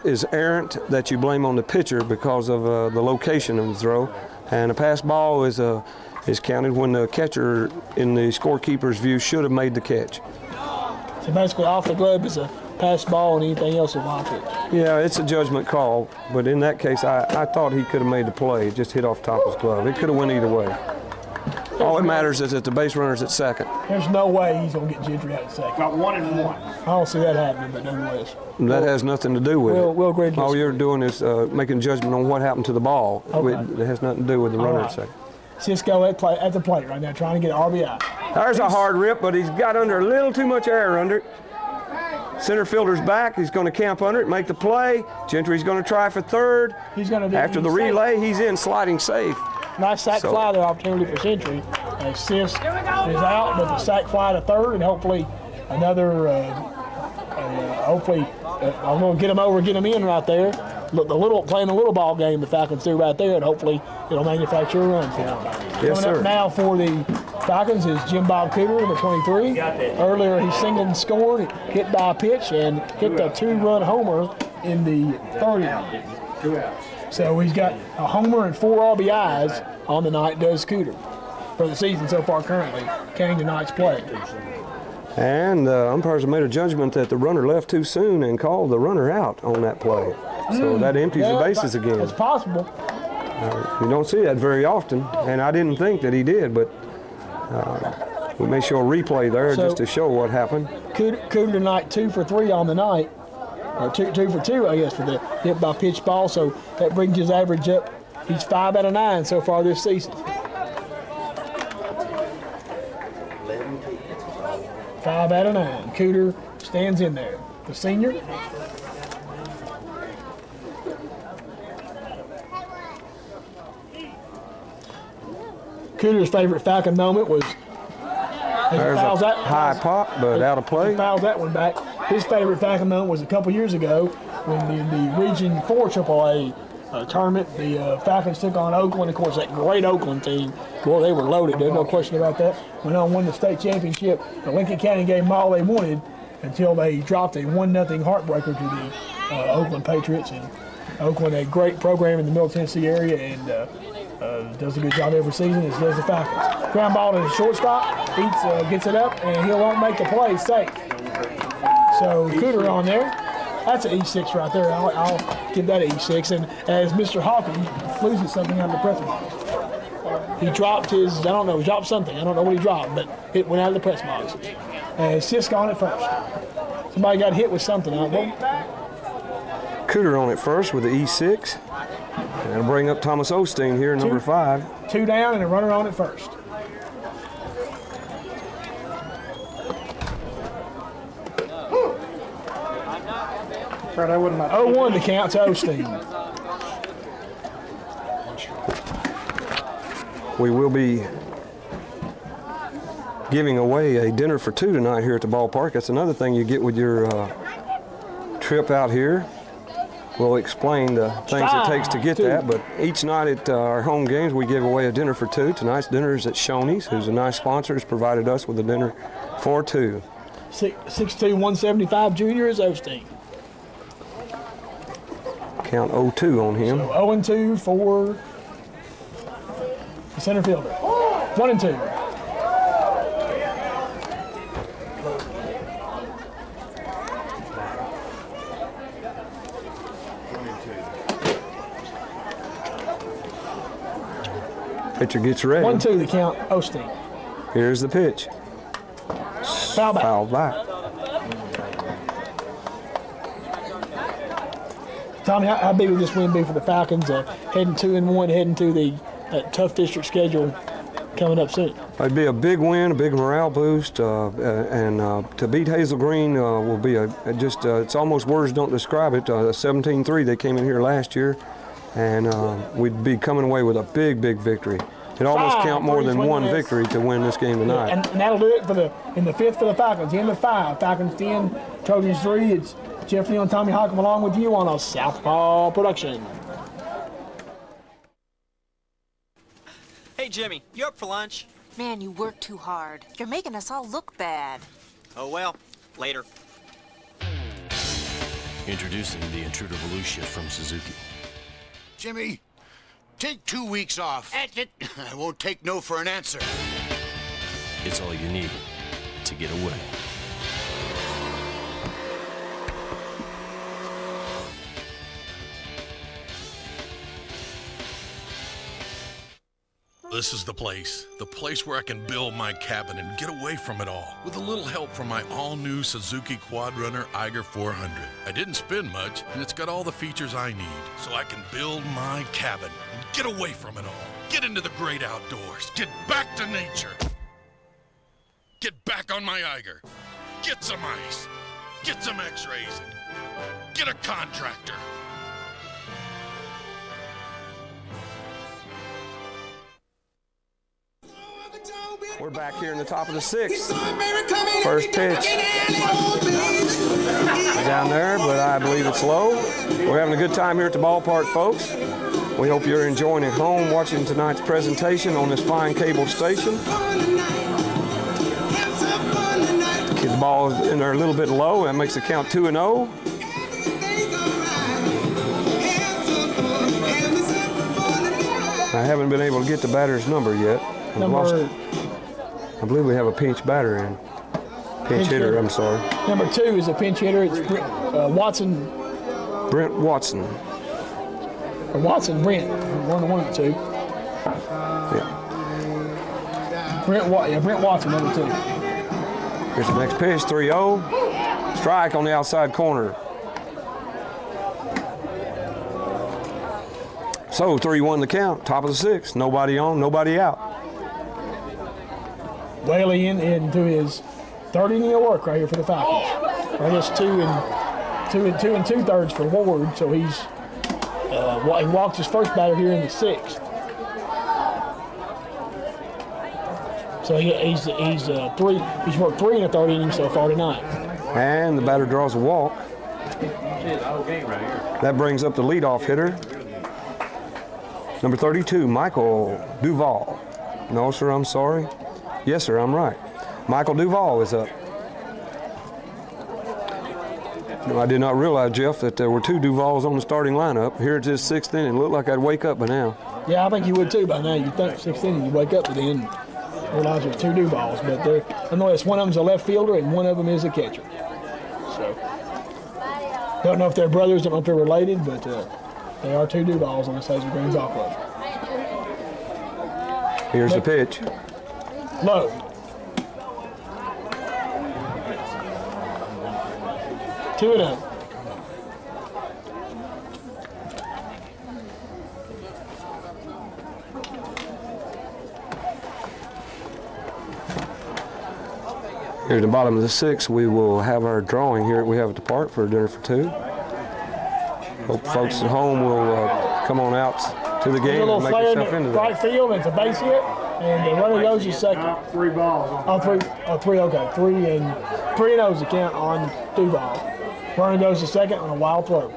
is errant, that you blame on the pitcher because of the location of the throw. And a pass ball is counted when the catcher, in the scorekeeper's view, should have made the catch. So basically off the glove is a pass ball and anything else is wild pitch. Yeah, it's a judgment call, but in that case, I thought he could have made the play. It just hit off top of his glove. It could have went either way. All that matters is that the base runner's at second. There's no way he's going to get Gentry out at second. Got 1 and 1. I don't see that happening, but nonetheless. That has nothing to do with it. We'll agree to All you're doing is making judgment on what happened to the ball. Okay. It has nothing to do with the runner at second. Cisco at the plate right now, trying to get an RBI. There's a hard rip, but he's got under a little too much air under it. Center fielder's back. He's going to camp under it, make the play. Gentry's going to try for third. He's going to after the relay, he's in sliding safe. Nice sack fly there, opportunity for Gentry. Sisk is out, but the sack fly to third, and hopefully another. I'm going to get him in right there. Look, playing a little ball game, the Falcons do right there, and hopefully it'll manufacture a run for them. Yes, Coming sir. up now for the Falcons is Jim Bob Cooter, number 23. Earlier he singled and scored, hit by a pitch, and hit the 2-run homer in the third inning. 2 outs. So he's got a homer and 4 RBIs on the night, does Cooter, for the season so far currently, carrying tonight's play. And umpires have made a judgment that the runner left too soon and called the runner out on that play. So that empties the bases again. It's possible. You don't see that very often, and I didn't think that he did, but we may show a replay there just to show what happened. Cooter tonight 2 for 3 on the night, or 2 for 2, I guess, for the hit by pitch ball. So that brings his average up. He's 5 out of 9 so far this season. 5 out of 9. Cooter stands in there. The senior. Cooter's favorite Falcon moment was there's a high pop, but out of play. He fouls that one back. His favorite Falcon moment was a couple years ago when in the Region 4 AAA tournament, the Falcons took on Oakland. Of course, that great Oakland team, boy, they were loaded. There's no question about that. Went on, won the state championship. The Lincoln County gave them all they wanted until they dropped a 1-0 heartbreaker to the Oakland Patriots. And Oakland, a great program in the Middle Tennessee area, and does a good job every season, as does the Falcons. Ground ball to the shortstop, gets it up, and he won't make the play safe. So Cooter on there. That's an E6 right there. I'll give that an E6. And as Mr. Hawkins loses something out of the press box. He dropped his, I don't know, he dropped something. I don't know what he dropped, but it went out of the press box. Sisk on it first. Somebody got hit with something out there. Cooter on it first with the E6. That'll bring up Thomas Osteen here, number 5. 2 down and a runner on it first. Fred, I wouldn't mind. 0-1 to count to Osteen. We will be giving away a dinner for 2 tonight here at the ballpark. That's another thing you get with your trip out here. We'll explain the things it takes to get that, but each night at our home games we give away a dinner for 2. Tonight's dinner is at Shoney's, who's a nice sponsor, has provided us with a dinner for 2. 6'2", 175 junior is Osteen. Count 0-2 on him. So 0-2 for the center fielder. 1-2. Pitcher gets ready. 1-2 the count, Osteen. Here's the pitch. Foul back. Foul back. Tommy, how big will this win be for the Falcons? Heading 2-1, heading to the tough district schedule coming up soon. It'd be a big win, a big morale boost, and to beat Hazel Green will be it's almost words don't describe it. 17-3, they came in here last year, and we'd be coming away with a big, big victory. It almost count more than one victory to win this game tonight. And that'll do it in the 5th for the Falcons. The end of 5, Falcons 10, Trojans 3. It's Jeff Neal and Tommy Halcomb along with you on a SouthPaw Production. Hey, Jimmy, you up for lunch? Man, you work too hard. You're making us all look bad. Oh, well, later. Introducing the Intruder Volusia from Suzuki. Jimmy, take 2 weeks off. I won't take no for an answer. It's all you need to get away. This is the place where I can build my cabin and get away from it all, with a little help from my all-new Suzuki Quadrunner Eiger 400. I didn't spend much, and it's got all the features I need, so I can build my cabin and get away from it all. Get into the great outdoors. Get back to nature. Get back on my Eiger. Get some ice. Get some x-rays. Get a contractor. We're back here in the top of the 6th. First pitch down there, but I believe it's low. We're having a good time here at the ballpark, folks. We hope you're enjoying at home watching tonight's presentation on this fine cable station. Get the ball in there a little bit low. That makes the count 2-0. I haven't been able to get the batter's number yet. I believe we have a pinch batter in. Pinch hitter, I'm sorry. Number 2 is a pinch hitter. It's Watson. Brent Watson. Or Watson, Brent. 1-2. Yeah. Brent Watson, number 2. Here's the next pitch, 3-0. Strike on the outside corner. So 3-1 the count, top of the 6th. Nobody on, nobody out. Whaley into his 3rd inning of work right here for the Falcons. I guess 2 2/3 for Ward, so he walked his first batter here in the 6th. So he's worked 3 1/3 innings so far tonight. And the batter draws a walk. That brings up the leadoff hitter, number 32, Michael Duval. No, sir, I'm sorry. Yes, sir, I'm right. Michael Duval is up. No, I did not realize, Jeff, that there were 2 Duvals on the starting lineup. Here it's his 6th inning. It looked like I'd wake up by now. Yeah, I think you would too by now. You'd think 6th inning, you wake up then and realize there's 2 Duvals. But I noticed one of them's a left fielder and one of them is a catcher. So, don't know if they're brothers, don't know if they're related, but they are 2 Duvals on this Hazel Green Ball Club. Here's the pitch. Low. Two and up. Here at the bottom of the sixth, we will have our drawing here we have at the park for dinner for two. Hope folks at home will come on out to the game and make yourself into that. Right field, it's a base hit, and the runner goes to second. 3 balls. Oh, three, okay. 3 and 0's the count on Duval. Runner goes to second on a wild throw.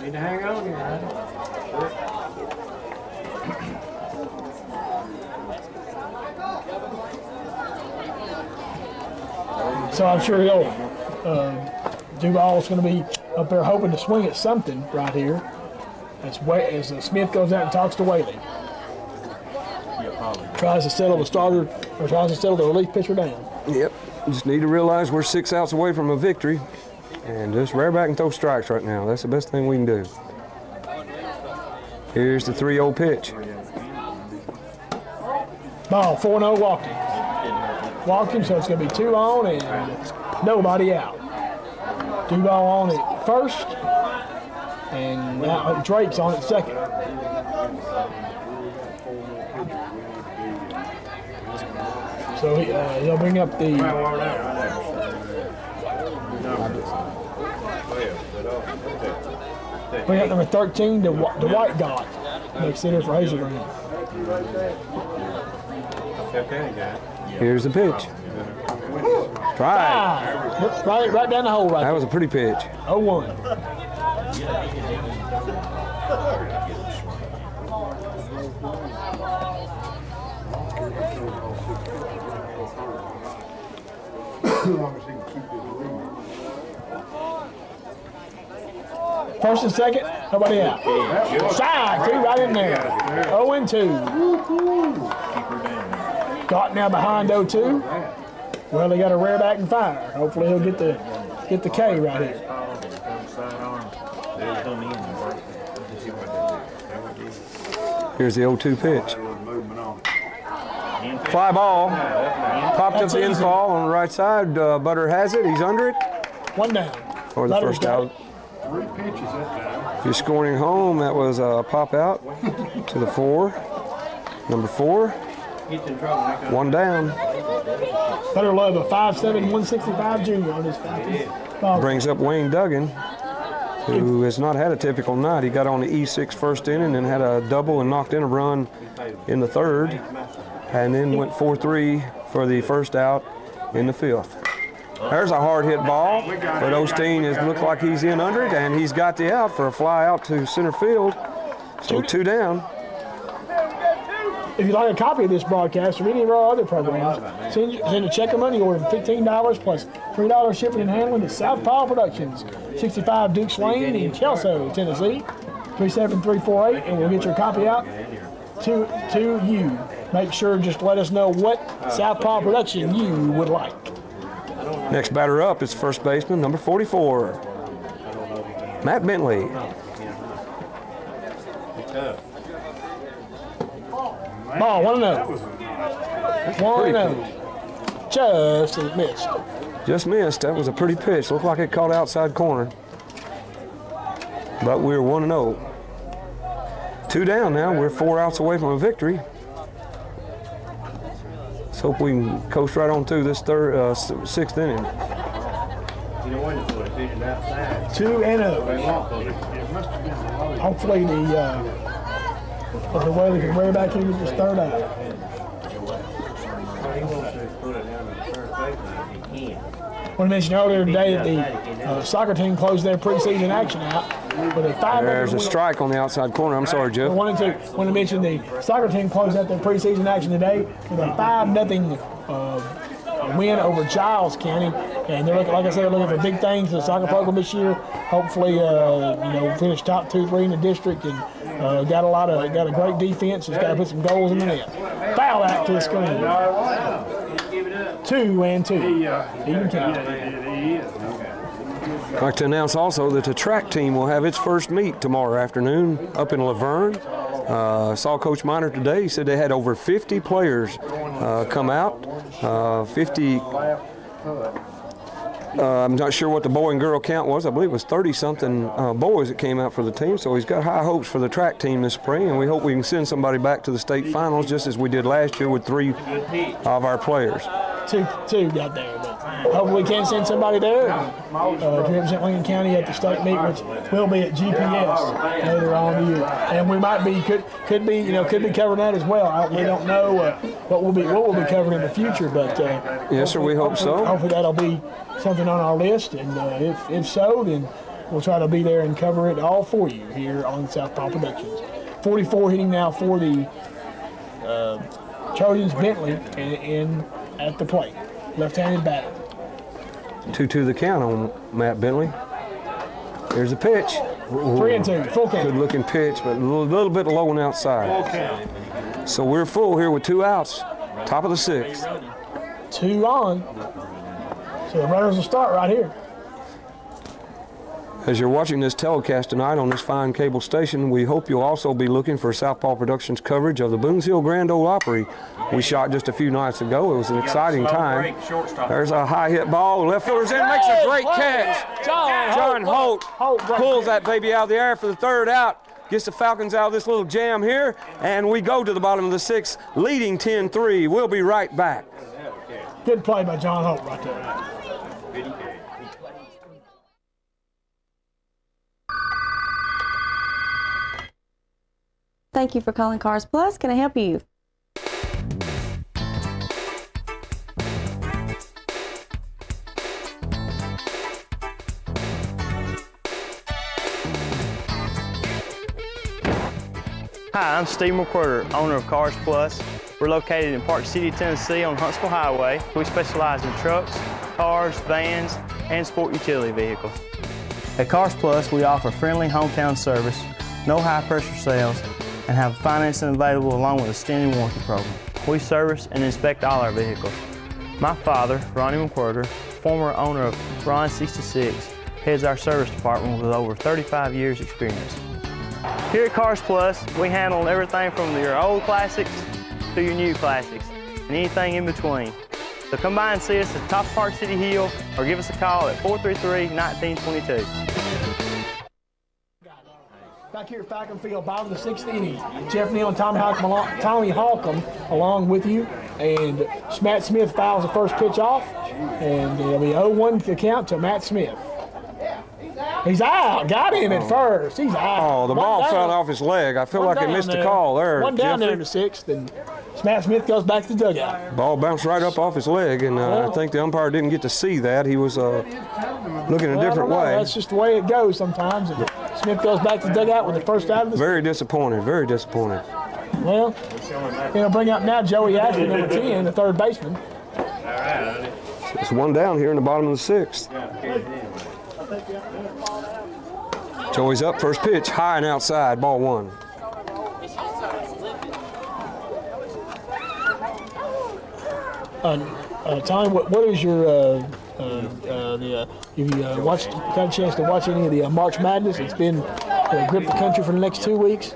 Need to hang on here, man. So I'm sure Duval's going to be up there hoping to swing at something right here as Smith goes out and talks to Whaley. Tries to settle the starter, or tries to settle the relief pitcher down. Yep, just need to realize we're 6 outs away from a victory and just rear back and throw strikes right now. That's the best thing we can do. Here's the 3-0 pitch. Ball, 4-0 walked him. Walked him, so it's going to be 2 on and nobody out. Duval on at first, and now Drake's on at second. So he'll bring up the number 13, the white dot. Next hitter for Hazel Green. Here's the pitch. Try. Right down the hole right there. That was a pretty pitch. 0-1. First and second, nobody out. Side, 2 right in there. 0-2. Got now behind 0-2. Well, they got a rear back and fire. Hopefully he'll get the K right here. Here's the 0-2 pitch. Fly ball. Popped up the infall on the right side. Butter has it. He's under it. 1 down. For the first out. 3 pitches that time. If you're scoring home, that was a pop out to the 4. Number 4. 1 down. Butter Love, a 5'7", 165 junior on his Falcons. Brings up Wayne Duggan, who has not had a typical night. He got on the E6 first inning and had a double and knocked in a run in the 3rd, and then went 4-3 for the first out in the 5th. There's a hard hit ball, but Osteen looks like he's in under it, and he's got the out for a fly out to center field. So 2 down. If you'd like a copy of this broadcast or any of our other programs, send a check or money order of $15 plus $3 shipping and handling to SouthPaw Productions, 65 Dukes Lane in Kelso, Tennessee, 37348, and we'll get your copy out to you. Make sure just let us know what SouthPaw Production you would like. Next batter up is first baseman, number 44, Matt Bentley. Ball, 1-0. 1-0. Just missed. Just missed. That was a pretty pitch. Looked like it caught outside corner. But we're 1-0. 2 down now. We're 4 outs away from a victory. Let's hope we can coast right on through this 6th inning. 2-0. Hopefully the Whaley can wear back in with this 3rd out. I want to mention earlier today that the soccer team closed their preseason action out with a 5-0. There's a strike on the outside corner. I'm sorry, Jeff. I want to mention the soccer team closed out their preseason action today with a 5-0 win over Giles County, and they're looking, like I said, they're looking for big things in the soccer program this year. Hopefully, finish top 2-3 in the district, and got a great defense. Just got to put some goals in the net. Foul out to the screen. 2-2. Even count. I'd like to announce also that the track team will have its first meet tomorrow afternoon up in Laverne. Saw Coach Miner today. He said they had over 50 players come out. 50. I'm not sure what the boy and girl count was. I believe it was 30-something boys that came out for the team. So he's got high hopes for the track team this spring, and we hope we can send somebody back to the state finals just as we did last year with 3 of our players. Two got there, but hopefully we can send somebody there to represent Lincoln County at the state meet, which will be at GPS later on in the year. And we might be could be covering that as well. We don't know what we'll be covering in the future, but yes, sir, we hope so. Hopefully that'll be something on our list, and if so, then we'll try to be there and cover it all for you here on SouthPaw Productions. 44 hitting now for the Trojans, Bentley, and at the plate, left-handed batter. 2-2 the count on Matt Bentley. Here's the pitch. 3-2, full count. Good looking pitch, but a little bit low on the outside. So we're full here with 2 outs, top of the 6th. 2 on. So the runners will start right here. As you're watching this telecast tonight on this fine cable station, we hope you'll also be looking for SouthPaw Productions coverage of the Boones Hill Grand Ole Opry we shot just a few nights ago. It was an exciting time. There's a high hit ball. Left fielder's in, makes a great catch. John Holt pulls that baby out of the air for the 3rd out. Gets the Falcons out of this little jam here, and we go to the bottom of the 6th, leading 10-3. We'll be right back. Good play by John Holt right there. Thank you for calling Cars Plus. Can I help you? Hi, I'm Steve McWhirter, owner of Cars Plus. We're located in Park City, Tennessee on Huntsville Highway. We specialize in trucks, cars, vans, and sport utility vehicles. At Cars Plus, we offer friendly hometown service, no high-pressure sales, and have financing available along with a extended warranty program. We service and inspect all our vehicles. My father, Ronnie McWhirter, former owner of Ron 66, heads our service department with over 35 years experience. Here at Cars Plus, we handle everything from your old classics to your new classics and anything in between. So come by and see us at top of Park City Hill or give us a call at 433-1922. Back here at Falcon Field, bottom of the 6th inning. Jeff Neal and Tommy Halcomb along with you. And Matt Smith fouls the first pitch off. And it'll be 0-1 to count to Matt Smith. He's out. Got him at first. He's out. Oh, the ball fell off his leg. I feel like I missed a call there. One down there in the 6th, and Matt Smith goes back to the dugout. Ball bounced right up off his leg, and I think the umpire didn't get to see that. He was looking a different way. That's just the way it goes sometimes. And Smith goes back to the dugout with the first out of the Very disappointed, very disappointed. Well, he'll bring up now Joey Ashby, number 10, the 3rd baseman. It's 1 down here in the bottom of the 6th. Joey's up, first pitch, high and outside, ball 1. Tommy, what is your have you got a chance to watch any of the March Madness? It's been grip the country for the next 2 weeks.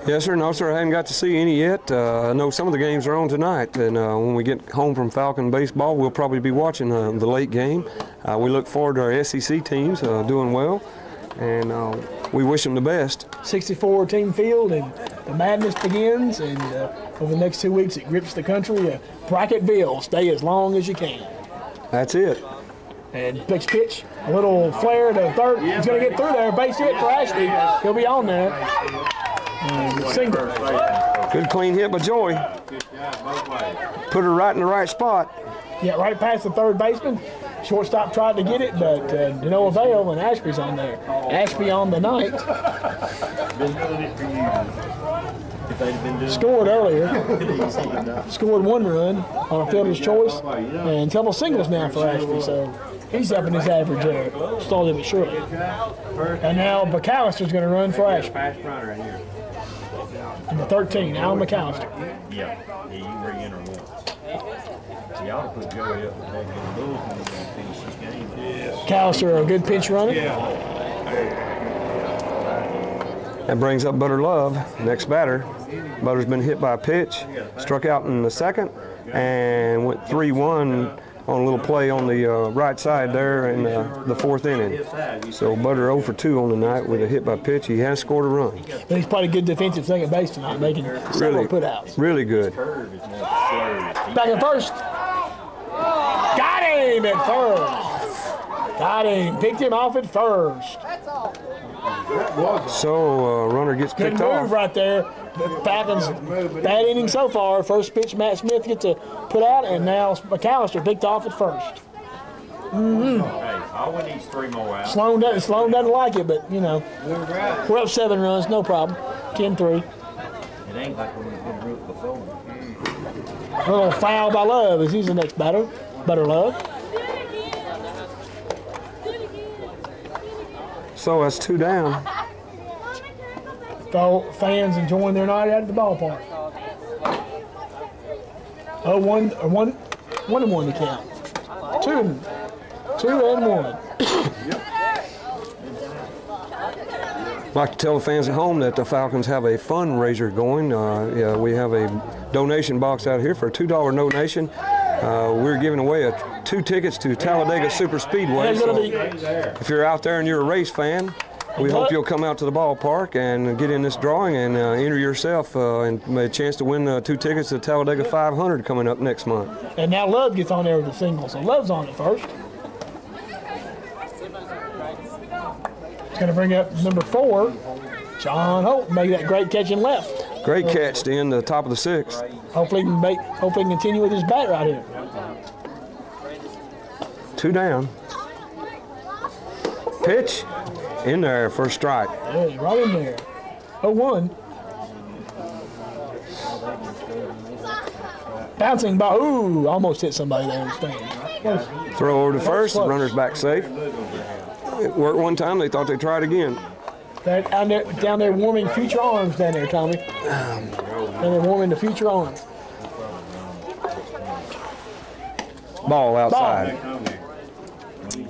Yes, sir. No, sir. I haven't got to see any yet. I know some of the games are on tonight, and when we get home from Falcon baseball, we'll probably be watching the late game. We look forward to our SEC teams doing well, and we wish them the best. 64-team field, and the madness begins, and over the next 2 weeks, it grips the country. Bracketville, stay as long as you can. That's it. And next pitch, a little flare to 3rd. He's going to get through there. Base hit for Ashby. He'll be on there. Single. Good clean hit by Joey. Put her right in the right spot. Yeah, right past the 3rd baseman. Shortstop tried to get it, but to no avail, and Ashby's on there. Ashby on the night. Scored earlier. Scored 1 run on a fielder's choice, and a couple singles now for Ashby, so he's up in his average there, slowly but surely. And now McAllister's going to run for Ashby. Number 13, Alan McAllister. Yeah, you can bring in her once. See, I ought to put Joey up and take the Bulls when we finish this game. McAllister, a good pinch runner. That brings up Butter Love, next batter. Butter's been hit by a pitch, struck out in the second, and went 3-1 on a little play on the right side there in the fourth inning. So Butter 0 for 2 on the night with a hit by pitch. He has scored a run. But he's probably good defensive second base tonight, making several putouts. Really good. Back at first. Got him at first. Got him. Picked him off at first. So runner gets picked off. Good move right there. The Falcons, bad inning so far. First pitch, Matt Smith gets a put out, and now McAllister picked off at first. Hey, I win these 3 more out. Sloan doesn't like it, but, you know, we're up 7 runs, no problem. 10-3. It ain't like when we've been root before. A little foul by Love as he's the next batter. Butter Love. So that's 2 down. Fans enjoying their night at the ballpark. 1-1 to count. 2 and 1. I'd like to tell the fans at home that the Falcons have a fundraiser going. Yeah, we have a donation box out here for a $2 donation. We're giving away 2 tickets to Talladega Super Speedway. So if you're out there and you're a race fan, we hope you'll come out to the ballpark and get in this drawing and enter yourself and a chance to win 2 tickets to Talladega 500 coming up next month. And now Love gets on there with the single, so Love's on it first. It's going to bring up number 4, John Holt, made that great catch in left. Great catch to end the top of the 6th. Hopefully he can continue with his bat right here. 2 down. Pitch in there for a strike. Yeah, right in there. 0-1. Bouncing ball. Ooh, almost hit somebody there in the stand. Throw over to first. The runner's back safe. It worked one time. They thought they'd try it again. Down there warming future arms down there, Tommy. Down there warming the future arms. Ball outside.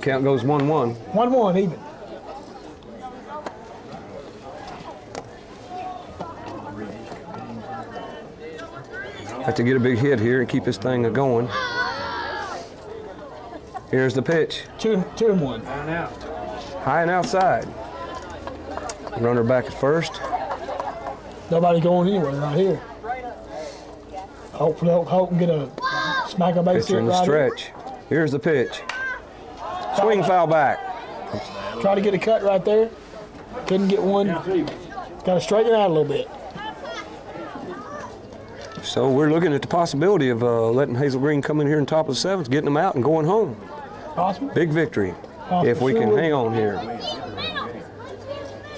Count goes 1-1. 1-1 even. Have to get a big hit here and keep this thing going. Here's the pitch. 2-1. High and outside. Runner back at first. Nobody going anywhere right here. Hope and get a smack a base Pitcher hit in the right stretch. here. Here's the pitch. Swing foul back. Try to get a cut right there. Couldn't get one. Got to straighten it out a little bit. So we're looking at the possibility of letting Hazel Green come in here in top of the 7th, getting them out and going home. Possible. Big victory if we can hang on here.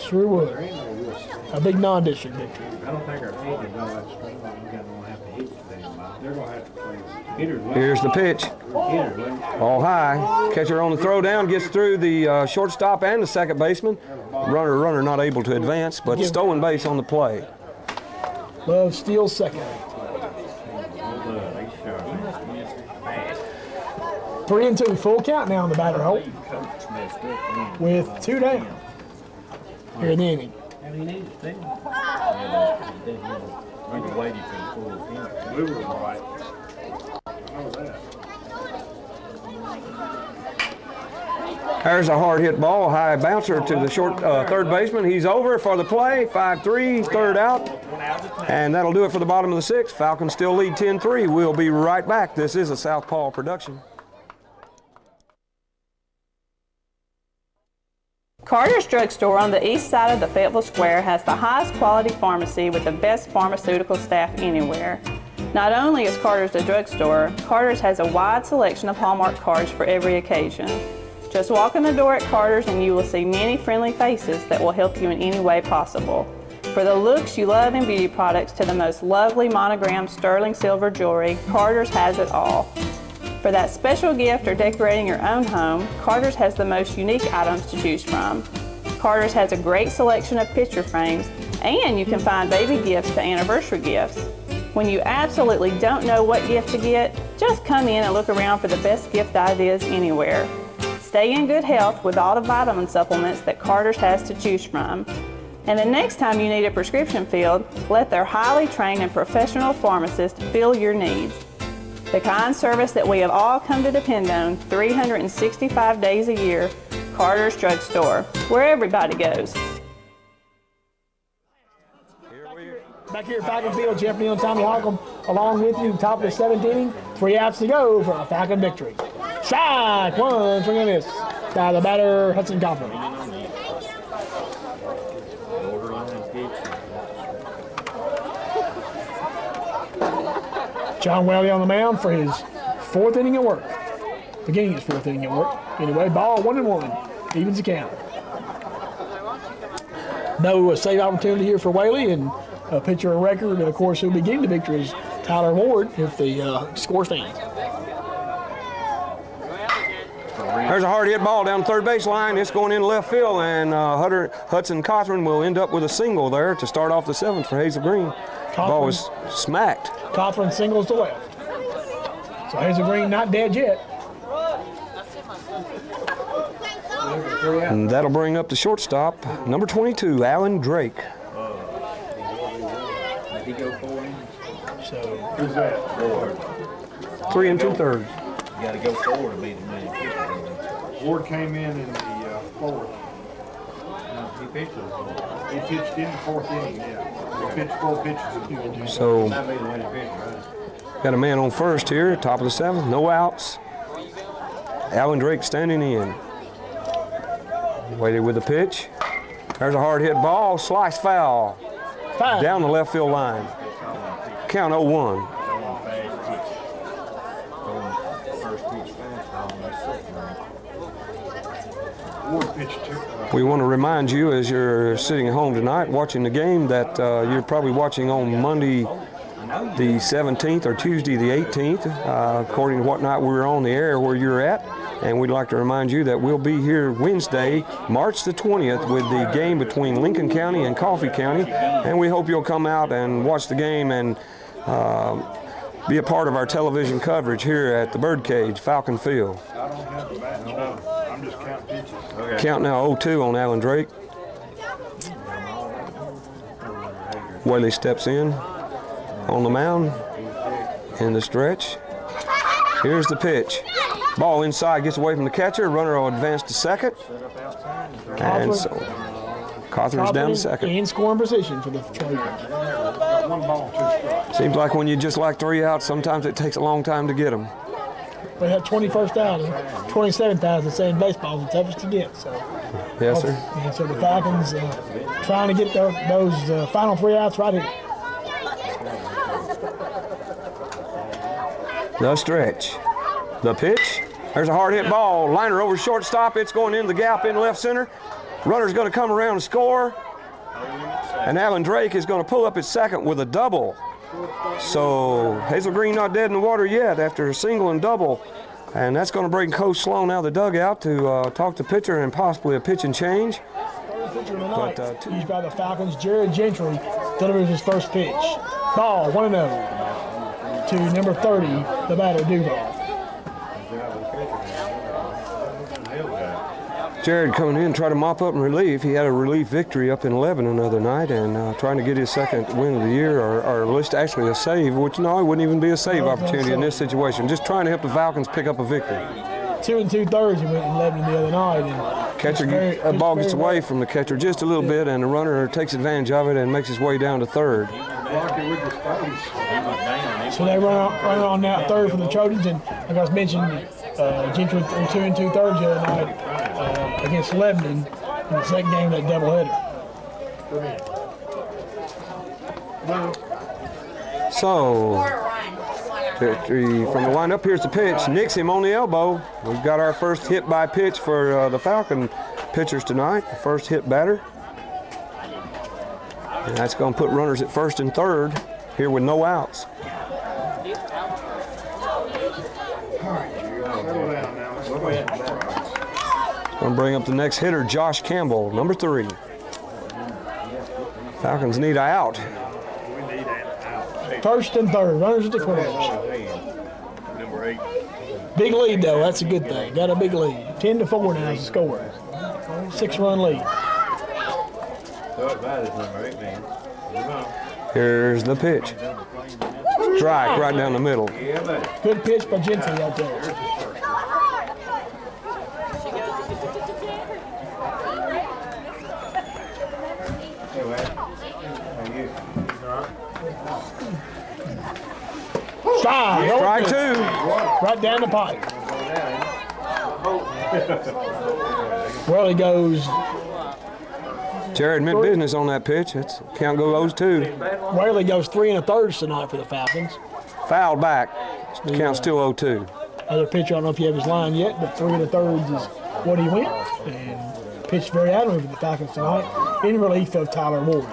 Sure would. A big non-district victory. I don't think our pitchers are that strong. We're going to have to hit them. They're going to have to play hitters. Here's the pitch. All high. Catcher on the throw down, gets through the shortstop and the second baseman. Runner not able to advance, but stolen base on the play. Love steals second. 3-2, full count now on the batter hole. With 2 down. Here in the inning. There's a hard hit ball, high bouncer to the short third baseman. He's over for the play, 5-3, third out. And that'll do it for the bottom of the 6th. Falcons still lead 10-3. We'll be right back. This is a SouthPaw production. Carter's Drugstore on the east side of the Fayetteville Square has the highest quality pharmacy with the best pharmaceutical staff anywhere. Not only is Carter's a drugstore, Carter's has a wide selection of Hallmark cards for every occasion. Just walk in the door at Carter's and you will see many friendly faces that will help you in any way possible. For the looks you love in beauty products to the most lovely monogrammed sterling silver jewelry, Carter's has it all. For that special gift or decorating your own home, Carter's has the most unique items to choose from. Carter's has a great selection of picture frames, and you can find baby gifts to anniversary gifts. When you absolutely don't know what gift to get, just come in and look around for the best gift ideas anywhere. Stay in good health with all the vitamin supplements that Carter's has to choose from. And the next time you need a prescription filled, let their highly trained and professional pharmacist fill your needs. The kind service that we have all come to depend on 365 days a year, Carter's Drug Store, where everybody goes. Back here at Falcon Field, Jeff Neal and Tommy Halcomb along with you, top of the 7th inning. 3 outs to go for a Falcon victory. Strike one, swing and miss by the batter, Hudson Coughlin. John Whaley on the mound for his 4th inning at work. Beginning his 4th inning at work. Anyway, ball 1-1, evens the count. No save opportunity here for Whaley, and a pitcher of record, of course, who'll be getting the victory is Tyler Ward if the score stands. There's a hard hit ball down third base line. It's going in left field, and Hudson Cothran will end up with a single there to start off the 7th for Hazel Green. Ball was smacked. Cothran singles to left. So Hazel Green not dead yet. And that'll bring up the shortstop, number 22, Alan Drake. Did he go 4 innings? So who's that? 3 2/3. You got to go 4 to be the main pitcher. Ward came in the 4th. No, he pitched the 4th. He pitched in the 4th inning, yeah. He pitched 4 pitches. So, That'd be the winning pitcher, right? got a man on first here, top of the 7th, no outs. Alan Drake standing in. Waited with the pitch. There's a hard hit ball, slice foul. Down the left field line. Count 0-1. We want to remind you, as you're sitting at home tonight watching the game, that you're probably watching on Monday the 17th or Tuesday the 18th, according to what night we're on the air where you're at. And we'd like to remind you that we'll be here Wednesday, March the 20th, with the game between Lincoln County and Coffee County. And we hope you'll come out and watch the game and be a part of our television coverage here at the Birdcage, Falcon Field. I don't have the bat, no. I'm just counting pitches. Okay. Count now 0-2 on Alan Drake. Whaley steps in on the mound in the stretch. Here's the pitch. Ball inside, gets away from the catcher. Runner will advance to second. And so Cothran's down to second. In scoring position for the Trojans. Seems like when you just like 3 outs, sometimes it takes a long time to get them. They had 21st out and 27th out, the same baseball, the toughest to get. So. Yes, sir. And so the Falcons trying to get those final 3 outs right here. The stretch. The pitch. There's a hard hit ball. Liner over shortstop. It's going into the gap in left center. Runner's going to come around and score. And Alan Drake is going to pull up at second with a double. So Hazel Green not dead in the water yet after a single and double. And that's going to bring Coach Sloan out of the dugout to talk to pitcher and possibly a pitch and change. But, used by the Falcons, Jared Gentry delivers his first pitch. Ball 1-0 to number 30, the batter Duval. Jared coming in, trying to mop up in relief. He had a relief victory up in Lebanon the other night and trying to get his second win of the year, or at least actually a save, which no, it wouldn't even be a save opportunity in this situation. Just trying to help the Falcons pick up a victory. 2 2/3 he went in Lebanon the other night. And catcher, a ball gets away from the catcher just a little bit, and the runner takes advantage of it and makes his way down to third. So they run on now third for the Trojans, and like I was mentioning, Gentry 2 2/3 the other night against Lebanon in the second game of that doubleheader. So, from the windup, here's the pitch. Nicks him on the elbow. We've got our first hit by pitch for the Falcon pitchers tonight. The first hit batter. And that's going to put runners at first and third here with no outs. Going to bring up the next hitter, Josh Campbell, number 3. Falcons need an out. First and third, runners at the corners. Number 8. Big lead, though. That's a good thing. Got a big lead. 10-4 now is the score. 6-run lead. Here's the pitch. Strike right down the middle. Good pitch by Gentry out there. Strike two. Right down the pipe. Well, he goes. Jared meant business on that pitch. It's count goes 0-2. Whaley goes 3 1/3 tonight for the Falcons. Fouled back. Count still 0-2. Other pitcher, I don't know if you have his line yet, but 3 1/3 is what he went. And pitched very admirably for the Falcons tonight in relief of Tyler Ward.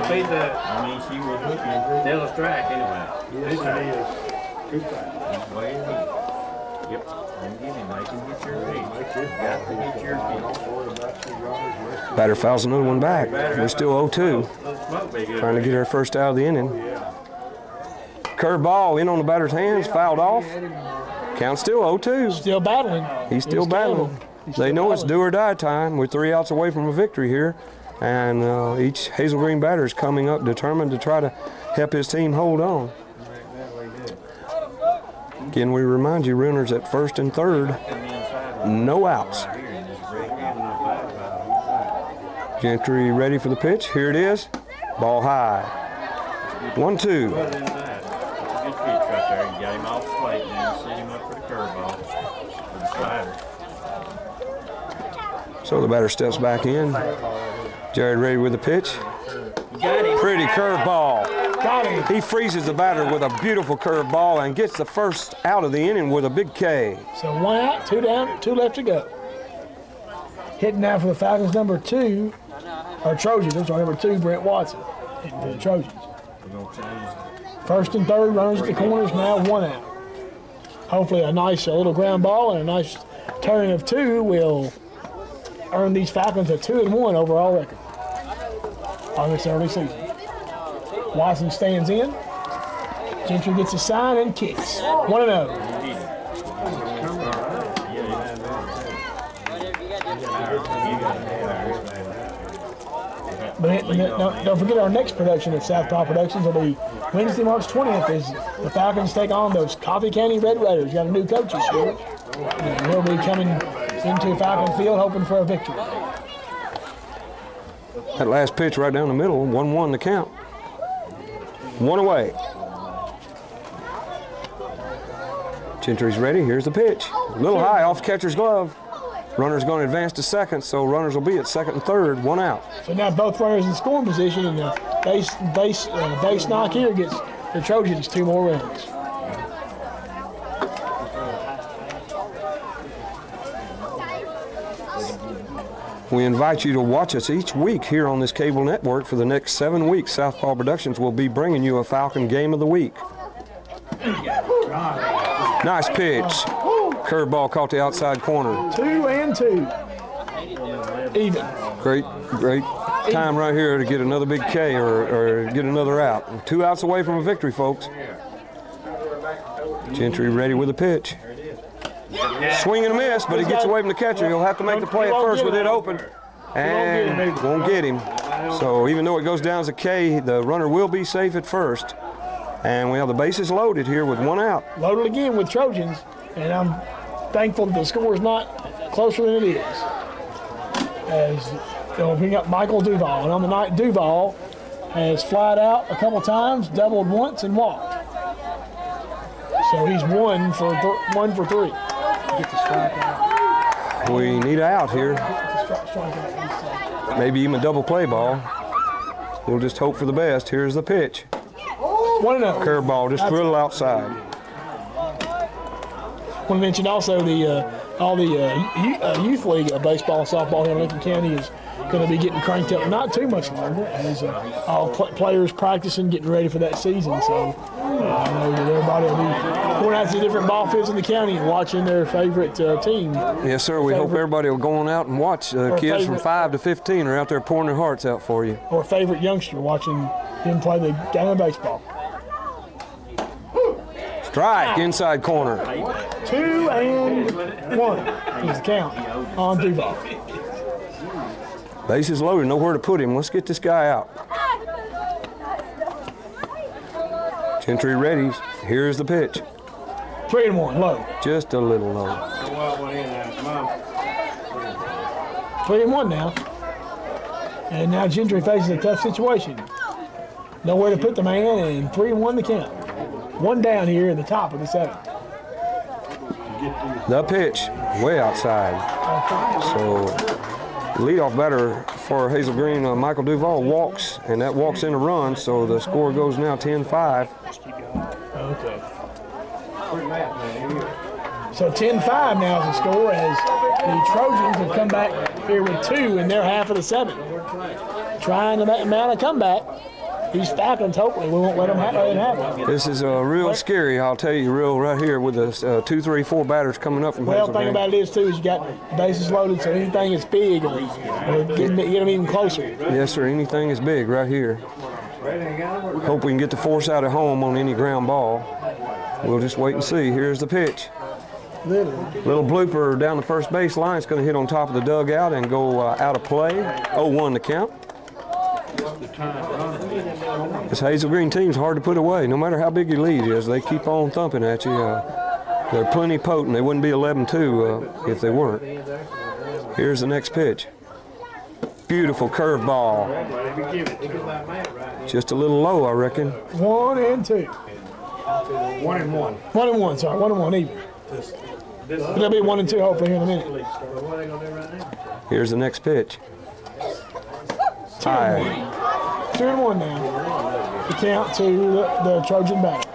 Beat that. I mean, she was looking. Still a strike anyway. Yes, it is. Good strike. Yep. And get him. Make him get your feet. Got to get your feet. Batter fouls another one back. We're still 0-2. Trying to get our first out of the inning. Curve ball in on the batter's hands. Fouled off. Count still 0-2. Still battling. He's still battling. They know it's do or die time. We're 3 outs away from a victory here. And each Hazel Green batter is coming up determined to try to help his team hold on. Again, we remind you, runners at first and third, no outs. Gentry ready for the pitch. Here it is. Ball high. 1-2. Good pitch right there. You got him off the plate and then set him up for the curveball. For the slider. So the batter steps back in. Jared ready with the pitch. Pretty curveball. He freezes the batter with a beautiful curveball and gets the first out of the inning with a big K. So 1 out, 2 down, 2 left to go. Hitting now for the Falcons, number 2, or Trojans, I'm sorry, number 2, Brent Watson. Hitting for the Trojans. First and third, runners at the corners, now 1 out. Hopefully a nice little ground ball and a nice turn of 2 will earn these Falcons a 2-1 overall record on this early season. Watson stands in. Gentry gets a sign and kicks. 1-0. But don't forget our next production of SouthPaw Productions will be Wednesday, March 20th as the Falcons take on those Coffee County Red Raiders. Got a new coach this year. And he'll be coming into Falcon Field hoping for a victory. That last pitch right down the middle, 1-1 the count. 1 away. Gentry's ready. Here's the pitch. A little high off catcher's glove. Runner's going to advance to second, so runners will be at second and third, 1 out. So now both runners in scoring position, and the base knock here gets the Trojans 2 more runs. We invite you to watch us each week here on this cable network. For the next 7 weeks, SouthPaw Productions will be bringing you a Falcon Game of the Week. Nice pitch. Curveball caught the outside corner. 2 and 2. Even. Great time right here to get another big K or get another out. 2 outs away from a victory, folks. Gentry ready with a pitch. Swing and a miss, but he gets away from the catcher. He'll have to make the play at first with it open. And won't get him. So even though it goes down as a K, the runner will be safe at first. And we have the bases loaded here with 1 out. Loaded again with Trojans, and I'm thankful that the score is not closer than it is. As they'll bring up Michael Duval. And on the night, Duval has flied out a couple times, doubled once, and walked. So he's 1 for 3. Get the strike out. We need an out here. Maybe even a double play ball. We'll just hope for the best. Here's the pitch. 1-0. Curveball, just a little outside. I want to mention also all the youth league baseball and softball here in Lincoln County is going to be getting cranked up not too much longer as all players practicing, getting ready for that season. So I know that everybody will be going out to different ball fields in the county and watching their favorite team. Yes, sir. We hope everybody will go on out and watch. Kids from 5 to 15 are out there pouring their hearts out for you. Or favorite youngster watching him play the game of baseball. Strike, inside corner. 2-1 is the count on Duval. Bases loaded, nowhere to put him. Let's get this guy out. Gentry readies. Here's the pitch. 3-1, low. Just a little low. 3-1 now. And now Gentry faces a tough situation. Nowhere to put the man, and 3-1 the count. One down here in the top of the 7th. The pitch, way outside. So, leadoff batter for Hazel Green, Michael Duval, walks, and that walks in a run, so the score goes now 10-5. Okay. So 10-5 now is the score as the Trojans have come back here with 2 in their half of the 7th. Trying to mount a comeback. These Falcons, hopefully, we won't let them have it. This is real scary, I'll tell you, right here with the 2, 3, 4 batters coming up from Hazel Green. Well, the thing about it is, too, is you got bases loaded, so anything that's big will get them even closer. Yes, sir, anything is big right here. Hope we can get the force out at home on any ground ball. We'll just wait and see. Here's the pitch. Little blooper down the first base line. It's going to hit on top of the dugout and go out of play. 0-1 the count. This Hazel Green team's hard to put away. No matter how big your lead is, they keep on thumping at you. They're plenty potent. They wouldn't be 11-2 if they weren't. Here's the next pitch. Beautiful curveball. Just a little low, I reckon. 1-2. 1-1. 1-1, sorry. 1-1 even. It'll be 1-2 hopefully here in a minute. Here's the next pitch. 2-1 now. The count to the Trojan batter.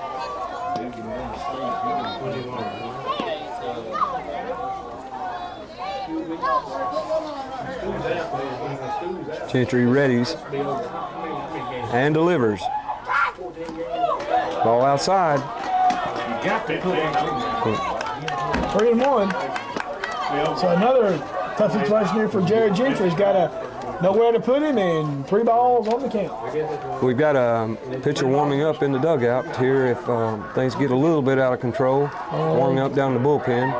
Gentry readies and delivers. Ball outside. 3-1. So another tough situation here for Jared Gentry. He's got nowhere to put him and 3 balls on the count. We've got a pitcher warming up in the dugout here if things get a little bit out of control. Warming up down the bullpen.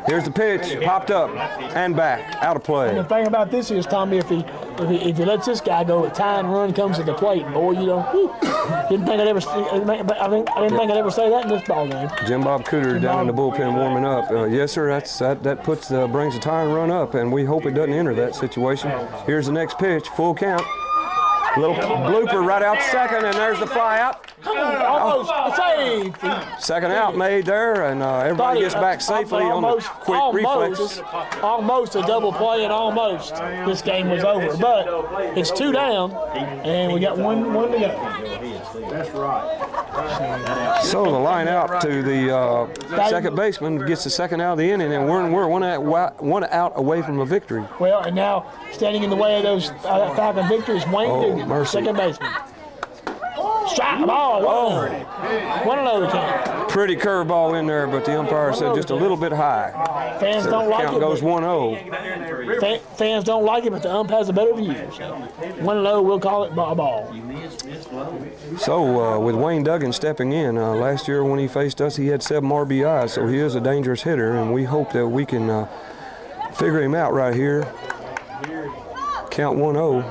Here's the pitch, popped up and back, out of play. And the thing about this is, Tommy, if he lets this guy go, a tie and run comes to the plate. Boy, you don't. Didn't think I'd ever say that in this ball game. Jim Bob Cooter down in the bullpen warming up. Yes, sir. That brings the tie and run up, and we hope it doesn't enter that situation. Here's the next pitch, full count. Little blooper right out second, and there's the fly out. Come on, almost saved. Second out made there, and everybody gets back safely on the quick reflexes. Almost a double play, and almost this game was over. But it's 2 down, and we got one to go. That's right. So the line out to the second baseman gets the second out of the inning, and we're one out away from a victory. Well, and now standing in the way of those Falcon victories, Wayne Dugan, second baseman. Strike the ball. Whoa. 1-0 count. Pretty curveball in there, but the umpire said just a little bit high. Fans don't like it. Count goes 1-0. Fans don't like it, but the ump has a better view. 1-0, we'll call it a ball. So with Wayne Duggan stepping in, last year when he faced us, he had 7 RBIs, so he is a dangerous hitter, and we hope that we can figure him out right here. Count 1-0.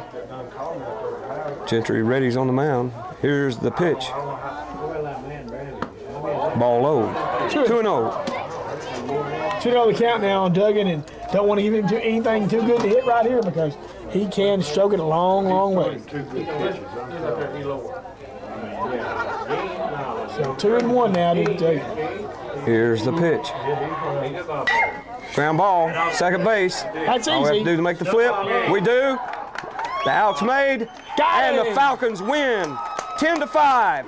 Gentry ready's on the mound. Here's the pitch. Ball low. 2-0. 2-0 the count now on Duggan, and don't want to give him anything too good to hit right here because he can stroke it a long, long way. So 2-1 now to Duggan. Here's the pitch. Ground ball, second base. That's easy. All we have to do to make the flip, we do. The out's made, and the Falcons win 10-5.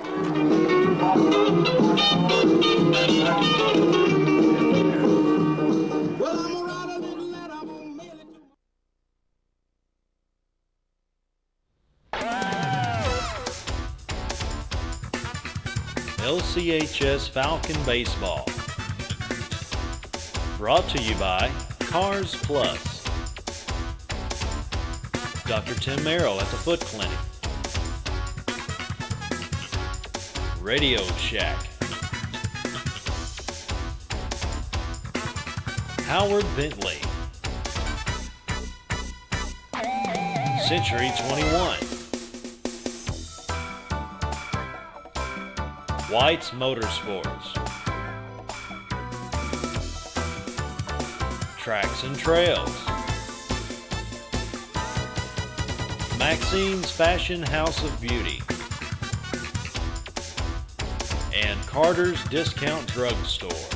LCHS Falcon Baseball. Brought to you by Cars Plus. Dr. Tim Merrill at the Foot Clinic. Radio Shack. Howard Bentley, Century 21, White's Motorsports, Tracks and Trails, Maxine's Fashion House of Beauty, and Carter's Discount Drug Store.